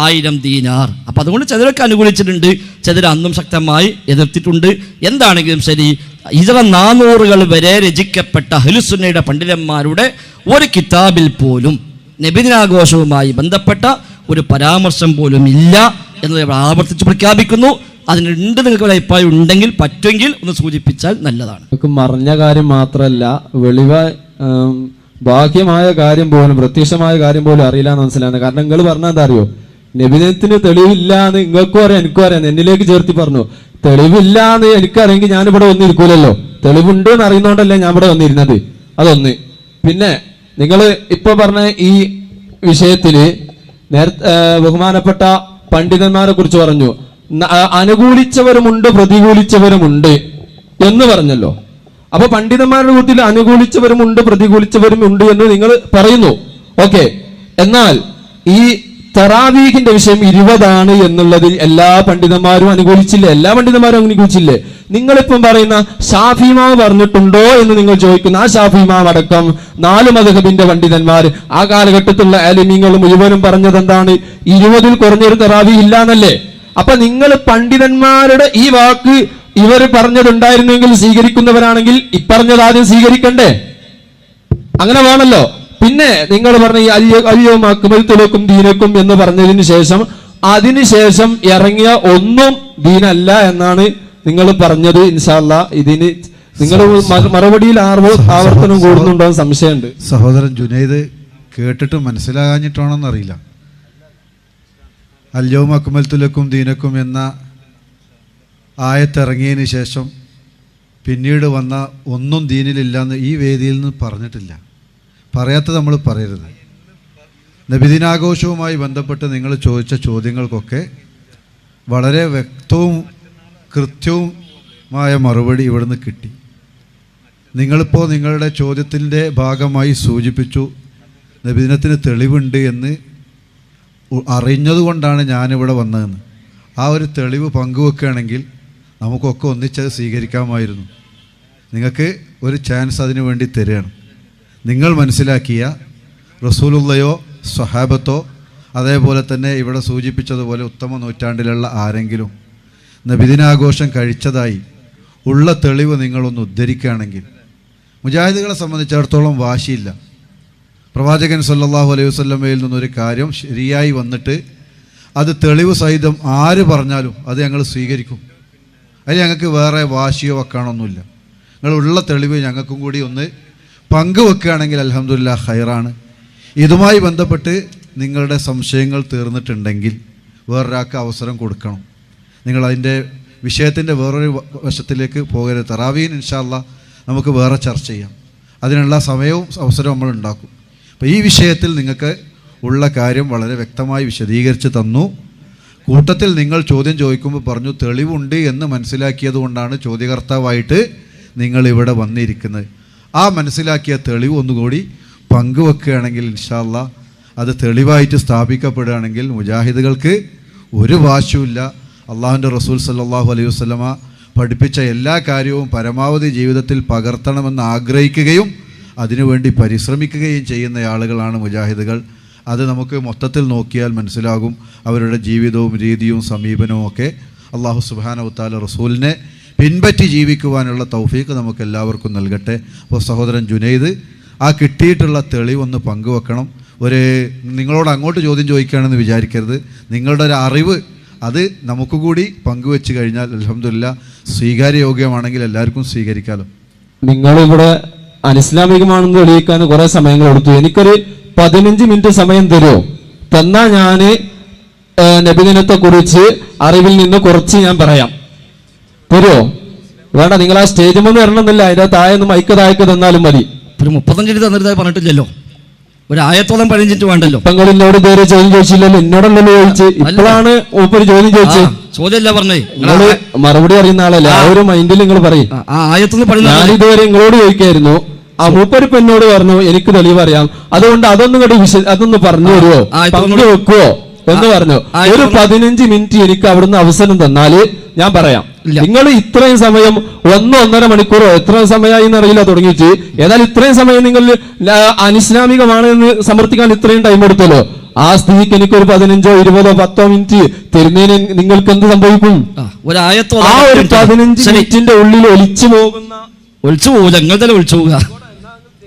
1000 ദീനാർ. അപ്പം അതുകൊണ്ട് ചിലരൊക്കെ അനുകൂലിച്ചിട്ടുണ്ട്, ചിലർ അന്നും ശക്തമായി എതിർത്തിട്ടുണ്ട്. എന്താണെങ്കിലും ശരി, ഹിജ്റ 400കൾ വരെ രചിക്കപ്പെട്ട അഹ്ലുസുന്നയുടെ പണ്ഡിതന്മാരുടെ ഒരു കിതാബിൽ പോലും നബിദിനാഘോഷവുമായി ബന്ധപ്പെട്ട ഒരു പരാമർശം പോലും ഇല്ല എന്ന് ആവർത്തിച്ച് പ്രഖ്യാപിക്കുന്നു. അതിനുണ്ട് നിങ്ങൾക്ക് ഒരു അഭിപ്രായം ഉണ്ടെങ്കിൽ പറ്റുമെങ്കിൽ ഒന്ന് സൂചിപ്പിച്ചാൽ നല്ലതാണ്. മറഞ്ഞ കാര്യം മാത്രമല്ല, ബാഹ്യമായ കാര്യം പോലും പ്രത്യക്ഷമായ കാര്യം പോലും അറിയില്ല എന്ന് മനസ്സിലാകുന്നത്. കാരണം നിങ്ങൾ പറഞ്ഞാൽ എന്താ അറിയോ, നബിദിനത്തിന് തെളിവില്ല എന്ന് നിങ്ങൾക്കും അറിയാം, എനിക്കും അറിയാം. എന്നിലേക്ക് ചേർത്തി പറഞ്ഞു, തെളിവില്ല എന്ന് എനിക്കറിയെങ്കിൽ ഞാനിവിടെ വന്നിരിക്കൂലല്ലോ. തെളിവുണ്ട് എന്ന് അറിയുന്നോണ്ടല്ലേ ഞാൻ ഇവിടെ വന്നിരുന്നത്. അതൊന്ന്. പിന്നെ നിങ്ങൾ ഇപ്പൊ പറഞ്ഞ ഈ വിഷയത്തില് നേരത്തെ ബഹുമാനപ്പെട്ട പണ്ഡിതന്മാരെ കുറിച്ച് പറഞ്ഞു, അനുകൂലിച്ചവരുമുണ്ട് പ്രതികൂലിച്ചവരുമുണ്ട് എന്ന് പറഞ്ഞല്ലോ. അപ്പൊ പണ്ഡിതന്മാരുടെ കൂട്ടത്തിൽ അനുകൂലിച്ചവരുമുണ്ട് പ്രതികൂലിച്ചവരുമുണ്ട് എന്ന് നിങ്ങൾ പറയുന്നു. ഓക്കെ, എന്നാൽ ഈ തറാവീഹിന്റെ വിഷയം 20 എന്നുള്ളതിൽ എല്ലാ പണ്ഡിതന്മാരും അനുകൂലിച്ചില്ലേ? എല്ലാ പണ്ഡിതന്മാരും അനുകൂലിച്ചില്ലേ? നിങ്ങളിപ്പം പറയുന്ന ഷാഫി ഇമാം പറഞ്ഞിട്ടുണ്ടോ എന്ന് നിങ്ങൾ ചോദിക്കുന്ന ആ ഷാഫി ഇമാം അടക്കം 4 മദ്ഹബിന്റെ പണ്ഡിതന്മാർ ആ കാലഘട്ടത്തിലുള്ള ആലിമീങ്ങൾ മുഴുവനും പറഞ്ഞത് എന്താണ്? 20-ൽ കുറഞ്ഞൊരു തറാവി ഇല്ല എന്നല്ലേ? അപ്പൊ നിങ്ങൾ പണ്ഡിതന്മാരുടെ ഈ വാക്ക് ഇവർ പറഞ്ഞതുണ്ടായിരുന്നെങ്കിൽ സ്വീകരിക്കുന്നവരാണെങ്കിൽ ഇപ്പറഞ്ഞത് ആദ്യം സ്വീകരിക്കണ്ടേ? അങ്ങനെ വേണല്ലോ. പിന്നെ നിങ്ങൾ പറഞ്ഞ ഈ അയ്യവും അക്മൽത്തുലക്കും ദീനക്കും എന്ന് പറഞ്ഞതിന് ശേഷം അതിനുശേഷം ഇറങ്ങിയ ഒന്നും ദീനല്ല എന്നാണ് നിങ്ങൾ പറഞ്ഞത്. ഇൻഷാ അല്ലാഹ് ഇതിന് നിങ്ങൾ മറുപടിയിൽ ആവർത്തനം കൂടുന്നുണ്ടോ എന്ന് സംശയമുണ്ട്. സഹോദരൻ ജുനൈദ് കേട്ടിട്ട് മനസ്സിലാകാഞ്ഞിട്ടാണെന്നറിയില്ല. അൽയൗമ അക്മൽതു ലക്കും ദീനക്കും എന്ന ആയത്തിറങ്ങിയതിന് ശേഷം പിന്നീട് വന്ന ഒന്നും ദീനിലില്ലെന്ന് ഈ വേദിയിൽ നിന്ന് പറഞ്ഞിട്ടില്ല. പറയാത്തത് നമ്മൾ പറയരുത്. നബിദിനാഘോഷവുമായി ബന്ധപ്പെട്ട് നിങ്ങൾ ചോദിച്ച ചോദ്യങ്ങൾക്കൊക്കെ വളരെ വ്യക്തവും കൃത്യവുമായ മറുപടി ഇവിടുന്ന് കിട്ടി. നിങ്ങളിപ്പോൾ നിങ്ങളുടെ ചോദ്യത്തിൻ്റെ ഭാഗമായി സൂചിപ്പിച്ചു നബിദിനത്തിന് തെളിവുണ്ട് എന്ന് അറിഞ്ഞതുകൊണ്ടാണ് ഞാനിവിടെ വന്നതെന്ന്. ആ ഒരു തെളിവ് പങ്കുവെക്കുകയാണെങ്കിൽ നമുക്കൊക്കെ ഒന്നിച്ചത് സ്വീകരിക്കാമായിരുന്നു. നിങ്ങൾക്ക് ഒരു ചാൻസ് അതിനു വേണ്ടി തരികയാണ്. നിങ്ങൾ മനസ്സിലാക്കിയ റസൂലുള്ളയോ സ്വഹാബത്തോ അതേപോലെ തന്നെ ഇവിടെ സൂചിപ്പിച്ചതുപോലെ ഉത്തമ നൂറ്റാണ്ടിലുള്ള ആരെങ്കിലും നബിദിനാഘോഷം കഴിച്ചതായി ഉള്ള തെളിവ് നിങ്ങളൊന്ന് ഉദ്ധരിക്കുകയാണെങ്കിൽ, മുജാഹിദുകളെ സംബന്ധിച്ചിടത്തോളം വാശിയില്ല. പ്രവാചകൻ സല്ലല്ലാഹു അലൈഹി വസല്ലമയിൽ നിന്നൊരു കാര്യം ശരിയായി വന്നിട്ട് അത് തെളിവ് സഹിതം ആര് പറഞ്ഞാലും അത് ഞങ്ങൾ സ്വീകരിക്കും. അതിൽ ഞങ്ങൾക്ക് വേറെ വാശിയോ വെക്കാനൊന്നുമില്ല. നിങ്ങളുള്ള തെളിവ് ഞങ്ങൾക്കും കൂടി ഒന്ന് പങ്കുവെക്കുകയാണെങ്കിൽ അൽഹംദുലില്ലാഹ് ഖൈറാണ്. ഇതുമായി ബന്ധപ്പെട്ട് നിങ്ങളുടെ സംശയങ്ങൾ തീർന്നിട്ടുണ്ടെങ്കിൽ വേറൊരാൾക്ക് അവസരം കൊടുക്കണം. നിങ്ങളതിൻ്റെ വിഷയത്തിൻ്റെ വേറൊരു വശത്തിലേക്ക് പോകരുത്. തറാവീൻ ഇൻഷാ അല്ലാഹ് നമുക്ക് വേറെ ചർച്ച ചെയ്യാം. അതിനുള്ള സമയവും അവസരവും നമ്മൾ ഉണ്ടാക്കും. അപ്പോൾ ഈ വിഷയത്തിൽ നിങ്ങൾക്ക് ഉള്ള കാര്യം വളരെ വ്യക്തമായി വിശദീകരിച്ച് തന്നു. കൂട്ടത്തിൽ നിങ്ങൾ ചോദ്യം ചോദിക്കുമ്പോൾ പറഞ്ഞു തെളിവുണ്ട് എന്ന് മനസ്സിലാക്കിയത് കൊണ്ടാണ് ചോദ്യകർത്താവായിട്ട് നിങ്ങൾ ഇവിടെ വന്നിരിക്കുന്നത്. ആ മനസ്സിലാക്കിയ തെളിവ് ഒന്നുകൂടി പങ്കുവെക്കുകയാണെങ്കിൽ ഇൻഷാ അല്ലാഹ് അത് തെളിവായിട്ട് സ്ഥാപിക്കപ്പെടുകയാണെങ്കിൽ മുജാഹിദുകൾക്ക് ഒരു വാശിയുമില്ല. അള്ളാഹുവിൻ്റെ റസൂൽ സല്ലല്ലാഹു അലൈഹി വസല്ലമ പഠിപ്പിച്ച എല്ലാ കാര്യവും പരമാവധി ജീവിതത്തിൽ പകർത്തണമെന്ന് ആഗ്രഹിക്കുകയും അതിനുവേണ്ടി പരിശ്രമിക്കുകയും ചെയ്യുന്ന ആളുകളാണ് മുജാഹിദുകൾ. അത് നമുക്ക് മൊത്തത്തിൽ നോക്കിയാൽ മനസ്സിലാകും. അവരുടെ ജീവിതവും രീതിയും സമീപനവും ഒക്കെ അള്ളാഹു സുബ്ഹാനഹു വ തആല റസൂലിനെ പിൻപറ്റി ജീവിക്കുവാനുള്ള തൗഫീഖ് നമുക്ക് എല്ലാവർക്കും നൽകട്ടെ. അപ്പോൾ സഹോദരൻ ജുനൈദ് ആ കിട്ടിയിട്ടുള്ള തെളിവൊന്ന് പങ്കുവെക്കണം. നിങ്ങളോട് അങ്ങോട്ട് ചോദ്യം ചോദിക്കുകയാണെന്ന് വിചാരിക്കരുത്. നിങ്ങളുടെ ഒരു അറിവ് അത് നമുക്ക് കൂടി പങ്കുവെച്ച് കഴിഞ്ഞാൽ അൽഹംദുലില്ലാഹ് സ്വീകാര്യയോഗ്യമാണെങ്കിൽ എല്ലാവർക്കും സ്വീകരിക്കാമല്ലോ. നിങ്ങളിവിടെ അനിസ്ലാമികമാണെന്ന് തെളിയിക്കാൻ കുറെ സമയങ്ങൾ എടുത്തു. എനിക്കൊരു 15 മിനിറ്റ് സമയം തരുമോ? തന്നാ ഞാൻ നബിദിനത്തെ കുറിച്ച് അറിവിൽ നിന്ന് കുറച്ച് ഞാൻ പറയാം. തരുമോ? വേണ്ട, നിങ്ങൾ ആ സ്റ്റേജ് മുന്ന് വരണമെന്നില്ല. അതിന്റെ താഴെ നിന്ന് മൈക്ക് താഴേക്ക് തന്നാലും മതി. ഒരു 35 മിനിറ്റ് തന്നിട്ട് പറഞ്ഞിട്ടില്ലല്ലോ. ഒരു ആയത്തോളം 15 മിനിറ്റ് വേണ്ടല്ലോ. എന്നോട് ഇതുവരെ ചോദ്യം ചോദിച്ചില്ലല്ലോ. എന്നോടല്ലോ ചോദിച്ച്. ഇപ്പോഴാണ് മൂപ്പര് ചോദ്യം ചോദിച്ചത്. ചോദ്യമല്ല പറഞ്ഞേ, നിങ്ങള് മറുപടി അറിയുന്ന ആളല്ലേ. ആ ഒരു മൈൻഡിൽ നിങ്ങൾ പറയും. ഞാൻ ഇതുവരെ നിങ്ങളോട് ചോദിക്കായിരുന്നു. ആ മൂപ്പരിപ്പ് എന്നോട് പറഞ്ഞു എനിക്ക് തെളിവ് അറിയാം, അതുകൊണ്ട് അതൊന്ന് പറഞ്ഞു തരുമോ, പങ്കു വെക്കുവോ എന്ന് പറഞ്ഞു. ഒരു 15 മിനിറ്റ് എനിക്ക് അവിടുന്ന് അവസരം തന്നാല് ഞാൻ പറയാം. നിങ്ങൾ ഇത്രയും സമയം 1-1.5 മണിക്കൂറോ എത്ര സമയമായി എന്നറിയില്ല തുടങ്ങിയിട്ട്, ഏതായാലും ഇത്രയും സമയം നിങ്ങൾ അനിസ്ലാമികമാണ് എന്ന് സമർത്ഥിക്കാൻ ഇത്രയും ടൈം എടുത്തല്ലോ. ആ സ്ഥിതിക്ക് എനിക്കൊരു 15, 20, 10 മിനിറ്റ് തരുന്നതിന് നിങ്ങൾക്ക് എന്ത് സംഭവിക്കും? ആ ഒരു 15 മിനിറ്റിന്റെ ഉള്ളിൽ ഒലിച്ചു പോകില്ല. നിങ്ങൾ തന്നെ ഒളിച്ചു പോവുക.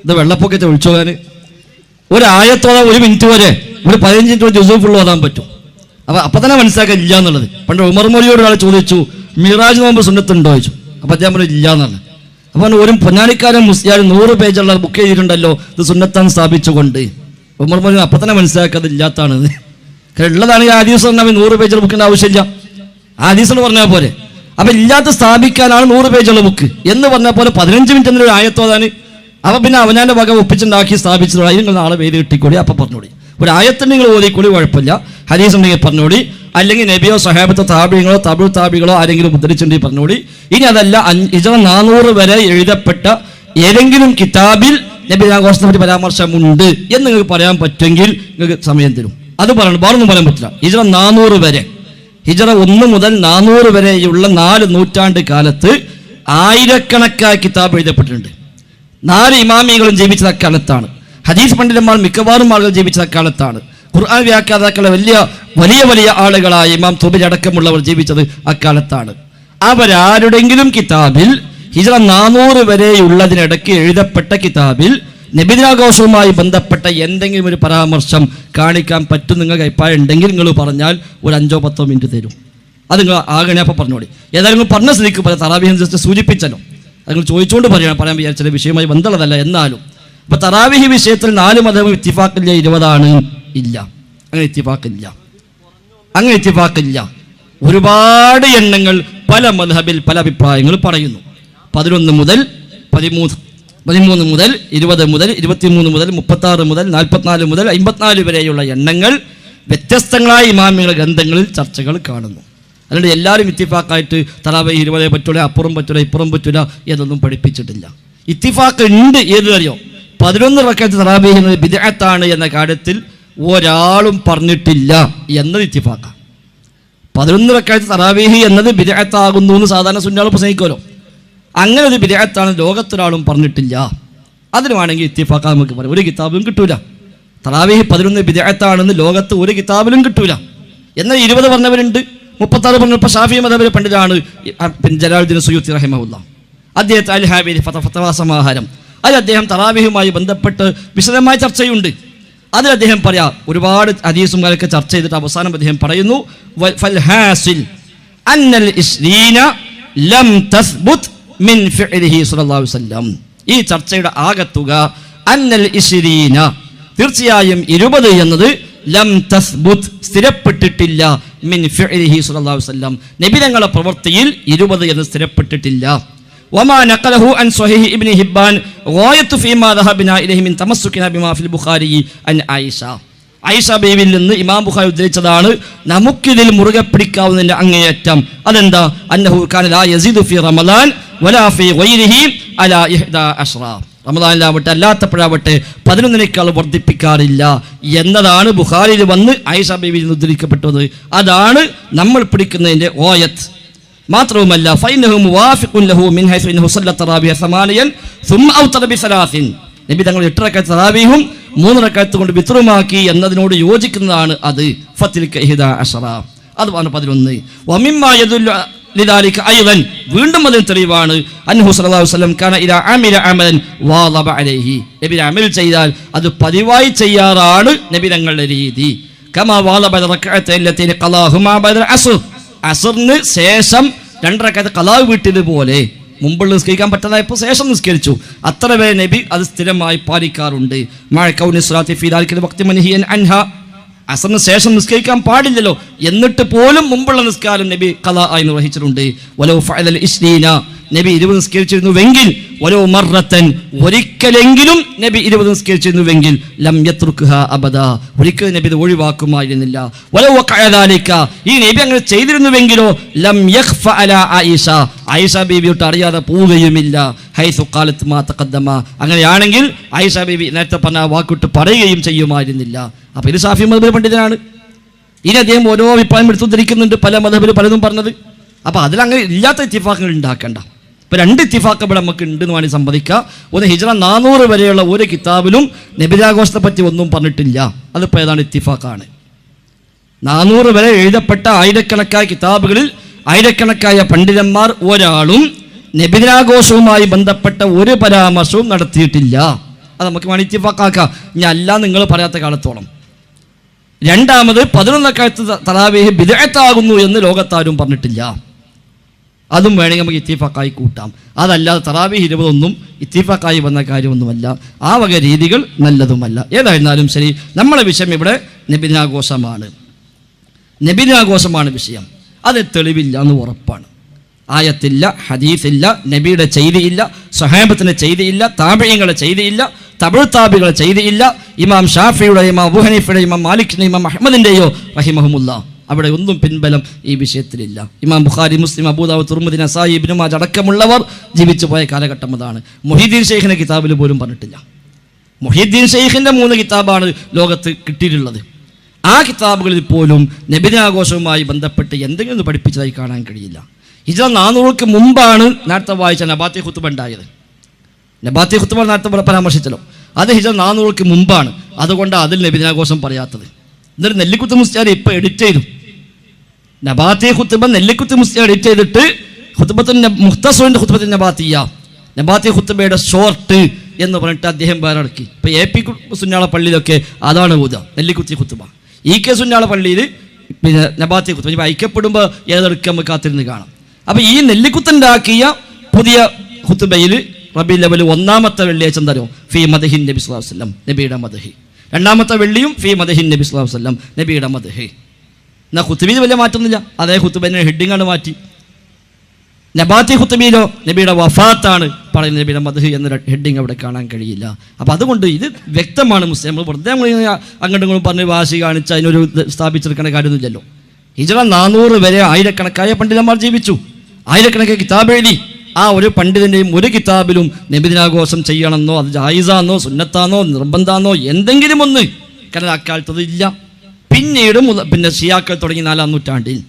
ഇത് വെള്ളപ്പൊക്കത്തെ ഒളിച്ചു പോകാൻ ഒരു ആയത്തോളം 1 മിനിറ്റ് വരെ ഒരു 15 മിനിറ്റ് ജുസു ഫുൾ ഓതാൻ പറ്റും. അപ്പൊ തന്നെ മനസ്സിലാക്കാൻ ഇല്ല എന്നുള്ളത്. പണ്ട് ഉമർ മൗലവിയോട് ഒരാൾ ചോദിച്ചു മിറാജ് നോമ്പ് സുന്നത്തുണ്ടോ ചോദിച്ചു. അപ്പൊ അദ്ദേഹം പറഞ്ഞു ഇല്ല എന്നാണ്. അപ്പൊ ഒരു പൊന്നാനിക്കാരൻ മുസ്ലിയാർ 100 പേജുള്ള ബുക്ക് ചെയ്തിട്ടുണ്ടല്ലോ ഇത് സുന്നത്താൻ സ്ഥാപിച്ചുകൊണ്ട്. ഉമർ മൗലവി അപ്പൊ തന്നെ മനസ്സിലാക്കാതെ ഇല്ലാത്താണ്. ഉള്ളതാണ് ഈ ഹദീസ് പറഞ്ഞാൽ 100 പേജുള്ള ബുക്കിന്റെ ആവശ്യമില്ല. ഹദീസ് പറഞ്ഞാൽ പോലെ. അപ്പൊ ഇല്ലാത്ത സ്ഥാപിക്കാനാണ് 100 പേജുള്ള ബുക്ക് എന്ന് പറഞ്ഞാൽ പോലെ 15 മിനിറ്റ് എന്നൊരു ആയത്തോതാണ്. അപ്പൊ പിന്നെ അവനാന്റെ വക ഒപ്പിച്ചുണ്ടാക്കി സ്ഥാപിച്ചത്. നിങ്ങൾ നാളെ വേദി കിട്ടിക്കൂടി. അപ്പൊ പറഞ്ഞോടി ഒരു ആയത്തിന് നിങ്ങൾ ഓതിക്കൂടി, കുഴപ്പമില്ല. ഹദീസ് ഉണ്ടെങ്കിൽ പറഞ്ഞോടി. അല്ലെങ്കിൽ നബിയോ സഹാബത്തോ താബികളോ തബു താബികളോ ആരെങ്കിലും ഉദ്ധരിച്ചിട്ടുണ്ടെങ്കിൽ പറഞ്ഞോടി. ഇനി അതല്ല 400 വരെ എഴുതപ്പെട്ട ഏതെങ്കിലും കിതാബിൽ നബി ആഘോഷത്തെ പറ്റി പരാമർശമുണ്ട് എന്ന് നിങ്ങൾക്ക് പറയാൻ പറ്റുമെങ്കിൽ നിങ്ങൾക്ക് സമയം തരും. അത് പറയണം, വേറൊന്നും പറയാൻ പറ്റില്ല. 400 വരെ ഹിജറ 1 മുതൽ 400 വരെയുള്ള 4 നൂറ്റാണ്ട് കാലത്ത് ആയിരക്കണക്കായ കിതാബ് എഴുതപ്പെട്ടിട്ടുണ്ട്. 4 ഇമാമികളും ജീവിച്ചത് അക്കാലത്താണ്. ഹദീസ് പണ്ഡിതന്മാർ മിക്കവാറും ആളുകൾ ജീവിച്ചത് അക്കാലത്താണ്. ഖുർആൻ വ്യാഖ്യാതാക്കളെ വലിയ വലിയ ആളുകളായ ഇമാം തുബരി അടക്കമുള്ളവർ ജീവിച്ചത് അക്കാലത്താണ്. അവരാരുടെങ്കിലും കിതാബിൽ ഹിജറ 400 വരെയുള്ളതിനിടയ്ക്ക് എഴുതപ്പെട്ട കിതാബിൽ നബിദിനാഘോഷവുമായി ബന്ധപ്പെട്ട എന്തെങ്കിലും ഒരു പരാമർശം കാണിക്കാൻ പറ്റും നിങ്ങൾക്ക് അഭിപ്രായം ഉണ്ടെങ്കിൽ നിങ്ങൾ പറഞ്ഞാൽ ഒരു 5-10 മിനിറ്റ് തരും. അത് നിങ്ങൾ ആകണേ അപ്പോൾ പറഞ്ഞോളി. ഏതായാലും നിങ്ങൾ പറഞ്ഞ സ്ഥിതിക്ക് തറാവീഹ് ജസ്റ്റ് സൂചിപ്പിച്ചല്ലോ, അത് നിങ്ങൾ ചോദിച്ചുകൊണ്ട് പറയാൻ വിചാരിച്ചത് വിഷയവുമായി ബന്ധമുള്ളതല്ല. എന്നാലും ഇപ്പോൾ തറാവീഹ് വിഷയത്തിൽ 4 മതവും ഇത്തിഫാക്കില്ല, 20 ഇല്ല. അങ്ങനെ ഇത്തിഫാക്കില്ല. ഒരുപാട് എണ്ണങ്ങൾ പല മദ്ഹബിൽ പല അഭിപ്രായങ്ങൾ പറയുന്നു. 11 മുതൽ 13 മുതൽ 20 മുതൽ 23 മുതൽ 36 മുതൽ 44 മുതൽ 54 വരെയുള്ള എണ്ണങ്ങൾ വ്യത്യസ്തങ്ങളായ ഇമാമികളുടെ ഗ്രന്ഥങ്ങളിൽ ചർച്ചകൾ കാണുന്നു. അതുകൊണ്ട് എല്ലാവരും ഇത്തിഫാക്കായിട്ട് തറാവീഹ് 20 പറ്റൂല, അപ്പുറം പറ്റൂല, ഇപ്പുറം പറ്റൂല എന്നൊന്നും പഠിപ്പിച്ചിട്ടില്ല. ഇത്തിഫാക്ക് ഉണ്ട്. ഏത് അറിയോ? 11 റക്അത്ത് തറാവീഹ് എന്നത് ബിദ്അത്താണ് എന്ന കാര്യത്തിൽ ഒരാളും പറഞ്ഞിട്ടില്ല എന്നത് ഇത്തിഫാക്കാണ്. 11 റക്അത്ത് തറാവീഹ് എന്നത് ബിദ്അത്താകുന്നു എന്ന് സാധാരണ സുന്നികൾ പ്രസംഗിക്കുമല്ലോ. അങ്ങനെ ഒരു ബിദ്അത്താണ് ലോകത്തൊരാളും പറഞ്ഞിട്ടില്ല. അതിന് വേണമെങ്കിൽ ഇത്തിഫാക്ക നമുക്ക് പറയാം. ഒരു കിതാബിലും കിട്ടൂല. തറാവീഹ് 11 ബിദ്അത്താണെന്ന് ലോകത്ത് ഒരു കിതാബിലും കിട്ടൂല. എന്നാൽ 20 പറഞ്ഞവരുണ്ട്, 36 പറഞ്ഞ ഇപ്പോൾ ഷാഫി മദ്ഹബിലെ പണ്ഡിതനാണ് ജലാലുദ്ദീൻ സുയൂത്തി റഹിമഹുല്ലാ. അദ്ദേഹത്തെ അൽ ഹാബിരി ഫതവ സമാഹാരം, അതിൽ അദ്ദേഹം തറാവീഹുമായി ബന്ധപ്പെട്ട് വിശദമായ ചർച്ചയുണ്ട്. അതിൽ അദ്ദേഹം പറയാം, ഒരുപാട് ഹദീസും കാര്യമൊക്കെ ചർച്ച ചെയ്തിട്ട് അവസാനം അദ്ദേഹം പറയുന്നു, ഫൽ ഹാസിൽ അന്നൽ ഇസ്രീന ലം തസ്ബുത് മിൻ ഫിഅലിഹി സ്വല്ലല്ലാഹു അലൈഹി വസല്ലം. ഈ ചർച്ചയുടെ ആകത്തുക അന്നൽ ഇസ്രീന, തീർച്ചയായും 20 എന്നത് ലം തസ്ബുത് സ്ഥിരപ്പെട്ടിട്ടില്ല, മിൻ ഫിഅലിഹി സ്വല്ലല്ലാഹു അലൈഹി വസല്ലം നബി തങ്ങളുടെ പ്രവൃത്തിയിൽ 20 എന്ന് സ്ഥിരപ്പെട്ടിട്ടില്ല. വമാ നഖലഹു അൻ സ്വഹീഹ് ഇബ്നു ഹിബ്ബാൻ ഗായത്തു ഫീമാ ദഹബനാ ഇലൈഹി മിൻ തമസ്സുകിനാ ബിമാ ഫിൽ ബുഖാരി അൻ ആയിഷ ബീവിയിൽ നിന്ന് ഇമാം ബുഖാരി ഉദ്ധരിച്ചതാണ് നമുക്കിതിൽ മുറുകെ പിടിക്കാവുന്നതിന്റെ അങ്ങേയറ്റം. അതെന്താ? അന്നഹു കാന ലാ യസീദു ഫീ റമളാൻ വലാ ഫീ ഗൈരിഹി അലാ 11. റമളാനിലാവട്ടെ അല്ലാത്തപ്പോഴാവട്ടെ 11 വർദ്ധിപ്പിക്കാറില്ല എന്നതാണ് ബുഖാരിയിൽ വന്ന് ആയിഷ ബീവിയിൽ നിന്ന് ഉദ്ധരിക്കപ്പെട്ടത്. അതാണ് നമ്മൾ പിടിക്കുന്നതിന്റെ ഗായത്ത്. മാത്രവുമല്ല ഫൈനഹു മുവാഫിഖുൻ ലഹു മിൻ ഹൈസു ഇന്നഹു സല്ലത്ത തറാവീഹ 8 സുമ്മ ഔതറ ബി 3. നബി തങ്ങൾ 8 റക്അത്ത് തറാവീഹും 3 റക്അത്ത് കൊണ്ട് വിത്റുമാക്കി എന്നതിനോട് യോജിക്കുന്നതാണ് അത്. ഫത്തിൽക 11, അതാണ് 11. വമിമ്മാ യദുല്ലു ലിദാലിക അയ്ളൻ, വീണ്ടും അതിന് തെളിവാണ് അന്നഹു സല്ലല്ലാഹു അലൈഹി വസല്ലം കാന ഇദാ അമില അമലൻ വാളബ അലൈഹി, നബി അമൽ ചെയ്താൽ അത് പതിവായി ചെയ്യാറാണ് നബി തങ്ങളുടെ രീതി. കമാ വാളബ റക്അത്തൈൻ ലതീനി ഖലാഹുമാ ബഅദൽ അസ്ർ, അസറിന് ശേഷം 2 റക്അത്ത് ഖലാവ് വീട്ടിയതുപോലെ മുമ്പുള്ള നിസ്കരിക്കാൻ പറ്റാതായപ്പോൾ ശേഷം നിസ്കരിച്ചു. അത്ര വരെ നബി അത് സ്ഥിരമായി പാലിക്കാറുണ്ട്. മഅ കൗനി സ്വലാത്തി ഫീ ദാലിക വഖ്തി മൻഹിയൻ അൻഹാ, അസറിന് ശേഷം നിസ്കരിക്കാൻ പാടില്ലല്ലോ, എന്നിട്ട് പോലും മുമ്പുള്ള നിസ്കാരം നബി ഖലാ ആയി നിർവഹിച്ചിട്ടുണ്ട്. വലൗ ഫഅലൽ ഇസ്രീന, നബി 20 നിസ്കരിച്ചിരുന്നുവെങ്കിൽ, വലൗ മർറത്തൻ ഒരിക്കലെങ്കിലും നബി 20 നിസ്കരിച്ചിരുന്നുവെങ്കിൽ, ലം യത്രുക്ഹാ അബദാ ഒരിക്കലും നബി ഇത് ഒഴിവാക്കുമായിരുന്നില്ല. വലൗ വഖഅ ദാലിക, ഈ നബി അങ്ങനെ ചെയ്തിരുന്നുവെങ്കിലോ, ലം യഖ്ഫ അലാ ആയിഷ ബീവിയോട്ട് അറിയാതെ പോവുകയുമില്ല. ഹൈസു ഖാലത്ത് മാ തഖദ്ദമ, അങ്ങനെയാണെങ്കിൽ ആയിഷ ബീവി നേരത്തെ പറഞ്ഞ വാക്കിട്ട് പറയുകയും ചെയ്യുമായിരുന്നില്ല. അപ്പോൾ ഇത് ഷാഫി മദ്ഹബിലെ പണ്ഡിതനാണ്. ഇനി അദ്ദേഹം ഓരോ അഭിപ്രായം എടുത്തുദ്ധരിക്കുന്നുണ്ട്, പല മദ്ഹബിൽ പലതും പറഞ്ഞത്. അപ്പോൾ അതിലങ്ങനെ ഇല്ലാത്ത ഇത്തിഫാഖുകൾ ഉണ്ടാക്കണ്ട. ഇപ്പോൾ 2 ഇത്തിഫാഖ് ഇവിടെ നമുക്ക് ഉണ്ടെന്ന് വേണമെങ്കിൽ സമ്മതിക്കുക. ഒന്ന്, ഹിജ്റ 400 വരെയുള്ള ഒരു കിതാബിലും നബിദിനാഘോഷത്തെ പറ്റി ഒന്നും പറഞ്ഞിട്ടില്ല. അതിപ്പോൾ ഏതാണ് ഇത്തിഫാഖാണ്. 400 വരെ എഴുതപ്പെട്ട ആയിരക്കണക്കായ കിതാബുകളിൽ ആയിരക്കണക്കായ പണ്ഡിതന്മാർ ഒരാളും നബിദിനാഘോഷവുമായി ബന്ധപ്പെട്ട ഒരു പരാമർശവും നടത്തിയിട്ടില്ല. അത് നമുക്ക് വേണമെങ്കിൽ ഇത്തിഫാഖാക്കാം, ഇനി അല്ല നിങ്ങൾ പറയാത്ത കാലത്തോളം. രണ്ടാമത് 11 റക്അത്ത് തറാവീഹ് ബിദ്അത്താകുന്നു എന്ന് ലോകത്താരും പറഞ്ഞിട്ടില്ല. അതും വേണമെങ്കിൽ നമുക്ക് ഇത്തിഫാഖായി കൂട്ടാം. അതല്ലാതെ തറാവീഹ് 20 ഒന്നും ഇത്തിഫാഖായി വന്ന കാര്യമൊന്നുമല്ല. ആ വക രീതികൾ നല്ലതുമല്ല. ഏതായിരുന്നാലും ശരി, നമ്മളെ വിഷയം ഇവിടെ നബിദിനാഘോഷമാണ്. നബിദിനാഘോഷമാണ് വിഷയം. അത് തെളിവില്ല എന്ന് ഉറപ്പാണ്. ആയത്തില്ല, ഹദീസില്ല, നബിയുടെ ചെയ്തിയില്ല, സ്വഹാബത്തിന്റെ ചെയ്തിയില്ല, താബിഈങ്ങളുടെ ചെയ്തിയില്ല, തബഉ താബികളുടെ ചെയ്തിയില്ല, ഇമാം ഷാഫിയുടെ, ഇമാം അബൂ ഹനീഫയുടെ, ഇമാം മാലിക്കിന്റെ, ഇമാം അഹ്മദിന്റെയോ റഹിമഹുമുല്ലാ അവിടെ ഒന്നും പിൻബലം ഈ വിഷയത്തിലില്ല. ഇമാം ബുഖാരി, മുസ്ലിം, അബൂദാവൂദ്, തുർമുദി, നസായി, ഇബ്നു മാജ അടക്കമുള്ളവർ ജീവിച്ചു പോയ കാലഘട്ടം അതാണ്. മുഹീദ്ദീൻ ഷെയ്ഖിന്റെ കിതാബിൽ പോലും പറഞ്ഞിട്ടില്ല. മുഹീദ്ദീൻ ഷെയ്ഖിന്റെ 3 കിതാബാണ് ലോകത്ത് കിട്ടിയിട്ടുള്ളത്. ആ കിതാബുകളിൽ പോലും നബിദിനാഘോഷവുമായി ബന്ധപ്പെട്ട് എന്തെങ്കിലും ഒന്ന് പഠിപ്പിച്ചതായി കാണാൻ കഴിയില്ല. ഹിജ്റ 400 മുമ്പാണ് നേരത്തെ വായിച്ച നബാത്തി ഖുത്ബ ഉണ്ടായത്. നബാത്തി ഖുത്ബ നേരത്തെ പരാമർശിച്ചല്ലോ, അത് ഹിജ്റ 400 മുമ്പാണ്. അതുകൊണ്ട് അതിൽ നബിദിനാഘോഷം പറയാത്തത്. എന്നിട്ട് നെല്ലിക്കുത്ത് മുസ്ലിയാർ ഇപ്പോൾ എഡിറ്റ് ചെയ്തു. നബാത്തി ഖുത്ബ നെല്ലിക്കുത്ത് മുസ്ലിയാർ എഡിറ്റ് ചെയ്തിട്ട് മുഖ്തസറിൻ്റെ ഖുത്ബത്തിൻ നബാത്തിയ, നബാത്തി ഖുത്ബയുടെ ഷോർട്ട് എന്ന് പറഞ്ഞിട്ട് അദ്ദേഹം വേറെ ഇറക്കി. ഇപ്പോൾ AP സുന്നാള പള്ളിയിലൊക്കെ അതാണ് ഊത, നെല്ലിക്കുത്തി ഖുത്ബ. EK സുന്നാള പള്ളിയിൽ പിന്നെ നബാത്തി ഖുത്ബ. ഇപ്പം ഐക്യപ്പെടുമ്പോൾ ഏതെടുക്കുക നമുക്ക് കാത്തിരുന്ന് കാണാം. അപ്പോൾ ഈ നെല്ലിക്കുത്തുണ്ടാക്കിയ പുതിയ ഖുത്ബയിൽ റബീഉൽ അവ്വൽ 1-ാമത്തെ വെള്ളിയാഴ്ച എന്താ അറിയോ? ഫീ മദഹിൻ നബി സ്വല്ലല്ലാഹു അലൈഹി വസല്ലം, നബിയുടെ മദഹി. 2-ാമത്തെ വെള്ളിയും ഫീ മദഹിൻ നബി സ്വല്ലല്ലാഹു അലൈഹി വസല്ലം, നബിയുടെ മദഹി. എന്നാൽ ഖുത്ബയിൽ വലിയ മാറ്റമൊന്നുമില്ല, അതേ ഖുത്ബിനെ ഹെഡിങ്ങാണ് മാറ്റി. നബാത്തി ഖുത്ബയിലോ നബിയുടെ വഫാത്താണ് പറയുന്നത്, നബിയുടെ മദ്ഹ് എന്ന ഹെഡിങ് അവിടെ കാണാൻ കഴിയില്ല. അപ്പോൾ അതുകൊണ്ട് ഇത് വ്യക്തമാണ്. മുസ്ലിം വെറുതെ അങ്ങോട്ടും ഇങ്ങോട്ടും പറഞ്ഞ് വാശി കാണിച്ച് അതിനൊരു സ്ഥാപിച്ചെടുക്കേണ്ട കാര്യമൊന്നുമില്ലല്ലോ. ഹിജ്റ 400 വരെ ആയിരക്കണക്കായ പണ്ഡിതന്മാർ ജീവിച്ചു, ആയിരക്കണക്കിന് കിതാബ് എഴുതി. ആ ഒരു പണ്ഡിതൻ്റെയും ഒരു കിതാബിലും നബിദിനാഘോഷം ചെയ്യണമെന്നോ അത് ജായിസാന്നോ സുന്നത്താന്നോ നിർബന്ധാന്നോ എന്തെങ്കിലും ഒന്ന് കാരണം അക്കാലത്തത് ഇല്ല. പിന്നീട് പിന്നെ ഷിയാക്കൾ തുടങ്ങി 4-ാം നൂറ്റാണ്ടിൽ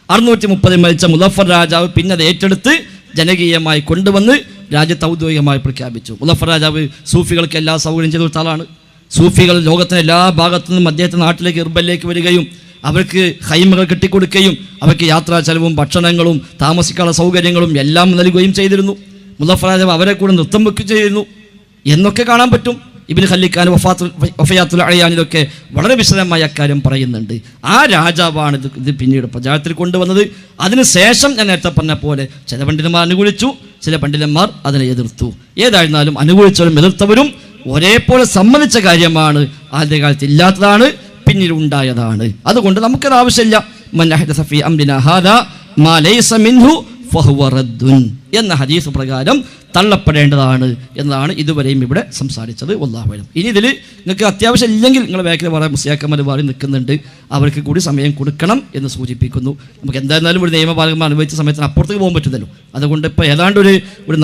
630 മരിച്ച മുളഫർ രാജാവ് പിന്നെ അത് ഏറ്റെടുത്ത് ജനകീയമായി കൊണ്ടുവന്ന് രാജ്യത്ത് ഔദ്യോഗികമായി പ്രഖ്യാപിച്ചു. മുളഫർ രാജാവ് സൂഫികൾക്ക് എല്ലാ സൗകര്യം ചെയ്ത കൊടുത്ത ആളാണ്. സൂഫികൾ ലോകത്തിന് എല്ലാ ഭാഗത്തു നിന്നും അദ്ദേഹത്തെ നാട്ടിലേക്ക് ഇർബലിലേക്ക് വരികയും അവർക്ക് ഹൈമകൾ കെട്ടിക്കൊടുക്കുകയും അവർക്ക് യാത്രാ ചെലവും ഭക്ഷണങ്ങളും താമസിക്കാനുള്ള സൗകര്യങ്ങളും എല്ലാം നൽകുകയും ചെയ്തിരുന്നു. മുളഫർ രാജാവ് അവരെ കൂടെ നൃത്തം വെക്കുകയും ചെയ്തിരുന്നു എന്നൊക്കെ കാണാൻ പറ്റും. ഇബ്നു ഖല്ലിക്കാൻ വഫയാത്തുൽ അയ്യാനിലൊക്കെ വളരെ വിശദമായ അക്കാര്യം പറയുന്നുണ്ട്. ആ രാജാവാണ് ഇത് പിന്നീട് പ്രചാരത്തിൽ കൊണ്ടുവന്നത്. അതിനുശേഷം ഞാൻ നേരത്തെ പറഞ്ഞ പോലെ ചില പണ്ഡിതന്മാർ അനുകൂലിച്ചു, ചില പണ്ഡിതന്മാർ അതിനെ എതിർത്തു. ഏതായിരുന്നാലും അനുകൂലിച്ചവരും എതിർത്തവരും ഒരേപോലെ സമ്മതിച്ച കാര്യമാണ്. ആദ്യ കാലത്ത് ഇല്ലാത്തതാണ്, പിന്നീട് ഉണ്ടായതാണ്. അതുകൊണ്ട് നമുക്കത് ആവശ്യമില്ല. മൻ അഹ്ദസ ഫീ അംരിനാ ഹാദാ മാ ലൈസ മിൻഹു ഫഹുവ റദ്ദുൻ എന്ന ഹദീസ് പ്രകാരം തള്ളപ്പെടേണ്ടതാണ് എന്നതാണ് ഇതുവരെയും ഇവിടെ സംസാരിച്ചത്. വല്ലാഹു അലം. ഇനി ഇതിൽ നിങ്ങൾക്ക് അത്യാവശ്യം ഇല്ലെങ്കിൽ നിങ്ങൾ ബാക്കിൽ പറയാൻ മുസ്ലിയാക്കന്മാർ മാറി നിൽക്കുന്നുണ്ട്, അവർക്ക് കൂടി സമയം കൊടുക്കണം എന്ന് സൂചിപ്പിക്കുന്നു. നമുക്ക് എന്തായിരുന്നാലും ഒരു നിയമപാലകന്മാർ അനുഭവിച്ച സമയത്തിന് അപ്പുറത്തേക്ക് പോകാൻ പറ്റുന്നല്ലോ. അതുകൊണ്ട് ഇപ്പോൾ ഏതാണ്ട് ഒരു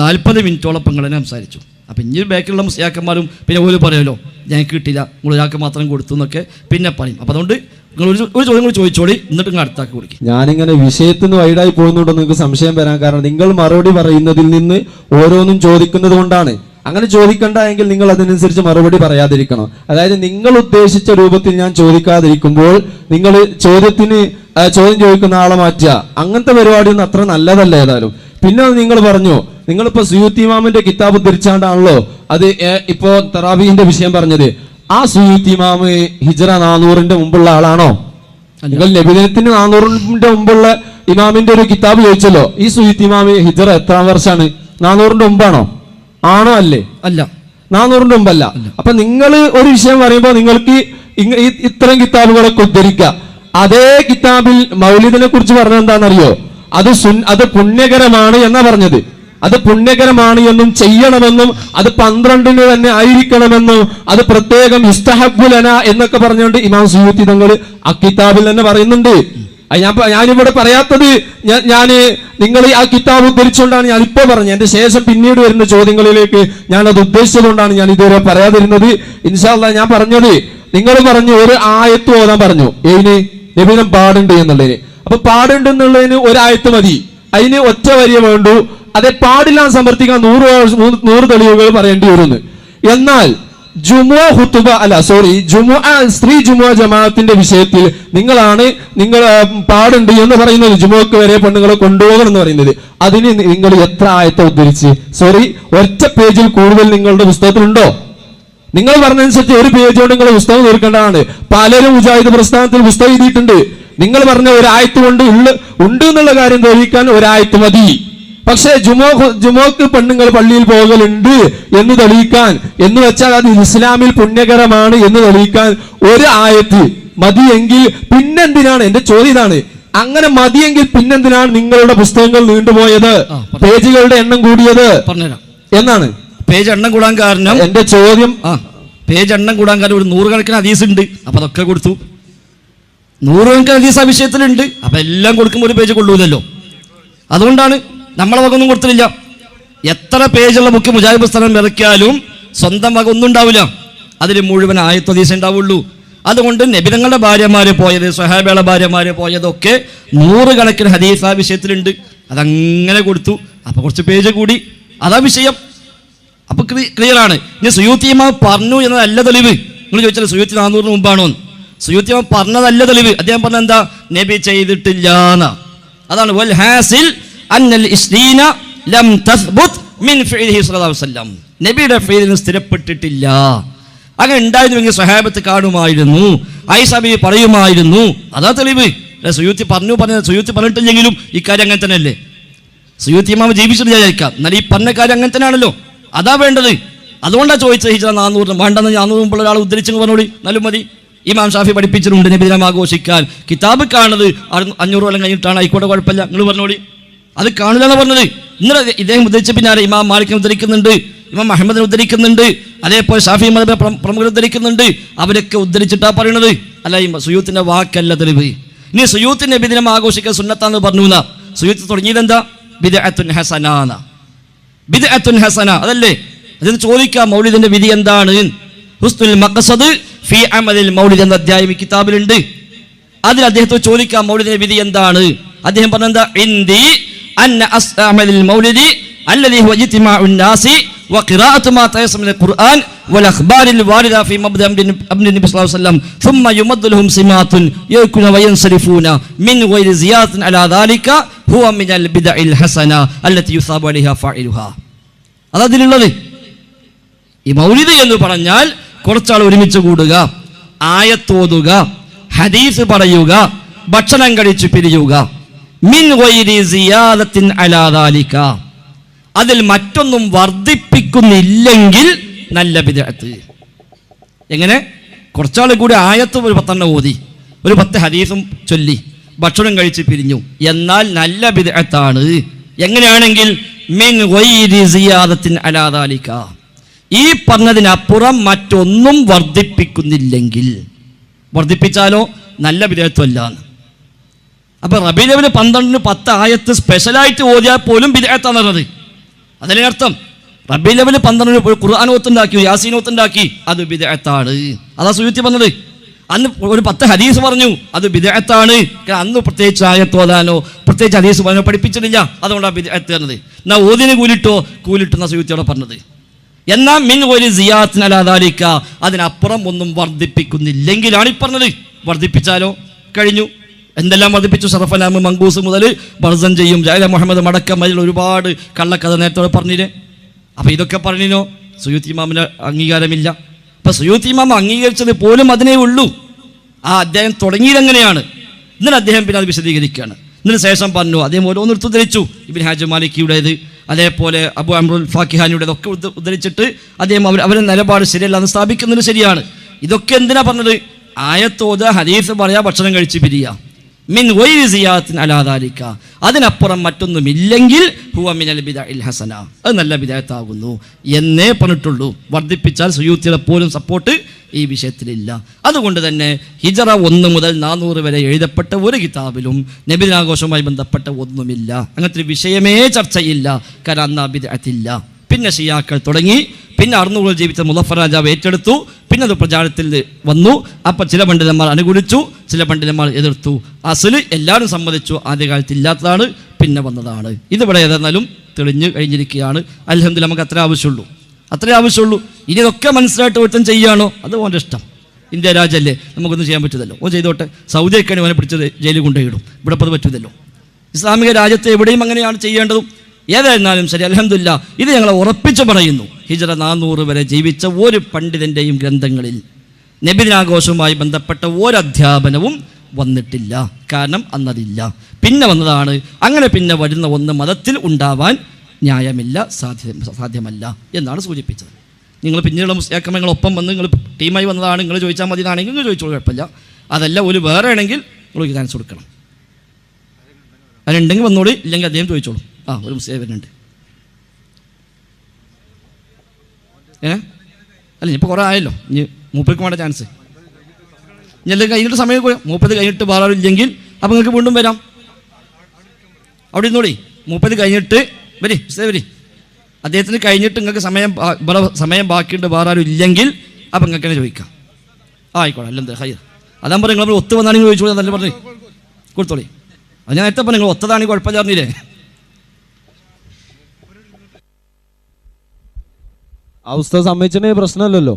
40 മിനിറ്റോളം നിങ്ങൾ സംസാരിച്ചു. അപ്പം ഇനി ബാക്കിലുള്ള മുസ്ലിയാക്കന്മാരും പിന്നെ ഓല് പറയുമല്ലോ ഞങ്ങൾക്ക് കിട്ടില്ല, നിങ്ങൾ ഒരാൾക്ക് മാത്രം കൊടുത്തു എന്നൊക്കെ പിന്നെ പറയും. അപ്പം അതുകൊണ്ട് നിങ്ങൾ ഒരു ചോദ്യം കൂടി ചോദിച്ചോളി, എന്നിട്ട് നിങ്ങൾ അടുത്താക്കി കൊടുക്കും. ഞാനിങ്ങനെ വിഷയത്തിൽ നിന്ന് വൈഡായി പോകുന്നുണ്ടോ നിങ്ങൾക്ക് സംശയം വരാൻ കാരണം നിങ്ങൾ മറുപടി പറയുന്നതിൽ നിന്ന് ഓരോന്നും ചോദിക്കുന്നത് കൊണ്ടാണ്. അങ്ങനെ ചോദിക്കണ്ട എങ്കിൽ നിങ്ങൾ അതിനനുസരിച്ച് മറുപടി പറയാതിരിക്കണം. അതായത് നിങ്ങൾ ഉദ്ദേശിച്ച രൂപത്തിൽ ഞാൻ ചോദിക്കാതിരിക്കുമ്പോൾ നിങ്ങൾ ചോദ്യം ചോദിക്കുന്ന ആളെ മാറ്റുക, അങ്ങനത്തെ പരിപാടിയൊന്നും അത്ര നല്ലതല്ല. ഏതായാലും പിന്നെ നിങ്ങൾ പറഞ്ഞു, നിങ്ങളിപ്പോ സുയൂത്തി ഇമാമിന്റെ കിതാബ് ഉദ്ധരിച്ചാണ്ടാണല്ലോ അത് ഇപ്പോ തറാവീഹിന്റെ വിഷയം പറഞ്ഞത്. ആ സുയൂത്തി ഇമാമ് ഹിജ്റ 400 മുമ്പുള്ള ആളാണോ? നിങ്ങൾ നബിദിനത്തിന് 400 മുമ്പുള്ള ഇമാമിന്റെ ഒരു കിതാബ് ചോദിച്ചല്ലോ. ഈ സുയൂത്തി ഇമാമ് ഹിജ്റ എത്രാം വർഷമാണ്? 400 മുമ്പാണോ? ആണോ? അല്ലേ? അല്ല, 400 മുമ്പല്ല. അപ്പൊ നിങ്ങൾ ഒരു വിഷയം പറയുമ്പോൾ നിങ്ങൾക്ക് ഇത്തരം കിതാബുകളൊക്കെ ഉദ്ധരിക്കുക. അതേ കിതാബിൽ മൗലിദിനെ കുറിച്ച് പറഞ്ഞത് എന്താണെന്നറിയോ? അത് പുണ്യകരമാണ് എന്നാ പറഞ്ഞത്. അത് പുണ്യകരമാണ് എന്നും ചെയ്യണമെന്നും അത് 12 തന്നെ ആയിരിക്കണമെന്നും അത് പ്രത്യേകം ഇസ്തഹബ്ബുലന എന്നൊക്കെ പറഞ്ഞുകൊണ്ട് ഇമാം സുയൂത്തി തങ്ങൾ ആ കിതാബിൽ തന്നെ പറയുന്നുണ്ട്. ഞാനിവിടെ പറയാത്തത് നിങ്ങൾ ആ കിതാബ് ഉദ്ധരിച്ചുകൊണ്ടാണ് ഞാനിപ്പോ പറഞ്ഞത്. എന്റെ ശേഷം പിന്നീട് വരുന്ന ചോദ്യങ്ങളിലേക്ക് ഞാൻ അത് ഉദ്ദേശിച്ചതുകൊണ്ടാണ് ഞാൻ ഇതുവരെ പറയാതിരുന്നത്. ഇൻഷാ അല്ലാഹ് ഞാൻ പറഞ്ഞത്, നിങ്ങൾ പറഞ്ഞു ഒരു ആയത്ത് ഓതാൻ പറഞ്ഞു, ഏതിന്? നബിദിനം പാടുണ്ട് എന്നുള്ളതിന്. അപ്പൊ പാടുണ്ട് എന്നുള്ളതിന് ഒരായത്ത് മതി, അതിന് ഒറ്റ വരിയെ വേണ്ടു. അതെ, പാടില്ല സമർത്ഥിക്കാൻ 100 തെളിവുകൾ പറയേണ്ടി വരുന്നു. എന്നാൽ സ്ത്രീ ജുമുഅ ജമാഅത്തിന്റെ വിഷയത്തിൽ നിങ്ങൾ പാടുണ്ട് എന്ന് പറയുന്നത്, ജുമുഅക്ക് വരെ പെണ്ണുങ്ങളെ കൊണ്ടുപോകണം എന്ന് പറയുന്നത്, അതിന് നിങ്ങൾ എത്ര ആയത്തെ ഉദ്ധരിച്ച്? ഒറ്റ പേജിൽ കൂടുതൽ നിങ്ങളുടെ പുസ്തകത്തിലുണ്ടോ? നിങ്ങൾ പറഞ്ഞതനുസരിച്ച് ഒരു പേജ് കൊണ്ട് നിങ്ങൾ പുസ്തകം തീർക്കേണ്ടതാണ്. പലരും മുജാഹിദ് പ്രസ്ഥാനത്തിൽ പുസ്തകം എഴുതിയിട്ടുണ്ട്. നിങ്ങൾ പറഞ്ഞ ഒരായത്ത് കൊണ്ട് ഉണ്ട് എന്നുള്ള കാര്യം തെളിയിക്കാൻ ഒരായത്ത് മതി. പക്ഷേ ജുമുഅക്ക് പെണ്ണുങ്ങൾ പള്ളിയിൽ പോകലുണ്ട് എന്ന് തെളിയിക്കാൻ, എന്ന് വെച്ചാൽ അത് ഇസ്ലാമിൽ പുണ്യകരമാണ് എന്ന് തെളിയിക്കാൻ ഒരു ആയത്ത് മതിയെങ്കിൽ പിന്നെന്തിനാണ്? എന്റെ ചോദ്യം ഇതാണ്. അങ്ങനെ മതിയെങ്കിൽ പിന്നെന്തിനാണ് നിങ്ങളുടെ പുസ്തകങ്ങൾ നീണ്ടുപോയത്, പേജുകളുടെ എണ്ണം കൂടിയത് എന്നാണ്? പേജ് എണ്ണം കൂടാൻ കാരണം എന്റെ ചോദ്യം, പേജ് എണ്ണം കൂടാൻ കാരണം ഒരു 100 കണക്കിന് ഹദീസ് ഉണ്ട്. അപ്പൊ അതൊക്കെ കൊടുത്തു. 100 കണക്കിന് ഹദീസ് ആ വിഷയത്തിലുണ്ട്. അപ്പൊ എല്ലാം കൊടുക്കുമ്പോൾ ഒരു പേജ് കൊള്ളൂലല്ലോ. അതുകൊണ്ടാണ് നമ്മളെ വക ഒന്നും കൊടുത്തിട്ടില്ല. എത്ര പേജുള്ള ബുക്ക് മുജാഹിദ് പ്രസ്ഥാനം ഇറക്കിയാലും സ്വന്തം വക ഒന്നും ഉണ്ടാവില്ല. അതിൽ മുഴുവൻ ആയത്ത് ഹദീസ് ഉണ്ടാവുള്ളൂ. അതുകൊണ്ട് നബിതങ്ങളുടെ ഭാര്യമാര് പോയത്, സ്വഹാബികളുടെ ഭാര്യമാര് പോയതൊക്കെ 100 കണക്കിന് ഹദീസ് ആ വിഷയത്തിലുണ്ട്. അതങ്ങനെ കൊടുത്തു. അപ്പൊ കുറച്ച് പേജ് കൂടി, അതാ വിഷയം. അപ്പൊ ക്ലിയർ ആണ്. ഇനി സുയൂത്തി ഇമാം പറഞ്ഞു എന്നതല്ല തെളിവ്. നിങ്ങൾ ചോദിച്ചാൽ സുയൂത്തി 400 മുമ്പാണോ? സുയൂത്തി ഇമാം പറഞ്ഞതല്ല തെളിവ്. അദ്ദേഹം പറഞ്ഞ എന്താ? നബി ചെയ്തിട്ടില്ല. അതാണ് വൽ ഹാസിൽ അന്നൽ ഇസ്ലീന ലം തസ്ബുത് മിൻ ഫിഇലിഹി സ്വല്ലല്ലാഹു അലൈഹി വസല്ലം. നബിയുടെ ഫീലിന് സ്ഥിരപ്പെട്ടിട്ടില്ല. അങ്ങനെ ഉണ്ടായിരുന്നുവെങ്കിൽ സ്വഹാബത്ത് കാണുമായിരുന്നു, ആയിഷ ബീവി പറയുമായിരുന്നു. അതാ തെളിവ്. സുയൂത്തി സുയൂത്തി പറഞ്ഞിട്ടില്ലെങ്കിലും ഇക്കാര്യം അങ്ങനെ തന്നെയല്ലേ. സുയൂത്തി ഇമാം ജീവിച്ചിട്ട് വിചാരിക്കാം, എന്നാൽ ഈ പറഞ്ഞ കാര്യം അങ്ങനെ തന്നെയാണല്ലോ. അതാ വേണ്ടത്. അതുകൊണ്ടാണ് ചോദിച്ചത് ഹിജ്റ 400 വേണ്ടെന്ന് 400 മുമ്പുള്ള ഒരാൾ ഉദ്ധരിച്ചെന്ന് പറഞ്ഞോളി, നല്ല മതി. ഇമാം ഷാഫി പഠിപ്പിച്ചിട്ടുണ്ട് നബിദിനം ആഘോഷിക്കാൻ. കിതാബ് കാണുന്നത് 500 കൊല്ലം കഴിഞ്ഞിട്ടാണ്, ആയിക്കോട്ടെ കുഴപ്പമില്ല, നിങ്ങൾ പറഞ്ഞോളി. അത് കാണില്ല എന്ന് പറഞ്ഞത്. ഇന്നലെ ഇദ്ദേഹം ഉദ്ധരിച്ച പിന്നാലെ ഇമാം മാലിക്കിനെ ഉദ്ധരിക്കുന്നുണ്ട്, ഇമാം അഹമ്മദിനെ ഉദ്ധരിക്കുന്നുണ്ട്, അതേപോലെ ഷാഫി മദ്ഹബിലെ പ്രമുഖർ ഉദ്ധരിക്കുന്നുണ്ട്. അവരൊക്കെ ഉദ്ധരിച്ചിട്ടാ പറയണത്, അല്ല ഈ സുയൂത്തിന്റെ വാക്കല്ല തെളിവ്. ഇനി സുയൂത്തിന്റെ നബിദിനം ആഘോഷിക്കാൻ സുന്നത്താന്ന് പറഞ്ഞു. സുയൂത്ത് തുടങ്ങിയത് എന്താ? ബിദ്അത്തുൻ ഹസന. ബിദ്അത്തുൻ ഹസന അതല്ലേ? അതിന് ചോദിക്കാം മൗലിദിന്റെ വിധി എന്താണ്? ഹുസ്നുൽ മഖ്സദ് ഫീ അമലിൽ മൗലിദ് എന്ന അധ്യായം ഈ കിതാബിലുണ്ട്. അതിൽ അദ്ദേഹത്തോട് ചോദിക്കാം മൗലിദിന്റെ വിധി എന്താണ്. അദ്ദേഹം പറഞ്ഞെന്താ? ഇന്ദി അന്ന അസ്അമലിൽ മൗലിദി الذي هو اجتماع الناس وقراءة ما تيسر من القرآن والأخبار الواردة في مبدأ أمر النبي صلى الله عليه وسلم ثم يمد لهم سمات يأكلون وينصرفون من غير زيادة على ذلك هو من البدع الحسنة التي يثاب عليها فاعلها. അതതിലുള്ളത് ഈ മൗലിദ് എന്ന് പറഞ്ഞാൽ കുറച്ചാൾ ഒരുമിച്ച് കൂടുക, ആയത്തോതുക, ഹദീസ് പറയുക, ഭക്ഷണം കഴിച്ചു പിരിയുക. മിൻ ഗൈരി സിയാദത്തിൻ അലാ ദാലിക, അതിൽ മറ്റൊന്നും വർദ്ധിപ്പിക്കുന്നില്ലെങ്കിൽ നല്ല ബിദ്അത്ത്. എങ്ങനെ? കുറച്ചാൾ കൂടി ആയത്തും ഒരു 10 ഓതി, ഒരു 10 ഹദീസും ചൊല്ലി, ഭക്ഷണം കഴിച്ച് പിരിഞ്ഞു, എന്നാൽ നല്ല ബിദ്അത്താണ്. എങ്ങനെയാണെങ്കിൽ മിൻ ഗൈരി സിയാദത്തിൻ അലാ ദാലിക, ഈ പറഞ്ഞതിനപ്പുറം മറ്റൊന്നും വർദ്ധിപ്പിക്കുന്നില്ലെങ്കിൽ. വർദ്ധിപ്പിച്ചാലോ നല്ല ബിദ്അത്തുമല്ല. അപ്പൊ റബീഉൽ അവ്വൽ 12 10 ആയത്ത് സ്പെഷ്യലായിട്ട് ഓതിയാൽ പോലും ബിദ്അത്താന്ന് പറഞ്ഞത്. അതിന്റെ അർത്ഥം റബീഉൽ അവ്വൽ 12 ഖുർആൻ ഓത്തുണ്ടാക്കി, യാസീൻ ഓത്തുണ്ടാക്കി, അത് ബിദ്അത്താണ്. അതാ സുയൂത്തി പറഞ്ഞത്. അന്ന് ഒരു 10 ഹദീസ് പറഞ്ഞു, അത് ബിദ്അത്താണ്. അന്ന് പ്രത്യേകിച്ച് ആയത്ത് ഓതാനോ പ്രത്യേകിച്ച് ഹദീസ് പറയാനോ പഠിപ്പിച്ചിട്ടില്ല, അതുകൊണ്ടാണ് ബിദ്അത്ത് പറഞ്ഞത്. എന്നാ ഓതിന് കൂലിട്ടെന്ന സുയൂത്തിയോടെ പറഞ്ഞത്. എന്നാൽ മിൻ ഗൈരി സിയാദത്തിൻ അലാ ദാലിക, അതിനപ്പുറം ഒന്നും വർദ്ധിപ്പിക്കുന്നില്ലെങ്കിലാണ് ഈ പറഞ്ഞത്. വർദ്ധിപ്പിച്ചാലോ കഴിഞ്ഞു. എന്തെല്ലാം വർദ്ധിപ്പിച്ചു? സറഫലാമ് മങ്കൂസ് മുതൽ ബർസൻ ചെയ്യും, ജാല മുഹമ്മദ് മടക്കം അതിൽ ഒരുപാട് കള്ളക്കഥ നേരത്തോടെ പറഞ്ഞില്ലേ. അപ്പൊ ഇതൊക്കെ പറഞ്ഞിനോ സുയൂത്തി ഇമാമിന് അംഗീകാരമില്ല. അപ്പൊ സുയൂത്തി ഇമാം അംഗീകരിച്ചത് പോലും അതിനേ ഉള്ളൂ. ആ അദ്ദേഹം തുടങ്ങിയത് എങ്ങനെയാണ്? എന്നിട്ട് അദ്ദേഹം പിന്നെ അത് വിശദീകരിക്കുകയാണ്. ഇതിന് ശേഷം പറഞ്ഞു, അദ്ദേഹം ഓരോന്ന് ഉദ്ധരിച്ചു. ഇബ്നു ഹാജ് മാലിക്കിയുടേത്, അതേപോലെ അബു അംറുൽ ഫാക്കിഹാനിയുടേതൊക്കെ ഉദ്ധരിച്ചിട്ട് അദ്ദേഹം അവരുടെ നിലപാട് ശരിയല്ല എന്ന് സ്ഥാപിക്കുന്നത് ശരിയാണ്. ഇതൊക്കെ എന്തിനാ പറഞ്ഞത്? ആയത്തോത, ഹദീസ് പറയാ, ഭക്ഷണം കഴിച്ച് പിരിയ. മിൻ ഗൈരി സിയാദത്തിൻ അലാ ദാലിക, അതിനപ്പുറം മറ്റൊന്നുമില്ലെങ്കിൽ ഹുവ മിനൽ ബിദ്അഇൽ ഹസന, അത് നല്ല ബിദ്അത്താകുന്നു എന്നേ പറഞ്ഞിട്ടുള്ളൂ. വർദ്ധിപ്പിച്ചാൽ സുയൂത്തിയുടെ പോലും സപ്പോർട്ട് ഈ വിഷയത്തിലില്ല. അതുകൊണ്ട് തന്നെ ഹിജ്റ 1 മുതൽ 400 വരെ എഴുതപ്പെട്ട ഒരു കിതാബിലും നബിദിനാഘോഷവുമായി ബന്ധപ്പെട്ട ഒന്നുമില്ല. അങ്ങനത്തെ ഒരു വിഷയമേ ചർച്ചയില്ല. കാരണം അന്ന് ബിദ്അത്തില്ല. പിന്നെ ഷിയാക്കൾ തുടങ്ങി, പിന്നെ 600 ജീവിച്ച മുളഫർ രാജാവ് ഏറ്റെടുത്തു, പിന്നെ അത് പ്രചാരത്തിൽ വന്നു. അപ്പം ചില പണ്ഡിതന്മാർ അനുകൂലിച്ചു, ചില പണ്ഡിതന്മാർ എതിർത്തു. അസ്ല് എല്ലാവരും സമ്മതിച്ചു ആദ്യകാലത്ത് ഇല്ലാത്തതാണ്, പിന്നെ വന്നതാണ്. ഇതിവിടെ ഏതായിരുന്നാലും തെളിഞ്ഞു കഴിഞ്ഞിരിക്കുകയാണ്. അൽഹംദുലില്ലാഹ്. നമുക്ക് അത്രേ ആവശ്യമുള്ളൂ. ഇനി ഇതൊക്കെ മനസ്സിലായിട്ട് ഒരുത്തം ചെയ്യുകയാണോ അത് ഓൻ്റെ ഇഷ്ടം. ഇന്ത്യ രാജ്യമല്ലേ, നമുക്കൊന്നും ചെയ്യാൻ പറ്റില്ലല്ലോ. ഓൻ ചെയ്തോട്ടെ. സൗദിയൊക്കെയാണ് ഓനെ പിടിച്ചത് ജയിലിൽ കൊണ്ടുപോയിടും. ഇവിടെ അത് പറ്റില്ലല്ലോ. ഇസ്ലാമിക രാജ്യത്ത് എവിടെയും അങ്ങനെയാണ് ചെയ്യേണ്ടതും. ഏതായിരുന്നാലും ശരി, അൽഹംദുലില്ലാഹ്, ഇത് ഞങ്ങൾ ഉറപ്പിച്ചു പറയുന്നു. ഹിജ്റ 400 വരെ ജീവിച്ച ഒരു പണ്ഡിതൻ്റെയും ഗ്രന്ഥങ്ങളിൽ നബിദിനാഘോഷവുമായി ബന്ധപ്പെട്ട ഒരധ്യാപനവും വന്നിട്ടില്ല. കാരണം അന്നതില്ല. പിന്നെ വന്നതാണ്. അങ്ങനെ പിന്നെ വരുന്ന ഒന്ന് മതത്തിൽ ഉണ്ടാവാൻ ന്യായമില്ല, സാധ്യമല്ല എന്നാണ് സൂചിപ്പിച്ചത്. നിങ്ങൾ പിന്നീടുള്ള മുസ്ലിയാക്കൾ നിങ്ങളൊപ്പം വന്ന് നിങ്ങൾ ടീമായി വന്നതാണ്, നിങ്ങൾ ചോദിച്ചാൽ മതി എന്നാണെങ്കിൽ നിങ്ങൾ ചോദിച്ചോളൂ, കുഴപ്പമില്ല. അതല്ല ഒരു വേറെ ആണെങ്കിൽ നിങ്ങൾ ചാൻസ് കൊടുക്കണം. അതിനുണ്ടെങ്കിൽ വന്നോളൂ, ഇല്ലെങ്കിൽ അദ്ദേഹം ചോദിച്ചോളൂ. ഒരു മുസ്ലിം വരുന്നുണ്ട്. അല്ല ഇപ്പോൾ കുറേ ആയല്ലോ, ഇനി മൂപ്പർക്ക് വേണ്ട ചാൻസ്. ഇനി എല്ലാം കഴിഞ്ഞിട്ട് സമയം മൂപ്പത് കഴിഞ്ഞിട്ട് വേറെ ഇല്ലെങ്കിൽ അപ്പം നിങ്ങൾക്ക് വീണ്ടും വരാം. അവിടെ ഇരുന്നോളി. മൂപ്പത് കഴിഞ്ഞിട്ട് വരി അദ്ദേഹത്തിന് കഴിഞ്ഞിട്ട് നിങ്ങൾക്ക് സമയം ബാക്കിയുണ്ട് വേറെ ആരും ഇല്ലെങ്കിൽ അപ്പം നിങ്ങൾക്ക് തന്നെ ചോദിക്കാം. ആയിക്കോട്ടെ. അല്ല ഹൈ അതാ പറഞ്ഞു നിങ്ങൾ ഒത്തു വന്നാണെങ്കിൽ ചോദിച്ചോളൂ. നല്ല പറഞ്ഞു കൊടുത്തോളി. അത് ഞാൻ നേരത്തെ പറഞ്ഞു നിങ്ങൾ ഒത്തതാണെങ്കിൽ കുഴപ്പമില്ല പറഞ്ഞില്ലേ. അവസ്ഥ സമ്മതിച്ചിട്ട് പ്രശ്നമല്ലല്ലോ.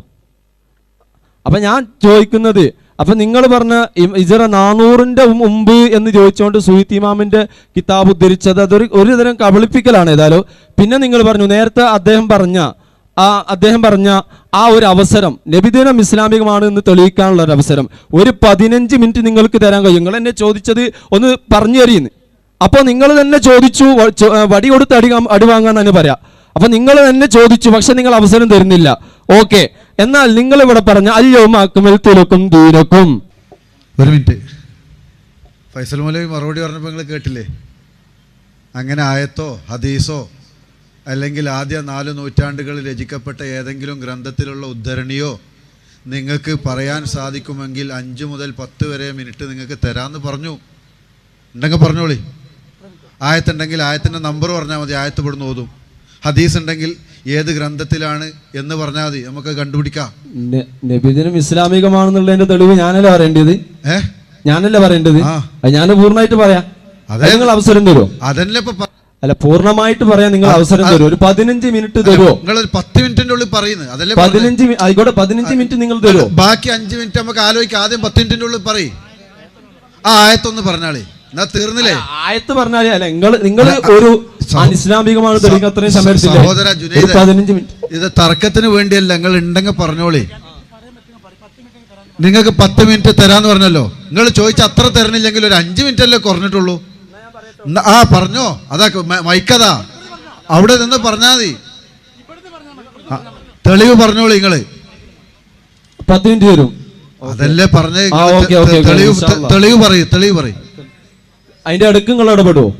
അപ്പൊ ഞാൻ ചോദിക്കുന്നത്, അപ്പൊ നിങ്ങൾ പറഞ്ഞ ഹിജ്റ 400 മുമ്പ് എന്ന് ചോദിച്ചുകൊണ്ട് സുഹൈത്ത് ഇമാമിന്റെ കിതാബ് ഉദ്ധരിച്ചത് അതൊരു ഒരു തരം കബളിപ്പിക്കലാണ്. ഏതായാലും പിന്നെ നിങ്ങൾ പറഞ്ഞു നേരത്തെ അദ്ദേഹം പറഞ്ഞ ആ ഒരു അവസരം നബിദിനം ഇസ്ലാമികമാണ് എന്ന് തെളിയിക്കാനുള്ള ഒരു അവസരം ഒരു 15 മിനിറ്റ് നിങ്ങൾക്ക് തരാൻ കഴിയും. നിങ്ങൾ എന്നെ ചോദിച്ചത് ഒന്ന് പറഞ്ഞു തരീന്ന്. അപ്പോൾ നിങ്ങൾ തന്നെ ചോദിച്ചു, വടി കൊടുത്ത് അടി വാങ്ങാൻ തന്നെ പറയാം. അപ്പൊ നിങ്ങൾ തന്നെ ചോദിച്ചു, പക്ഷെ നിങ്ങൾ അവസരം തരുന്നില്ല. ഓക്കെ, എന്നാൽ നിങ്ങൾ ഇവിടെ പറഞ്ഞ അല്യൗമ അക്മൽതു ലക്കും ദീനക്കും. ഒരു മിനിറ്റ്, ഫൈസൽ മൗലവി മറുപടി പറഞ്ഞപ്പോൾ നിങ്ങൾ കേട്ടില്ലേ? അങ്ങനെ ആയത്തോ ഹദീസോ അല്ലെങ്കിൽ ആദ്യ 4 നൂറ്റാണ്ടുകളിൽ രചിക്കപ്പെട്ട ഏതെങ്കിലും ഗ്രന്ഥത്തിലുള്ള ഉദ്ധരണിയോ നിങ്ങൾക്ക് പറയാൻ സാധിക്കുമെങ്കിൽ 5 മുതൽ 10 വരെ മിനിറ്റ് നിങ്ങൾക്ക് തരാമെന്ന് പറഞ്ഞു. ഉണ്ടെങ്കിൽ പറഞ്ഞോളി. ആയത്തുണ്ടെങ്കിൽ ആയത്തിൻ്റെ നമ്പർ പറഞ്ഞാൽ മതി, ആയത്ത് ഇവിടുന്ന് ഓതും. ഹദീസ് ഉണ്ടെങ്കിൽ ഏത് ഗ്രന്ഥത്തിലാണ് എന്ന് പറഞ്ഞാൽ മതി, നമുക്ക് കണ്ടുപിടിക്കാം. നബിദിനം ഇസ്ലാമികമാണെന്നുള്ളതിന്റെ തെളിവ് ഞാനല്ലേ പറയേണ്ടത്? ഞാനല്ലേ പറയേണ്ടത്? ഞാൻ പൂർണ്ണമായിട്ട് പറയാം. നിങ്ങൾ അവസരം തരുമോ? അതല്ലേ അല്ല, പൂർണ്ണമായിട്ട് പറയാൻ നിങ്ങൾ അവസരം തരുമോ? ഒരു 15 മിനിറ്റ് തരുമോ? നിങ്ങൾ 10 മിനിറ്റിന്റെ ഉള്ളിൽ പറയുന്നത് അതല്ലേ? 15 ആയിക്കോട്ടെ, 15 മിനിറ്റ് നിങ്ങൾ തരുമോ? ബാക്കി 5 മിനിറ്റ് നമുക്ക് ആലോചിക്കാം. ആദ്യം 10 മിനിറ്റിന്റെ ഉള്ളിൽ പറയും. ആ ആയത്തൊന്ന് പറഞ്ഞാളേ, എന്നാ തീർന്നില്ലേ? ആയത്ത് പറഞ്ഞാലേ അല്ല, നിങ്ങൾ ഒരു ഇസ്ലാമികമാണ് തെളിയിക്കാൻ അത്രയും സമയത്തില്ല. സഹോദര ജുനൈദ്, 15 മിനിറ്റ് ഇത് തർക്കത്തിന് വേണ്ടിയല്ല. നിങ്ങൾ ഉണ്ടെങ്കിൽ പറഞ്ഞോളി. നിങ്ങൾക്ക് 10 മിനിറ്റ് തരാന്ന് പറഞ്ഞല്ലോ. നിങ്ങൾ ചോദിച്ച അത്ര തരണില്ലെങ്കിൽ ഒരു 5 മിനിറ്റ് അല്ലേ കുറഞ്ഞിട്ടുള്ളൂ. ആ പറഞ്ഞോ, അതാ മൈക്കതാ, അവിടെ നിന്ന് പറഞ്ഞാൽ മതി. തെളിവ് പറഞ്ഞോളൂ. നിങ്ങള് 10 മിനിറ്റ് തരും. അതല്ലേ പറഞ്ഞേ. തെളിവ് പറയും. അതിന്റെ അടുക്ക് നിങ്ങൾ ഇടപെടുവോ?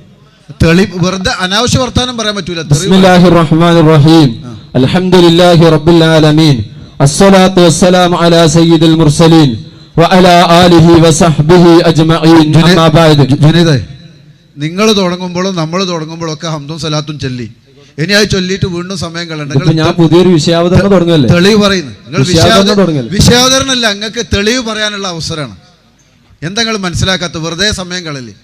തെളിവ് വെറുതെ അനാവശ്യ വർത്താനം പറയാൻ പറ്റൂല. ബിസ്മില്ലാഹിർ റഹ്മാനിർ റഹീം. അൽഹംദുലില്ലാഹി റബ്ബിൽ ആലമീൻ. അസ്സലാത്തു വസ്സലാമു അലാ സയ്യിദിൽ മുർസലീൻ വഅലാ ആലിഹി വസഹ്ബിഹി അജ്മഈൻ. അമ്മാ ബഅദ്. ജുനൈദേ, നിങ്ങൾ തുടങ്ങുമ്പോഴും നമ്മൾ തുടങ്ങുമ്പോഴും ഒക്കെ ഹംദും സലാത്തും ചൊല്ലി. ഇനി അത് ചൊല്ലിയിട്ട് വീണ്ടും സമയം കളയണ്ട. ഞാൻ പുതിയൊരു വിഷയാവതരണം തുടങ്ങല്ലേ? തെളിവ് പറയുന്നു. നിങ്ങൾ വിഷയാവതരണമല്ല, നിങ്ങൾക്ക് തെളിവ് പറയാനുള്ള അവസരമാണ്. എന്താ നിങ്ങൾ മനസ്സിലാക്കാത്ത? വെറുതെ സമയം കളല്ലേ.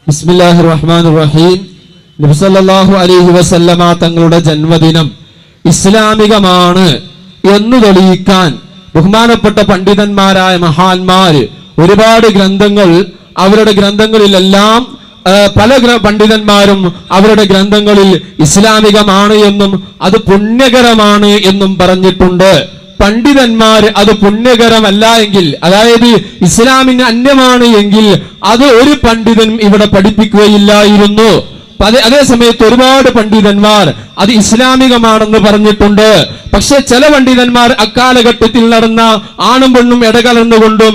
ബിസ്മില്ലാഹിർ റഹ്മാനിർ റഹീം. നബി സല്ലല്ലാഹു അലൈഹി വസല്ലമ തങ്ങളുടെ ജന്മദിനം ഇസ്ലാമികമാണ് എന്ന് തെളിയിക്കാൻ ബഹുമാനപ്പെട്ട പണ്ഡിതന്മാരായ മഹാന്മാര് ഒരുപാട് ഗ്രന്ഥങ്ങൾ, അവരുടെ ഗ്രന്ഥങ്ങളിലെല്ലാം പല പണ്ഡിതന്മാരും അവരുടെ ഗ്രന്ഥങ്ങളിൽ ഇസ്ലാമികമാണ് എന്നും അത് പുണ്യകരമാണ് എന്നും പറഞ്ഞിട്ടുണ്ട്. പണ്ഡിതന്മാർ അത് പുണ്യകരമല്ല എങ്കിൽ, അതായത് ഇസ്ലാമിന് അന്യമാണ് എങ്കിൽ അത് ഒരു പണ്ഡിതനും ഇവിടെ പഠിപ്പിക്കുകയില്ലായിരുന്നു. അതേ സമയത്ത് ഒരുപാട് പണ്ഡിതന്മാർ അത് ഇസ്ലാമികമാണെന്ന് പറഞ്ഞിട്ടുണ്ട്. പക്ഷെ ചില പണ്ഡിതന്മാർ അക്കാലഘട്ടത്തിൽ നടന്ന ആണും പെണ്ണും ഇടകലർന്നുകൊണ്ടും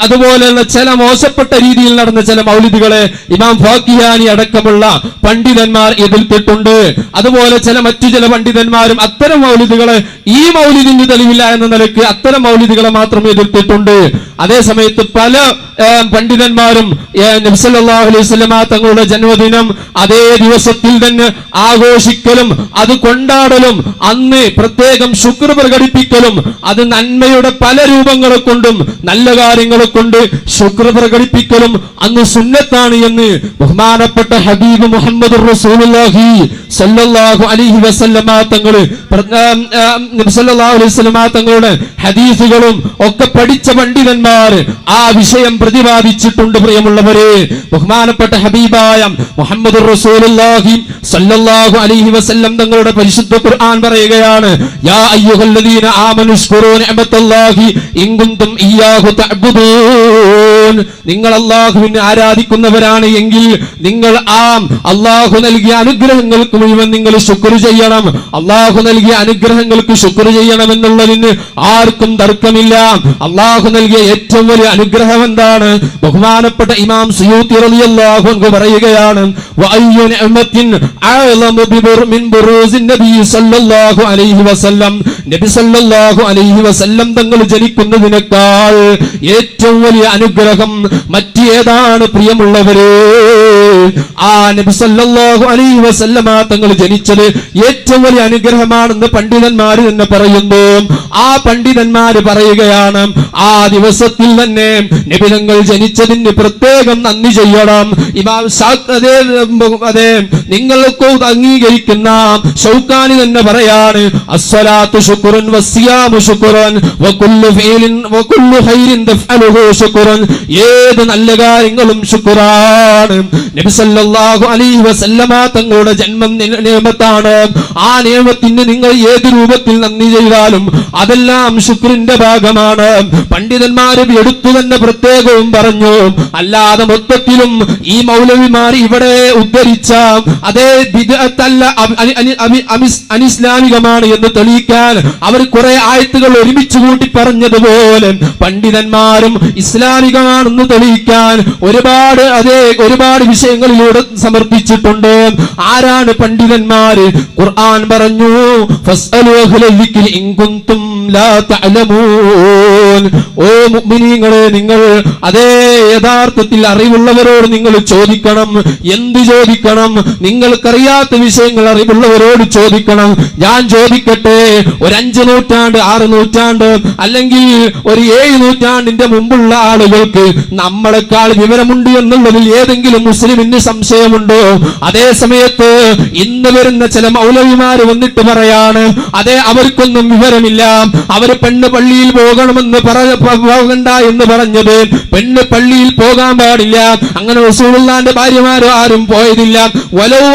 അതുപോലെയുള്ള ചില മോശപ്പെട്ട രീതിയിൽ നടന്ന ചില മൗലിദുകളെ ഇമാം ഫാക്കിഹാനി അടക്കമുള്ള പണ്ഡിതന്മാർ എതിർത്തിട്ടുണ്ട്. അതുപോലെ മറ്റു ചില പണ്ഡിതന്മാരും അത്തരം മൗലിദുകളെ ഈ മൗലിദിന് തെളിവില്ല എന്ന നിലയ്ക്ക് അത്തരം മൗലിദുകളെ മാത്രം എതിർത്തിട്ടുണ്ട്. അതേ സമയത്ത് പല പണ്ഡിതന്മാരും നബി സല്ലല്ലാഹു അലൈഹി വസല്ലമ തങ്ങളുടെ ജന്മദിനം അതേ ദിവസത്തിൽ തന്നെ ആഘോഷിക്കലും അത് കൊണ്ടാടലും അന്ന് പ്രത്യേകം ശുക്ർ പ്രകടിപ്പിക്കലും അത് നന്മയുടെ പല രൂപങ്ങളെ കൊണ്ടും നല്ല കാര്യങ്ങളെ കൊണ്ട് ശുക്ർ പ്രകടിപ്പിക്കലും അന്ന് സുന്നത്താണ് എന്ന് ബഹുമാനപ്പെട്ട ഹബീബ് മുഹമ്മദ് റസൂലുള്ളാഹി സല്ലല്ലാഹു അലൈഹി വസല്ലമ തങ്ങൾ നബി സല്ലല്ലാഹു അലൈഹി വസല്ലമ തങ്ങളുടെ ഹദീസുകളും ഒക്കെ പഠിച്ച പണ്ഡിതന്മാർ ആ വിഷയം പ്രതിപാദിച്ചിട്ടുണ്ട്. പ്രിയമുള്ളവരെ, ബഹുമാനപ്പെട്ട ഹബീബായ മുഹമ്മദ് റസൂലുള്ളാഹി സല്ലല്ലാഹു അലൈഹി വസല്ലം തങ്ങളുടെ പരിശുദ്ധ ഖുർആൻ പറയുകയാണ്, യാ അയ്യുഹല്ലദീന ആമനു ശ്കുറൂ നിഅമത്തല്ലാഹി ഇൻ കുൻതും ഇയ്യാഹു തഅബ്ദൂൻ. നിങ്ങൾ അല്ലാഹുവിനെ ആരാധിക്കുന്നവരാണ് എങ്കിൽ നിങ്ങൾ അല്ലാഹു നൽകിയ അനുഗ്രഹങ്ങൾക്ക് മുഴുവൻ നിങ്ങൾ ശുക്ർ ചെയ്യണം. അല്ലാഹു നൽകിയ അനുഗ്രഹങ്ങൾക്ക് ശുക്ർ ചെയ്യണം എന്നുള്ളതിന് ആർക്കും തർക്കമില്ല. അല്ലാഹു നൽകിയ ഏറ്റവും വലിയ അനുഗ്രഹം എന്താണ്? ബഹുമാനപ്പെട്ട ഇമാം സുയൂത്തി റളിയല്ലാഹു അൻഹു പറയുകയാണ്, വഅയ്യു നിഅമത്തിൻ അഅലമു മിൻ ബുറൂസിൻ നബി സല്ലല്ലാഹു അലൈഹി വസല്ലം. നബി സല്ലല്ലാഹു അലൈഹി വസല്ലം തങ്ങൾ ജനിക്കുന്നതിനേക്കാൾ ഏറ്റവും വലിയ അനുഗ്രഹം മറ്റേതാണ് പ്രിയമുള്ളവരെ? ആ നബി സല്ലല്ലാഹു അലൈഹി വസല്ലമ തങ്ങൾ ജനിച്ചത് ഏറ്റവും വലിയ അനുഗ്രഹമാണെന്ന് പണ്ഡിതന്മാർ തന്നെ പറയുന്നു. ആ പണ്ഡിതന്മാര് പറയുകയാണ്, ആ ദിവസത്തിൽ തന്നെ നബി തങ്ങൾ ജനിച്ചതിന് പ്രത്യേകം നന്ദി ചെയ്യണം. ഇമാം അതെ നിങ്ങൾക്ക് അംഗീകരിക്കുന്ന ഷൗക്കാനി തന്നെ പറയാണ്, അസ്സലാത്തു ശുക്റുൻ വസ്സിയാമു ശുക്റുൻ വകുല്ലു ഫീലിൻ വകുല്ലു ഖൈരിൻ തഫ്അലുഹു ശുക്റുൻ. ഏത് നല്ല കാര്യങ്ങളും ശുക്റാണ്. നബി സല്ലല്ലാഹു അലൈഹി വസല്ലമ തങ്ങളുടെ ജന്മം നിയമത്താണ്. ആ നിയമത്തിന് നിങ്ങൾ ഏത് രൂപത്തിൽ നന്ദി ചെയ്താലും അതെല്ലാം ശുക്രിന്റെ ഭാഗമാണ്. പണ്ഡിതന്മാർ എടുത്തു തന്നെ പ്രത്യേകവും പറഞ്ഞു. അല്ലാതെ മൊത്തത്തിലും ഈ മൗലവിമാർ ഇവിടെ ഉദ്ധരിച്ച അതേ ബിദ്അത്തല്ല അനിസ്ലാമികമാണ് എന്ന് തെളിയിക്കാൻ അവർ കുറെ ആയത്തുകൾ ഒരുമിച്ച് കൂട്ടി പറഞ്ഞതുപോലെ പണ്ഡിതന്മാരും ഇസ്ലാമികമാണെന്ന് തെളിയിക്കാൻ ഒരുപാട് വിഷയങ്ങളിലൂടെ സമർപ്പിച്ചിട്ടുണ്ട്. ആരാണ് പണ്ഡിതന്മാര്? ഖുർആൻ പറഞ്ഞു, ഫസ്അലു അഹ്ലൽ ദിക്രി ഇൻ കുൻതും ലാ തഅലമൂൻ. ഓ മുഅ്മിനീങ്ങളെ, നിങ്ങൾ അതേ യഥാർത്ഥത്തിൽ അറിവുള്ളവരോട് നിങ്ങൾ ചോദിക്കണം. എന്ത് ചോദിക്കണം? നിങ്ങൾക്കറിയാത്ത വിഷയങ്ങൾ അറിവുള്ളവരോട് ചോദിക്കണം. ഞാൻ ചോദിക്കട്ടെ, ഒരു 5 നൂറ്റാണ്ട് 6 നൂറ്റാണ്ട് അല്ലെങ്കിൽ ഒരു 7 നൂറ്റാണ്ടിന്റെ മുമ്പുള്ള ആളുകൾക്ക് നമ്മളെക്കാൾ വിവരമുണ്ട് എന്നുള്ളതിൽ ഏതെങ്കിലും മുസ്ലിമിന് സംശയമുണ്ടോ? അതേ സമയത്ത് ഇന്ന് വരുന്ന ചില മൗലവിമാര് വന്നിട്ട് പറയാണ്, അതെ അവർക്കൊന്നും വിവരമില്ല, അവര് പെണ്ണ് പള്ളിയിൽ പോകണമെന്ന് പോകണ്ട എന്ന് പറഞ്ഞത് പെണ്ണ് പള്ളിയിൽ പോകാൻ പാടില്ല, അങ്ങനെ റസൂലുള്ളാഹിന്റെ ഭാര്യമാരോ ആരും പോയതില്ല.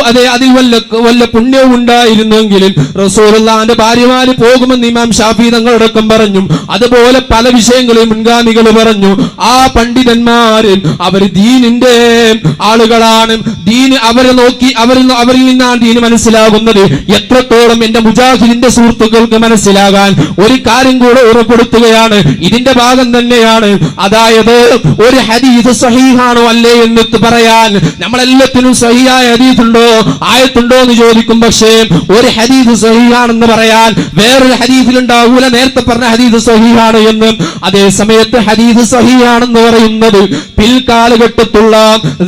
അതെ അതിൽ വല്ല പുണ്യവും ഉണ്ടായിരുന്നെങ്കിലും റസൂലുള്ളാഹിന്റെ ഭാര്യമാര് പോകുമെന്ന് ഇമാം ഷാഫി തങ്ങളടക്കം പറഞ്ഞു. അതുപോലെ പല വിഷയങ്ങളും മുൻഗാമികൾ പറഞ്ഞു. ആ പണ്ഡിതന്മാര് അവർ ദീനിന്റെ ആളുകളാണ്. ദീന് അവരെ നോക്കി അവരിൽ നിന്നാണ് ദീന് മനസ്സിലാകുന്നത്. എത്രത്തോളം എന്റെ മുജാഹിദിന്റെ സുഹൃത്തുക്കൾക്ക് മനസ്സിലാകാൻ ഒരു കാര്യം കൂടെ ഉറപ്പെടുത്തുകയാണ്, ഇതിന്റെ ഭാഗം തന്നെയാണ്. അതായത് ഒരു ഹദീസ് സഹീഹാണോ അല്ലേ എന്ന് പറയാൻ നമ്മളെല്ലാത്തിനും സഹീഹായ ഹദീസുണ്ടോ ആയത്തുണ്ടോ എന്ന് ചോദിക്കും. പക്ഷേ ഒരു ഹദീസ് സഹീഹാണെന്ന് പറയാൻ വേറൊരു ഹദീസിലുണ്ടാവൂല നേരത്തെ പറഞ്ഞ ഹദീസ് സഹീഹാണ് എന്ന്. അതേ സമയത്ത് ഹദീസ് സഹീഹാണെന്ന് പറയുന്നത് പിൽക്കാലഘട്ടത്തുള്ള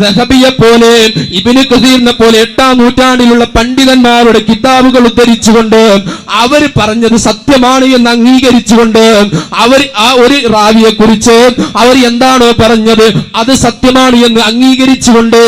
ദഹബിയെ പോലെ ഇബ്നു കസീറിനെ പോലെ 8ാം നൂറ്റാണ്ടിലുള്ള പണ്ഡിതന്മാരുടെ കിതാബുകൾ ഉദ്ധരിച്ചുകൊണ്ട് അവർ പറഞ്ഞത് സത്യമാണ് എന്ന് അംഗീകരിച്ചുകൊണ്ട് അവർ ആ ഒരു റാവിയെ കുറിച്ച് അവർ എന്താണോ പറഞ്ഞത് അത് സത്യമാണ് എന്ന് അംഗീകരിച്ചുകൊണ്ട്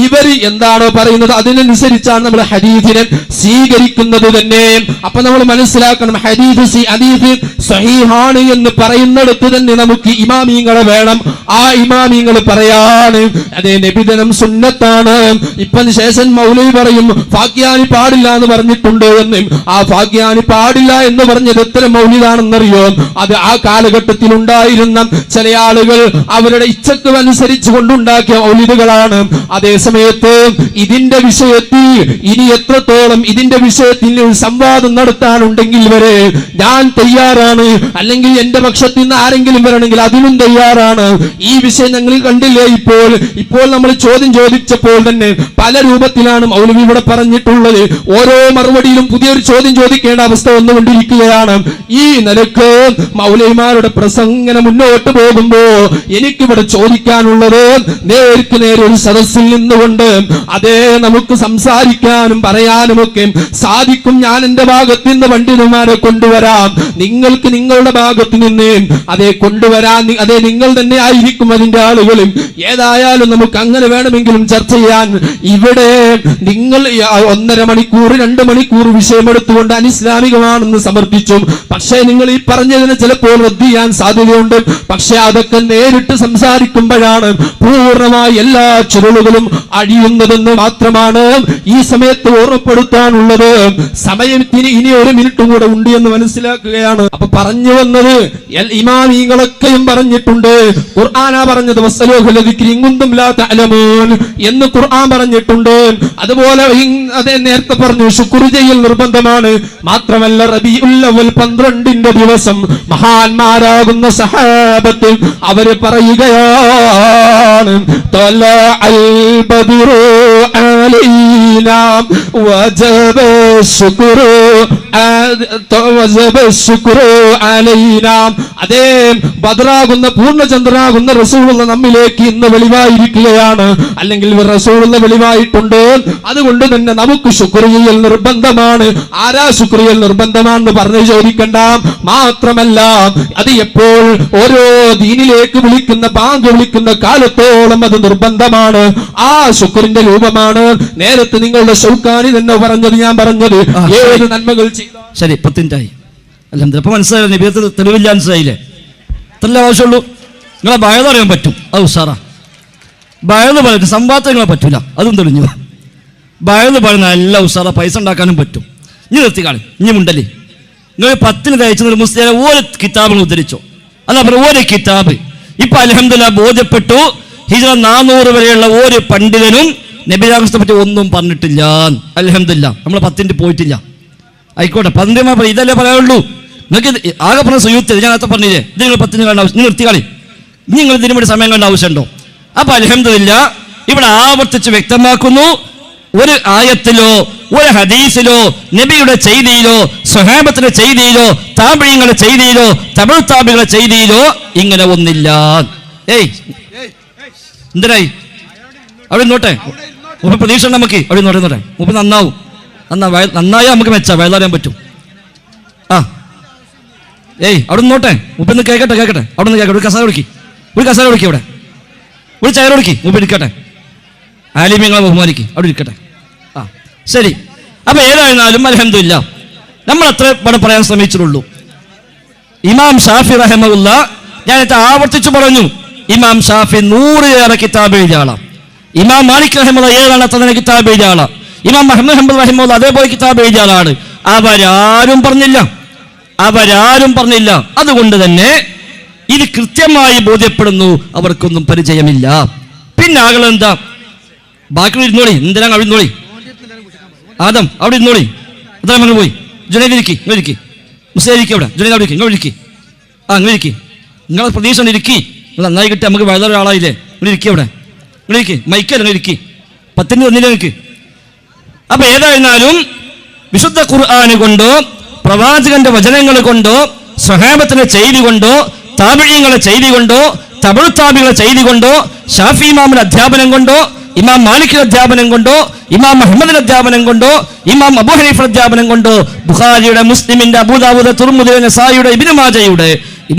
ഇവർ എന്താണോ പറയുന്നത് അതിനനുസരിച്ചാണ് നമ്മൾ ഹദീസിനെ സ്വീകരിക്കുന്നത് തന്നെ. അപ്പൊ നമ്മൾ മനസ്സിലാക്കണം, ഹദീസ് സഹീഹാണ് എന്ന് പറയുന്നിടത്ത് തന്നെ നമുക്ക് ഇമാമിങ്ങളെ വേണം. ആ ഇമാമിങ്ങൾ പറയാണ് അതേ നബിദിനം സുന്നത്താണ്. ഇപ്പൊ ശേഷൻ മൗലവി പറയും ഫാഖ്യാനി പാടില്ല എന്ന് പറഞ്ഞിട്ടുണ്ട് എന്ന്. ആ ഫാഖ്യാനി പാടില്ല എന്ന് പറഞ്ഞത് എത്ര മൗലിദാണെന്നറിയോ? അത് ആ കാലഘട്ടത്തിൽ ഉണ്ടായിരുന്ന ചില ആളുകൾ അവരുടെ ഇച്ഛക്ക് അനുസരിച്ച് കൊണ്ടുണ്ടാക്കിയ മൗലിദുകളാണ്. അതേ സമയത്ത് ഇതിന്റെ വിഷയത്തിൽ ഇനി എത്രത്തോളം ഇതിന്റെ വിഷയത്തിൽ സംവാദം നടത്താനുണ്ടെങ്കിൽ വരെ ഞാൻ തയ്യാറാണ്. അല്ലെങ്കിൽ എന്റെ പക്ഷത്തിൽ നിന്ന് ആരെങ്കിലും വരണമെങ്കിൽ അതിനും തയ്യാറാണ്. ഈ വിഷയം ഞങ്ങൾ കണ്ടില്ലേ, ഇപ്പോൾ നമ്മൾ ചോദ്യം ചോദിച്ചപ്പോൾ തന്നെ പല രൂപത്തിലാണ് മൗലവി ഇവിടെ പറഞ്ഞിട്ടുള്ളത്. ഓരോ മറുപടിയിലും പുതിയൊരു ചോദ്യം ചോദിക്കേണ്ട അവസ്ഥ വന്നുകൊണ്ടിരിക്കുകയാണ്. ഈ നിലക്ക് മൗലവിമാരുടെ പ്രസംഗം മുന്നോട്ട് പോകുമ്പോ എനിക്കിവിടെ ചോദിക്കാനുള്ളത് നേർക്ക് നേരെ ഒരു സദസ്സിൽ നിന്നുകൊണ്ട് അതേ നമുക്ക് സംസാരിക്കാനും പറയാനുമൊക്കെ സാധിക്കും. ഞാൻ എന്റെ ഭാഗത്ത് നിന്ന് പണ്ഡിതന്മാരെ കൊണ്ടുവരാം, നിങ്ങൾക്ക് നിങ്ങളുടെ ഭാഗത്ത് നിന്ന് അതേ കൊണ്ടുവരാൻ അതേ നിങ്ങൾ തന്നെ ആയിരിക്കും അതിന്റെ ആളുകളും. ഏതായാലും നമുക്ക് അങ്ങനെ വേണമെങ്കിലും ചർച്ച ചെയ്യാൻ ഇവിടെ നിങ്ങൾ 1.5 മണിക്കൂർ 2 മണിക്കൂർ വിഷയമെടുത്തുകൊണ്ട് അനിസ്ലാമികമാണെന്ന് സമർപ്പിച്ചു. പക്ഷേ നിങ്ങൾ ഈ പറഞ്ഞതിനെ ചിലപ്പോൾ റദ്ദ് ചെയ്യാൻ സാധ്യതയുണ്ട്. പക്ഷെ അതൊക്കെ നേരിട്ട് സംസാരിക്കുമ്പോഴാണ് പൂർണ്ണമായി എല്ലാ ചുരുളുകളും അഴിയുന്നതെന്ന് മാത്രമാണ് ഈ സമയത്ത് ഓർമ്മപ്പെടുത്താനുള്ളത്. സമയത്തിന് ഇനി 1 മിനിറ്റും കൂടെ ഉണ്ട് എന്ന് മനസ്സിലാക്കുകയാണ്. അപ്പൊ പറഞ്ഞു വന്നത് ഇമാമിങ്ങളൊക്കെയും പറഞ്ഞിട്ടുണ്ട്. ഖുർആനാ പറഞ്ഞത് എന്ന് ഖുർആൻ പറഞ്ഞിട്ടുണ്ട്. അതുപോലെ അതേ നേരത്തെ പറഞ്ഞു ശുക്ർ ചെയ്യൽ നിർബന്ധമാണ്. മാത്രമല്ല റബീഉൽ അവ്വൽ 12ന്റെ ദിവസം മഹാന്മാരാകുന്ന സഹാബത്ത് അവര് പറയുകയാണ് തലഅൽ ബദ്റു അലൈനാ വജബ ശുക്റു അതേ ബദറാകുന്ന പൂർണ്ണചന്ദ്രനാകുന്ന റസൂലുള്ള നമ്മിലേക്ക് ഇന്ന് വെളിവായിരിക്കുകയാണ്, അല്ലെങ്കിൽ റസൂലുള്ള വെളിവായിട്ടുണ്ട്. അതുകൊണ്ട് തന്നെ നമുക്ക് ശുക്രിയൽ നിർബന്ധമാണ്. ആരാ ശുക്രിയൽ നിർബന്ധമാണെന്ന് പറഞ്ഞു ചോദിക്കണ്ട. മാത്രമല്ല അത് എപ്പോൾ ഓരോ ദീനിലേക്ക് വിളിക്കുന്ന ബാങ്ക് വിളിക്കുന്ന കാലത്തോളം അത് നിർബന്ധമാണ്. ആ ശുക്രിന്റെ രൂപമാണ് നേരത്തെ നിങ്ങളുടെ ഷൗക്കാനി തന്നെ പറഞ്ഞത്. ഞാൻ പറഞ്ഞത് ഏത് നന്മകൾ ചെയ്തു. ശരി, 10 മിനിറ്റായി. അൽഹംദുലില്ലാ. ഇപ്പൊ മനസ്സിലായില്ലേ? നബിയത്ത് തെളിവില്ല മനസ്സിലായില്ലേ? ഇത്രല്ലേ ആവശ്യമുള്ളൂ. നിങ്ങളെ ഭയം അറിയാൻ പറ്റും, അത് ഉഷാറാ. ഭയം പറയുന്നത് സംവാദം നിങ്ങളെ പറ്റൂല, അതും തെളിഞ്ഞു. ഭയം പറയുന്ന എല്ലാ ഉഷാറ, പൈസ ഉണ്ടാക്കാനും പറ്റും. ഇനി നിർത്തിക്കാളി, ഇനി മുണ്ടല്ലേ. നിങ്ങൾ 10 തയ്ച്ചു മുസ്ലിം ഓരോ കിതാബുകൾ ഉദ്ധരിച്ചോ. അല്ല പറ ഓരോ കിതാബ് ഇപ്പൊ അൽഹംദുലില്ലാ ബോധ്യപ്പെട്ടു. ഹിജ്റ 400 വരെയുള്ള ഒരു പണ്ഡിതനും നബിയാഗത്തെ പറ്റി ഒന്നും പറഞ്ഞിട്ടില്ല. അൽഹംദുലില്ലാ നമ്മൾ 10 പോയിട്ടില്ല. ആയിക്കോട്ടെ, 10 ഇതല്ലേ പറയാനുള്ളൂ. നിങ്ങൾക്ക് ആകെ പറഞ്ഞ സുയൂത്ത് ഞാൻ നേരത്തെ പറഞ്ഞില്ലേ, ഇത് നിങ്ങൾ 10 കാണേണ്ട ആവശ്യം, നിങ്ങൾ നിർത്തിക്കളി. ഇനി നിങ്ങൾ ഇതിനു വേണ്ടി സമയം കാണേണ്ട ആവശ്യമുണ്ടോ? അപ്പൊ അൽഹംദുലില്ലാ ഇവിടെ ആവർത്തിച്ച് വ്യക്തമാക്കുന്നു, ഒരു ആയത്തിലോ ഒരു ഹദീസിലോ നബിയുടെ ചെയ്തിയിലോ സ്വഹാബത്തിന്റെ ചെയ്തിയിലോ താബിഈങ്ങളുടെ ചെയ്തിയിലോ തബഉ താബിഈങ്ങളുടെ ചെയ്തിയിലോ ഇങ്ങനെ ഒന്നില്ല. എന്തിനായി അവിടെ നോട്ടെ, മുപ്പ പ്രതീക്ഷ നമുക്ക് അവിടെ നോട്ടെ, മുപ്പ നന്നാവും. നന്നായാൽ നമുക്ക് മെച്ചാ വയലറിയാൻ പറ്റും. അവിടെ നോട്ടെ, മുപ്പൊന്ന് കേൾക്കട്ടെ അവിടെ നിന്ന് കേൾക്കട്ടെ. ഒരു കസാര കൊടുക്കി ഇവിടെ, ഒരു ചയർ കൊടുക്കി, മുമ്പ് ഇരിക്കട്ടെ. ആലിമ്യങ്ങളെ ബഹുമാനിക്ക്, അവിടെ ഇരിക്കട്ടെ. ശരി. അപ്പൊ ഏതായിരുന്നാലും അൽഹംദുലില്ലാ നമ്മൾ അത്ര ഇവിടെ പറയാൻ ശ്രമിച്ചിട്ടുള്ളൂ. ഇമാം ഷാഫി റഹിമഹുല്ലാ ഞാനിത് ആവർത്തിച്ചു പറഞ്ഞു, ഇമാം ഷാഫി 100 കിതാബ് എഴുതിയ ആളാണ്. ഇമാം മാലിക് റഹിമഹുല്ലാ 7 കിതാബ് എഴുതിയ ആളാണ്. ഇമാം മുഹമ്മദ് ഹംബൽ റഹിമഹുല്ലാ അതേപോലെ കിതാബ് എഴുതിയ ആളാണ്. അവരാരും പറഞ്ഞില്ല. അതുകൊണ്ട് തന്നെ ഇത് കൃത്യമായി ബോധ്യപ്പെടുന്നു, അവർക്കൊന്നും പരിചയമില്ല. പിന്നെ ആകളെന്താ ബാക്കി ഇരുന്നോളി, എന്തിനാണ് അവിടെ ഇരുന്നോളി. ആദം അവിടെ ഇരുന്നോളി, അത്ര നമ്മൾ പോയി. ജുനൈദ് ഇരിക്കി, മുസ്ലിം ഇരിക്കും അവിടെ. ജുനൈദ് അവിടെ ഇരിക്കി, അങ്ങനെ ഇരിക്കി. നിങ്ങളെ പ്രതീക്ഷ ഇരിക്കി, നന്നായി കിട്ടി. നമുക്ക് വളരെ ഒരാളായില്ലേ, ഇവിടെ ഇരിക്കി, അവിടെ ഇവിടെ ഇരിക്കി. മൈക്കല്ല ഇരിക്കി, 10 ഒന്നില്ല നിൽക്ക്. അപ്പൊ ഏതായിരുന്നാലും വിശുദ്ധ ഖുർആൻ കൊണ്ടോ പ്രവാചകന്റെ വചനങ്ങൾ കൊണ്ടോ സ്വഹാബത്തിന്റെ ചെയ്തി കൊണ്ടോ താബിഈങ്ങളുടെ ചെയ്തി കൊണ്ടോ തബഉ താബിഈങ്ങളുടെ ചെയ്തി കൊണ്ടോ ഷാഫി ഇമാമിന്റെ അധ്യാപനം കൊണ്ടോ ഇമാം മാലിക്കിന്റെ അധ്യാപനം കൊണ്ടോ ഇമാം മുഹമ്മദിന്റെ അധ്യാപനം കൊണ്ടോ ഇമാം അബൂ ഹനീഫയുടെ അധ്യാപനം കൊണ്ടോ ബുഖാരിയുടെ മുസ്ലിമിന്റെ അബൂദാവൂദ് തുർമുദിയുടെ നസായിയുടെ ഇബ്നു മാജയുടെ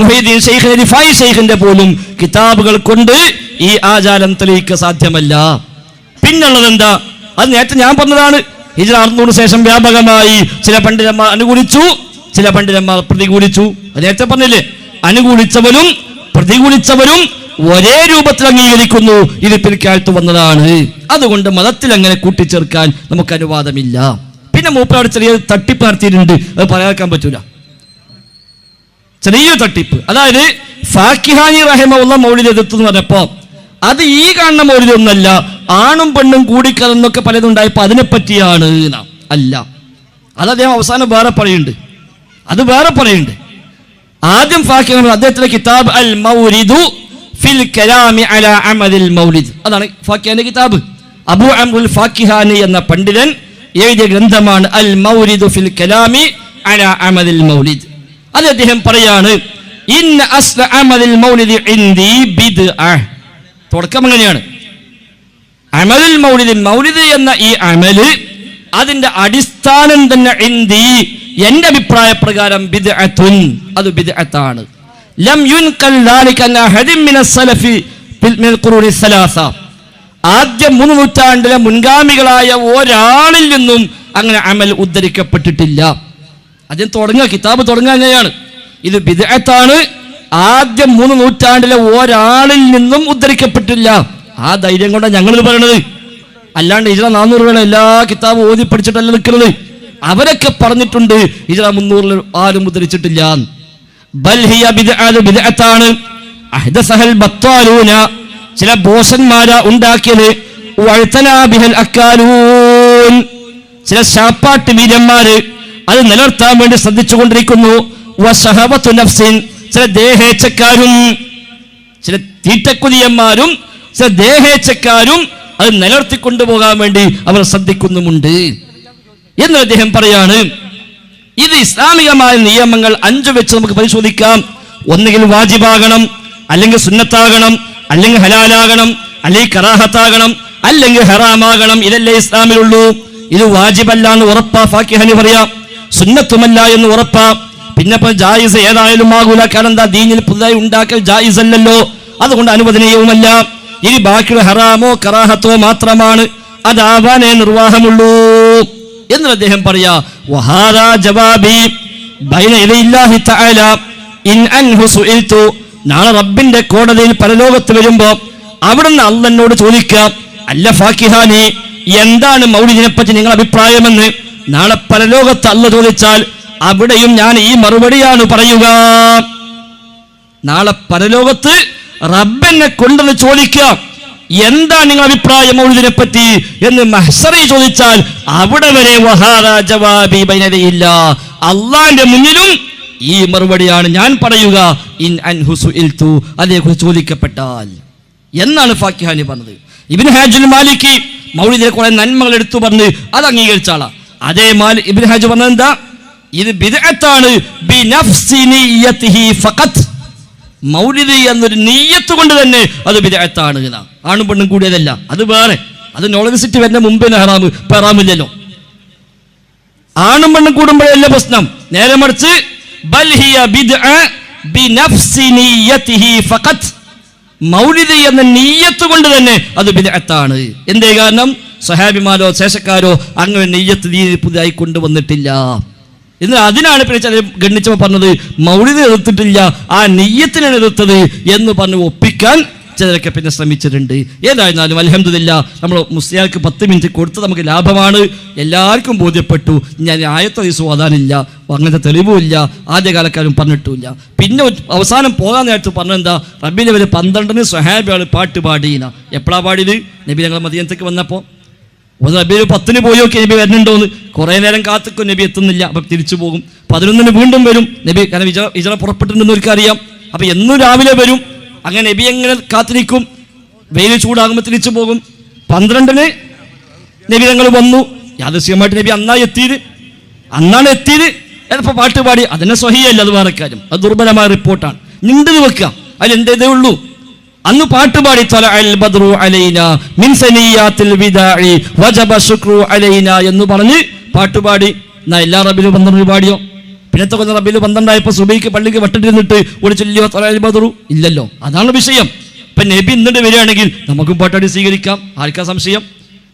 മുഹയ്യിദ്ദീൻ ശൈഖ് റിഫായി ശൈഖിന്റെ പോലും കിതാബുകൾ കൊണ്ട് ഈ ആചാരം തെളിയിക്കാൻ സാധ്യമല്ല. പിന്നുള്ളത് എന്താ? അത് നേരത്തെ ഞാൻ പറഞ്ഞതാണ്. ഹിജ്റ 600 ശേഷം വ്യാപകമായി ചില പണ്ഡിതന്മാർ അനുകൂലിച്ചു, ചില പണ്ഡിതന്മാർ പ്രതികൂലിച്ചു. നേരത്തെ പറഞ്ഞില്ലേ, അനുകൂലിച്ചവരും പ്രതികൂലിച്ചവരും ഒരേ രൂപത്തിൽ അംഗീകരിക്കുന്നു, ഇത് പിൽക്കാലത്ത് വന്നതാണ്. അതുകൊണ്ട് മതത്തിൽ അങ്ങനെ കൂട്ടിച്ചേർക്കാൻ നമുക്ക് അനുവാദമില്ല. പിന്നെ മൂപ്പരാട് ചെറിയ തട്ടിപ്പ് നടത്തിയിട്ടുണ്ട്, അത് പറയാക്കാൻ പറ്റൂല. ചെറിയൊരു തട്ടിപ്പ്, അതായത് ഫാക്കിഹാനി റഹിമഹുള്ള മൗലിദ് എതിർത്തു എന്ന് പറഞ്ഞപ്പോ അത് ഈ കാണുന്ന മൗലിദൊന്നല്ല, ആണും പെണ്ണും കൂടിക്കലന്നൊക്കെ പലതും ഉണ്ടായപ്പോ അതിനെപ്പറ്റിയാണ്. അല്ല, അത് അദ്ദേഹം അവസാനം വേറെ പറയുന്നുണ്ട്. ആദ്യം ഫാക്കിഹാനി അദ്ദേഹത്തിന്റെ കിതാബ് അൽ മൗലിദു ഫിൽ കലാമി അലാ അമദിൽ മൗലിദ്, അതാണ് ഫാക്കിഹാനി കിതാബ്. അബൂ അംറുൽ ഫാക്കിഹാനി എന്ന പണ്ഡിതൻ എഴുതിയ ഗ്രന്ഥമാണ് അൽ മൗലിദു ഫിൽ കലാമി അലാ അമദിൽ മൗലിദ്. അത് അദ്ദേഹം പറയാണ്, ഇന്ന അസ്ല അമദിൽ മൗലിദ് ഇൻദി ബിദ്അഹ്. തുടക്കം അങ്ങനെയാണ്. അമലുൽ മൗലിദ്, മൗലിദ് എന്ന ഈ അമല് അതിന്റെ അടിസ്ഥാനം തന്നെ ഇൻദി, എന്റെ അഭിപ്രായ പ്രകാരം ബിദ്അത്തുൻ, അത് ബിദ്അത്താണ്. ലം യുൻഖൽ ദാലിക അൻ അഹദിൻ മിനസ് സലഫി മിനൽ ഖുറൂനി സലാസ. ആദ്യ 3 നൂറ്റാണ്ടിലെ മുൻഗാമികളായ ഒരാളിൽ നിന്നും അങ്ങനെ അമൽ ഉദ്ധരിക്കപ്പെട്ടിട്ടില്ല. അതിന് കിതാബ് തുടങ്ങുക അങ്ങനെയാണ്, ഇത് ബിദ്അത്താണ്, ആദ്യ 3 നൂറ്റാണ്ടിലെ ഒരാളിൽ നിന്നും ഉദ്ധരിക്കപ്പെട്ടില്ല. ആ ധൈര്യം കൊണ്ടാണ് ഞങ്ങളിത് പറയണത്. അല്ലാണ്ട് ഹിജ്റ 400 വേണം എല്ലാ കിതാബും ഓതി പഠിച്ചിട്ടല്ല നിൽക്കുന്നത്. അവരൊക്കെ പറഞ്ഞിട്ടുണ്ട് ഹിജ്റ 300 ആരും ഉദ്ധരിച്ചിട്ടില്ല. ബൽ ഹിയ ബിദ്അത്താണ് അഹ്ദസഹൽ ബത്താലൂന, ചില ബോസന്മാരാ ഉണ്ടാക്കിയത്. വഅ്തനാ ബിഹൽ അക്കാലൂൻ, ചില ശാപ്പാട്ട് വീരന്മാര് അത് നിലനിർത്താൻ വേണ്ടി ശ്രദ്ധിച്ചുകൊണ്ടിരിക്കുന്നു. വശഹവത്തു നഫ്സിൻ, ചില ദേഹേച്ഛക്കാരും ചില തീറ്റക്കുതിയന്മാരും ചില ദേഹേച്ഛക്കാരും അത് നിലനിർത്തിക്കൊണ്ടുപോകാൻ വേണ്ടി അവർ ശ്രദ്ധിക്കുന്നുമുണ്ട് എന്ന് അദ്ദേഹം പറയാണ്. ഇത് ഇസ്ലാമികമായ നിയമങ്ങൾ 5 വെച്ച് നമുക്ക് പരിശോധിക്കാം. ഒന്നുകിൽ വാജിബാകണം, അല്ലെങ്കിൽ സുന്നത്താകണം, അല്ലെങ്കിൽ ഹലാലാകണം, അല്ലെങ്കിൽ കറാഹത്താകണം, അല്ലെങ്കിൽ ഹറാമാകണം. ഇതല്ലേ ഇസ്ലാമിലുള്ളൂ. ഇത് വാജിബല്ല എന്ന് ഉറപ്പാ, ഫാക്കിഹനി പറയാം. സുന്നത്തുമല്ല എന്ന് ഉറപ്പാ. പിന്നെ ജായിസ് ഏതായാലും ആകൂല. കാരണം എന്താ, ദീനിൽ പുതുതായി ഉണ്ടാക്കൽ ജായിസ് അല്ലല്ലോ, അതുകൊണ്ട് അനുവദനീയവുമല്ല. ഇനി ബാക്കിയുള്ള ഹറാമോ കറാഹത്തോ മാത്രമാണ്, അതാവാനേ നിർവാഹമുള്ളൂ എന്ന് അദ്ദേഹം പറയാ. വഹാദാ ജവാബി ബൈന യദൈല്ലാഹി തആല ഇൻ അൻഹു സുഇൽതു. നാളെ റബ്ബിന്റെ കോടതിയിൽ പരലോകത്ത് വരുമ്പോ അവിടുന്ന് അള്ളാഹുവിനോട് ചോദിക്കാം, അല്ല ഫാക്കിഹാനി, എന്താണ് മൗലിദിനെ പറ്റി നിങ്ങളുടെ അഭിപ്രായമെന്ന് നാളെ പരലോകത്ത് അള്ളാഹ് ചോദിച്ചാൽ അവിടെയും ഞാൻ ഈ മറുപടിയാണ് പറയുക. നാളെ പരലോകത്ത് റബ്ബെന്നെ കൊണ്ടെന്ന് ചോദിക്കാം, എന്താ നിങ്ങൾ അഭിപ്രായം മൗലിദിനെ പറ്റി എന്ന് മഹ്ശറിൽ ചോദിച്ചാൽ അവിടെ വരെ വഹാദാ ജവാബി ബൈന യദൈല്ലാഹ്, അള്ളാന്റെ മുന്നിലും ഈ മറുപടിയാണ് ഞാൻ പറയുക. ഇൻ അൻഹു സുഇൽതു, അതേക്കുറിച്ച് ചോദിക്കപ്പെട്ടാൽ എന്നാണ് ഫാക്കിഹാനി പറഞ്ഞത്. ഇബ്നു ഹാജുൽ മാലിക്കി മൗലിദിലെ കുറെ നന്മകൾ എടുത്തു പറഞ്ഞ് അത് അംഗീകരിച്ച ആളാ. അതേ ഇബ്നു ഹാജ് പറഞ്ഞത് എന്താ, ഇത് ബിദ്അത്താണ് ബിനഫ്സി നിയ്യതിഹി ഫഖത്ത്. മൗലിദ് എന്നൊരു നിയ്യത്ത് കൊണ്ട് തന്നെ അത് ബിദ്അത്താണ്. ആണും പെണ്ണും കൂടിയതല്ല, അത് വേറെ. അത് നോളജിസിറ്റി വരുന്ന മുമ്പേ ഹറാമ്, ഇപ്പൊ ഹറാമില്ലല്ലോ. ആണും പെണ്ണും കൂടുമ്പോഴല്ല പ്രശ്നം. നേരെ മറിച്ച് ബൽ ഹിയ ബിദ്അ ബിനഫ്സി നിയ്യതിഹി ഫഖത്ത്. മൗലിദ് എന്ന നിയ്യത്ത് കൊണ്ട് തന്നെ അത് ബിദ്അത്താണ്. എന്തേ കാരണം, സ്വഹാബിമാരോ ശേഷക്കാരോ അങ്ങനെ നിയ്യത്ത് പുതുതായി കൊണ്ടുവന്നിട്ടില്ല. എന്നാൽ അതിനാണ് പിന്നെ ചില ഗണ്ണിച്ചപ്പോൾ പറഞ്ഞത് മൗലിദ് എതിർത്തിട്ടില്ല, ആ നിയ്യത്തിനാണ് എതിർത്തത് എന്ന് പറഞ്ഞ് ഒപ്പിക്കാൻ ചിലരൊക്കെ പിന്നെ ശ്രമിച്ചിട്ടുണ്ട്. ഏതായിരുന്നാലും അൽഹംദുലില്ലാ നമ്മൾ മുസ്ലിയാർക്ക് 10 മിനിറ്റ് കൊടുത്ത് നമുക്ക് ലാഭമാണ്. എല്ലാവർക്കും ബോധ്യപ്പെട്ടു. ഞാൻ ആയത്ത് ഹദീസ് ഓതാനില്ല, അങ്ങനത്തെ തെളിവുമില്ല, ആദ്യകാലക്കാരും പറഞ്ഞിട്ടുമില്ല. പിന്നെ അവസാനം പോകാൻ നേരത്ത് പറഞ്ഞെന്താ, റബ്ബിനെ വരെ 12 സ്വഹാബികൾ പാട്ട് പാടിയില്ല. എപ്പോഴാണ് പാടിയത്? നബി ഞങ്ങൾ മദീനത്തേക്ക് വന്നപ്പോൾ. ഒന്ന് നബി 10 പോയി നോക്കി നബി വരുന്നുണ്ടോന്ന്. കുറേ നേരം കാത്തിക്കും, നബി എത്തുന്നില്ല. അപ്പം തിരിച്ചു പോകും. 11 വീണ്ടും വരും നബി, കാരണം ഇജറ പുറപ്പെട്ടിട്ടുണ്ടെന്ന് അവർക്കറിയാം. അപ്പം എന്നും രാവിലെ വരും. അങ്ങനെ നബി എങ്ങനെ കാത്തിരിക്കും. വെയിൽ ചൂടാകുമ്പോൾ തിരിച്ചു പോകും. 12 നബി ഞങ്ങൾ വന്നു. യാദൃശ്യമായിട്ട് നബി അന്നാണ് എത്തിയത്. ചിലപ്പോൾ പാട്ട് പാടി. അതിനെ സ്വഹിയല്ല, അത് വേറെ കാര്യം, അത് ദുർബലമായ റിപ്പോർട്ടാണ്. നീണ്ടത് വെക്കുക, അതിലെന്തേ ഉള്ളൂ. അന്ന് പാട്ടുപാടി എന്ന് പറഞ്ഞ് പാട്ടുപാടി. എല്ലാ റബിലും 12 പാടിയോ? പിന്നത്തെ കൊല്ലം റബില് 12 സുബൈക്ക് പള്ളിക്ക് വട്ടിട്ടിരുന്നിട്ട് ഒരു ചൊല്ലിയോ തൊലൽ ബദറു ഇല്ലല്ലോ. അതാണ് വിഷയം. ഇപ്പൊ നബി ഇന്നിട്ട് വരികയാണെങ്കിൽ നമുക്കും പാട്ടാടി സ്വീകരിക്കാം. ആർക്കാ സംശയം?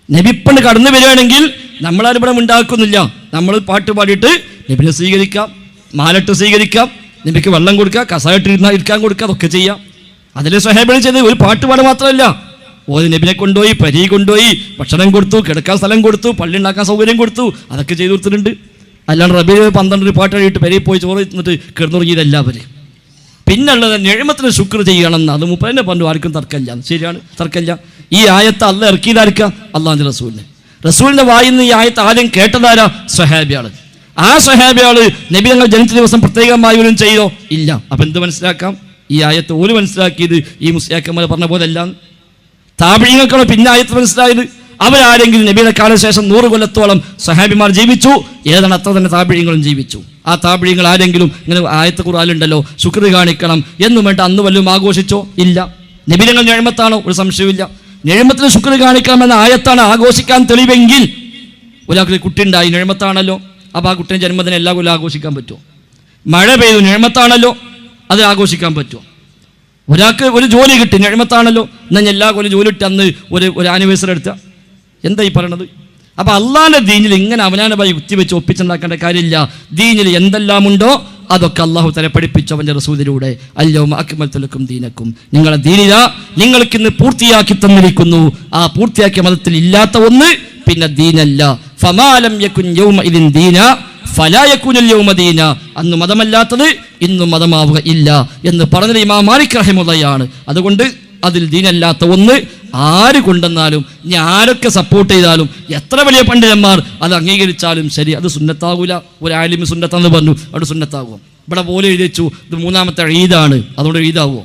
നബി ഇപ്പണ്ട് കടന്നു വരികയാണെങ്കിൽ നമ്മളാരും ഇവിടെ ഉണ്ടാക്കുന്നില്ല. നമ്മൾ പാട്ട് പാടിയിട്ട് നബിനെ സ്വീകരിക്കാം, മാലട്ട് സ്വീകരിക്കാം, നബിക്ക് വെള്ളം കൊടുക്കുക, കസായിട്ട് ഇരിക്കാൻ കൊടുക്കുക, അതൊക്കെ ചെയ്യാം. അതിലെ സ്വഹാബികൾ ചെയ്ത് ഒരു പാട്ടുപാട് മാത്രമല്ല, ഓരോ നബിനെ കൊണ്ടുപോയി പരി കൊണ്ടുപോയി ഭക്ഷണം കൊടുത്തു, കിടക്കാൻ സ്ഥലം കൊടുത്തു, പള്ളി ഉണ്ടാക്കാൻ സൗകര്യം കൊടുത്തു, അതൊക്കെ ചെയ്തു കൊടുത്തിട്ടുണ്ട്. അല്ലാണ്ട് റബീൽ 12 പാട്ട് കഴിയിട്ട് പെരയിൽ പോയി ചോറ് തിന്നിട്ട് കിടന്നുറങ്ങിയതെല്ലാവരും. പിന്നുള്ളത് നിഅമത്തിന് ശുക്ർ ചെയ്യണമെന്ന് അത് മുപ്പതിനെ പറഞ്ഞു. ആർക്കും തർക്കമില്ല, ശരിയാണ്, തർക്കമില്ല. ഈ ആയത്ത് അള്ളാഹ് ഇറക്കിയതാർക്കാ? അള്ളാഹിന്റെ റസൂലിന്റെ വായിന്ന് ഈ ആയത്ത് ആദ്യം കേട്ടതാരാ? സ്വഹാബിയാള്. ആ സ്വഹാബിയാള് നബി തങ്ങൾ ജനിച്ച ദിവസം പ്രത്യേകമായി പോലും ചെയ്തോ? ഇല്ല. അപ്പൊ എന്ത് മനസ്സിലാക്കാം? ഈ ആയത്ത് ഓല് മനസ്സിലാക്കിയത് ഈ മുസ്ലിയാക്കന്മാർ പറഞ്ഞ പോലെ അല്ല. താബിഈങ്ങൾക്കാണ് പിന്നെ ആയത്ത് മനസ്സിലായത്. അവരാരെങ്കിലും നബിയുടെ കാലശേഷം 100 കൊല്ലത്തോളം സ്വഹാബിമാർ ജീവിച്ചു. ഏതാണ് അത്ര തന്നെ താബിഈങ്ങളും ജീവിച്ചു. ആ താബിഈങ്ങൾ ആരെങ്കിലും ഇങ്ങനെ ആയത്ത് ഖുർആനിലുണ്ടല്ലോ ശുക്ർ കാണിക്കണം എന്നും വേണ്ട അന്ന് വല്ലതും ആഘോഷിച്ചോ? ഇല്ല. നബി തങ്ങൾ നിഅമത്താണോ? ഒരു സംശയമില്ല. നിഅമത്തിന് ശുക്ർ കാണിക്കണമെന്ന ആയത്താണ് ആഘോഷിക്കാൻ തെളിവെങ്കിൽ ഒരാൾക്ക് കുട്ടി ഉണ്ടായി, നിഅമത്താണല്ലോ. അപ്പോൾ ആ കുട്ടിയുടെ ജന്മദിനം എല്ലാ കൊല്ലം ആഘോഷിക്കാൻ പറ്റുമോ? മഴ പെയ്തു, നിഅമത്താണല്ലോ, അത് ആഘോഷിക്കാൻ പറ്റുമോ? ഒരാൾക്ക് ഒരു ജോലി കിട്ടി, നിഅമത്താണല്ലോ, എന്നാൽ എല്ലാ കൊല്ലം ജോലി കിട്ടി അന്ന് ഒരു ആനിവേഴ്സറി എടുത്ത എന്താ ഈ പറയണത്? അപ്പം അള്ളാഹിൻ്റെ ദീനിൽ ഇങ്ങനെ അവനാനുമായി യുക്തി വെച്ച് ഒപ്പിച്ചുണ്ടാക്കേണ്ട കാര്യമില്ല. ദീനിൽ എന്തെല്ലാമുണ്ടോ അതൊക്കെ അള്ളാഹു തല പഠിപ്പിച്ചു അവൻ്റെ റസൂലിലൂടെ. അൽയൗമ അക്മൽതു ലക്കും ദീനക്കും, നിങ്ങളെ ദീനില നിങ്ങൾക്കിന്ന് പൂർത്തിയാക്കി തന്നിരിക്കുന്നു. ആ പൂർത്തിയാക്കിയ മതത്തിൽ ഇല്ലാത്ത ഒന്ന് പിന്നെ ദീനല്ല. ഫമാലം യകുൻ യൗമഇദിൻ ദീന ഫലാ യകുനുൽ യൗമ ദീന, അന്ന് മതമല്ലാത്തത് ഇന്നും മതമാവുക ഇല്ല എന്ന് പറഞ്ഞത് ഇമാം മാലിക് റഹിമഹുള്ളയാണ്. അതുകൊണ്ട് അതിൽ ദീനല്ലാത്ത ഒന്ന് ആര് കൊണ്ടെന്നാലും ഇനി ആരൊക്കെ സപ്പോർട്ട് ചെയ്താലും എത്ര വലിയ പണ്ഡിതന്മാർ അത് അംഗീകരിച്ചാലും ശരി, അത് സുന്നത്താകൂല. ഒരു ആലിമ് സുന്നത്താന്ന് പറഞ്ഞു, അവിടെ സുന്നത്താകുമോ? ഇവിടെ പോലെ എഴുതി വെച്ചു ഇത് 3ാമത്തെ ഈദാണ്, അതുകൊണ്ട് ഈദാവുമോ?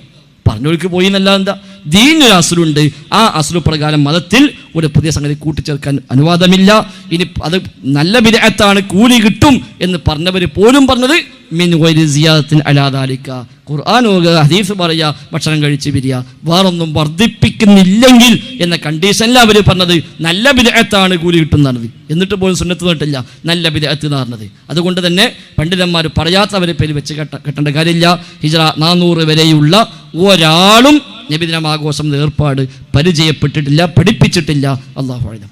പറഞ്ഞവർക്ക് പോയി എന്നല്ല. എന്താ ദീനൊരു അസുലുണ്ട്. ആ അസുലു പ്രകാരം മതത്തിൽ ഒരു പുതിയ സംഗതി കൂട്ടിച്ചേർക്കാൻ അനുവാദമില്ല. ഇനി അത് നല്ല ബിദ്അത്താണ്, കൂലി കിട്ടും എന്ന് പറഞ്ഞവർ പോലും പറഞ്ഞത് മിൻ ഗൈരി സിയാദത്തിൻ അലാ ദാലിക. ഖുർആൻ ഓതുക, ഹദീസ് പറയുക, ഭക്ഷണം കഴിച്ച് പിരിയുക, വേറൊന്നും വർദ്ധിപ്പിക്കുന്നില്ലെങ്കിൽ എന്ന കണ്ടീഷനിൽ അവർ പറഞ്ഞത് നല്ല ബിദ്അത്താണ്, കൂലി കിട്ടുന്നതാണ്. എന്നിട്ട് പോലും സുന്നത്ത് തൊട്ടില്ല നല്ല ബിദ്അത്ത് എന്ന് പറഞ്ഞത്. അതുകൊണ്ട് തന്നെ പണ്ഡിതന്മാർ പറയാത്തവരെ പേര് വെച്ച് കെട്ടേണ്ട കാര്യമില്ല. ഹിജ്റ 400 വരെയുള്ള ഒരാളും നബിദിനം ആഘോഷം ഏർപ്പാട് പരിചയപ്പെട്ടിട്ടില്ല, പഠിപ്പിച്ചിട്ടില്ല. അല്ലാഹു അഅലം.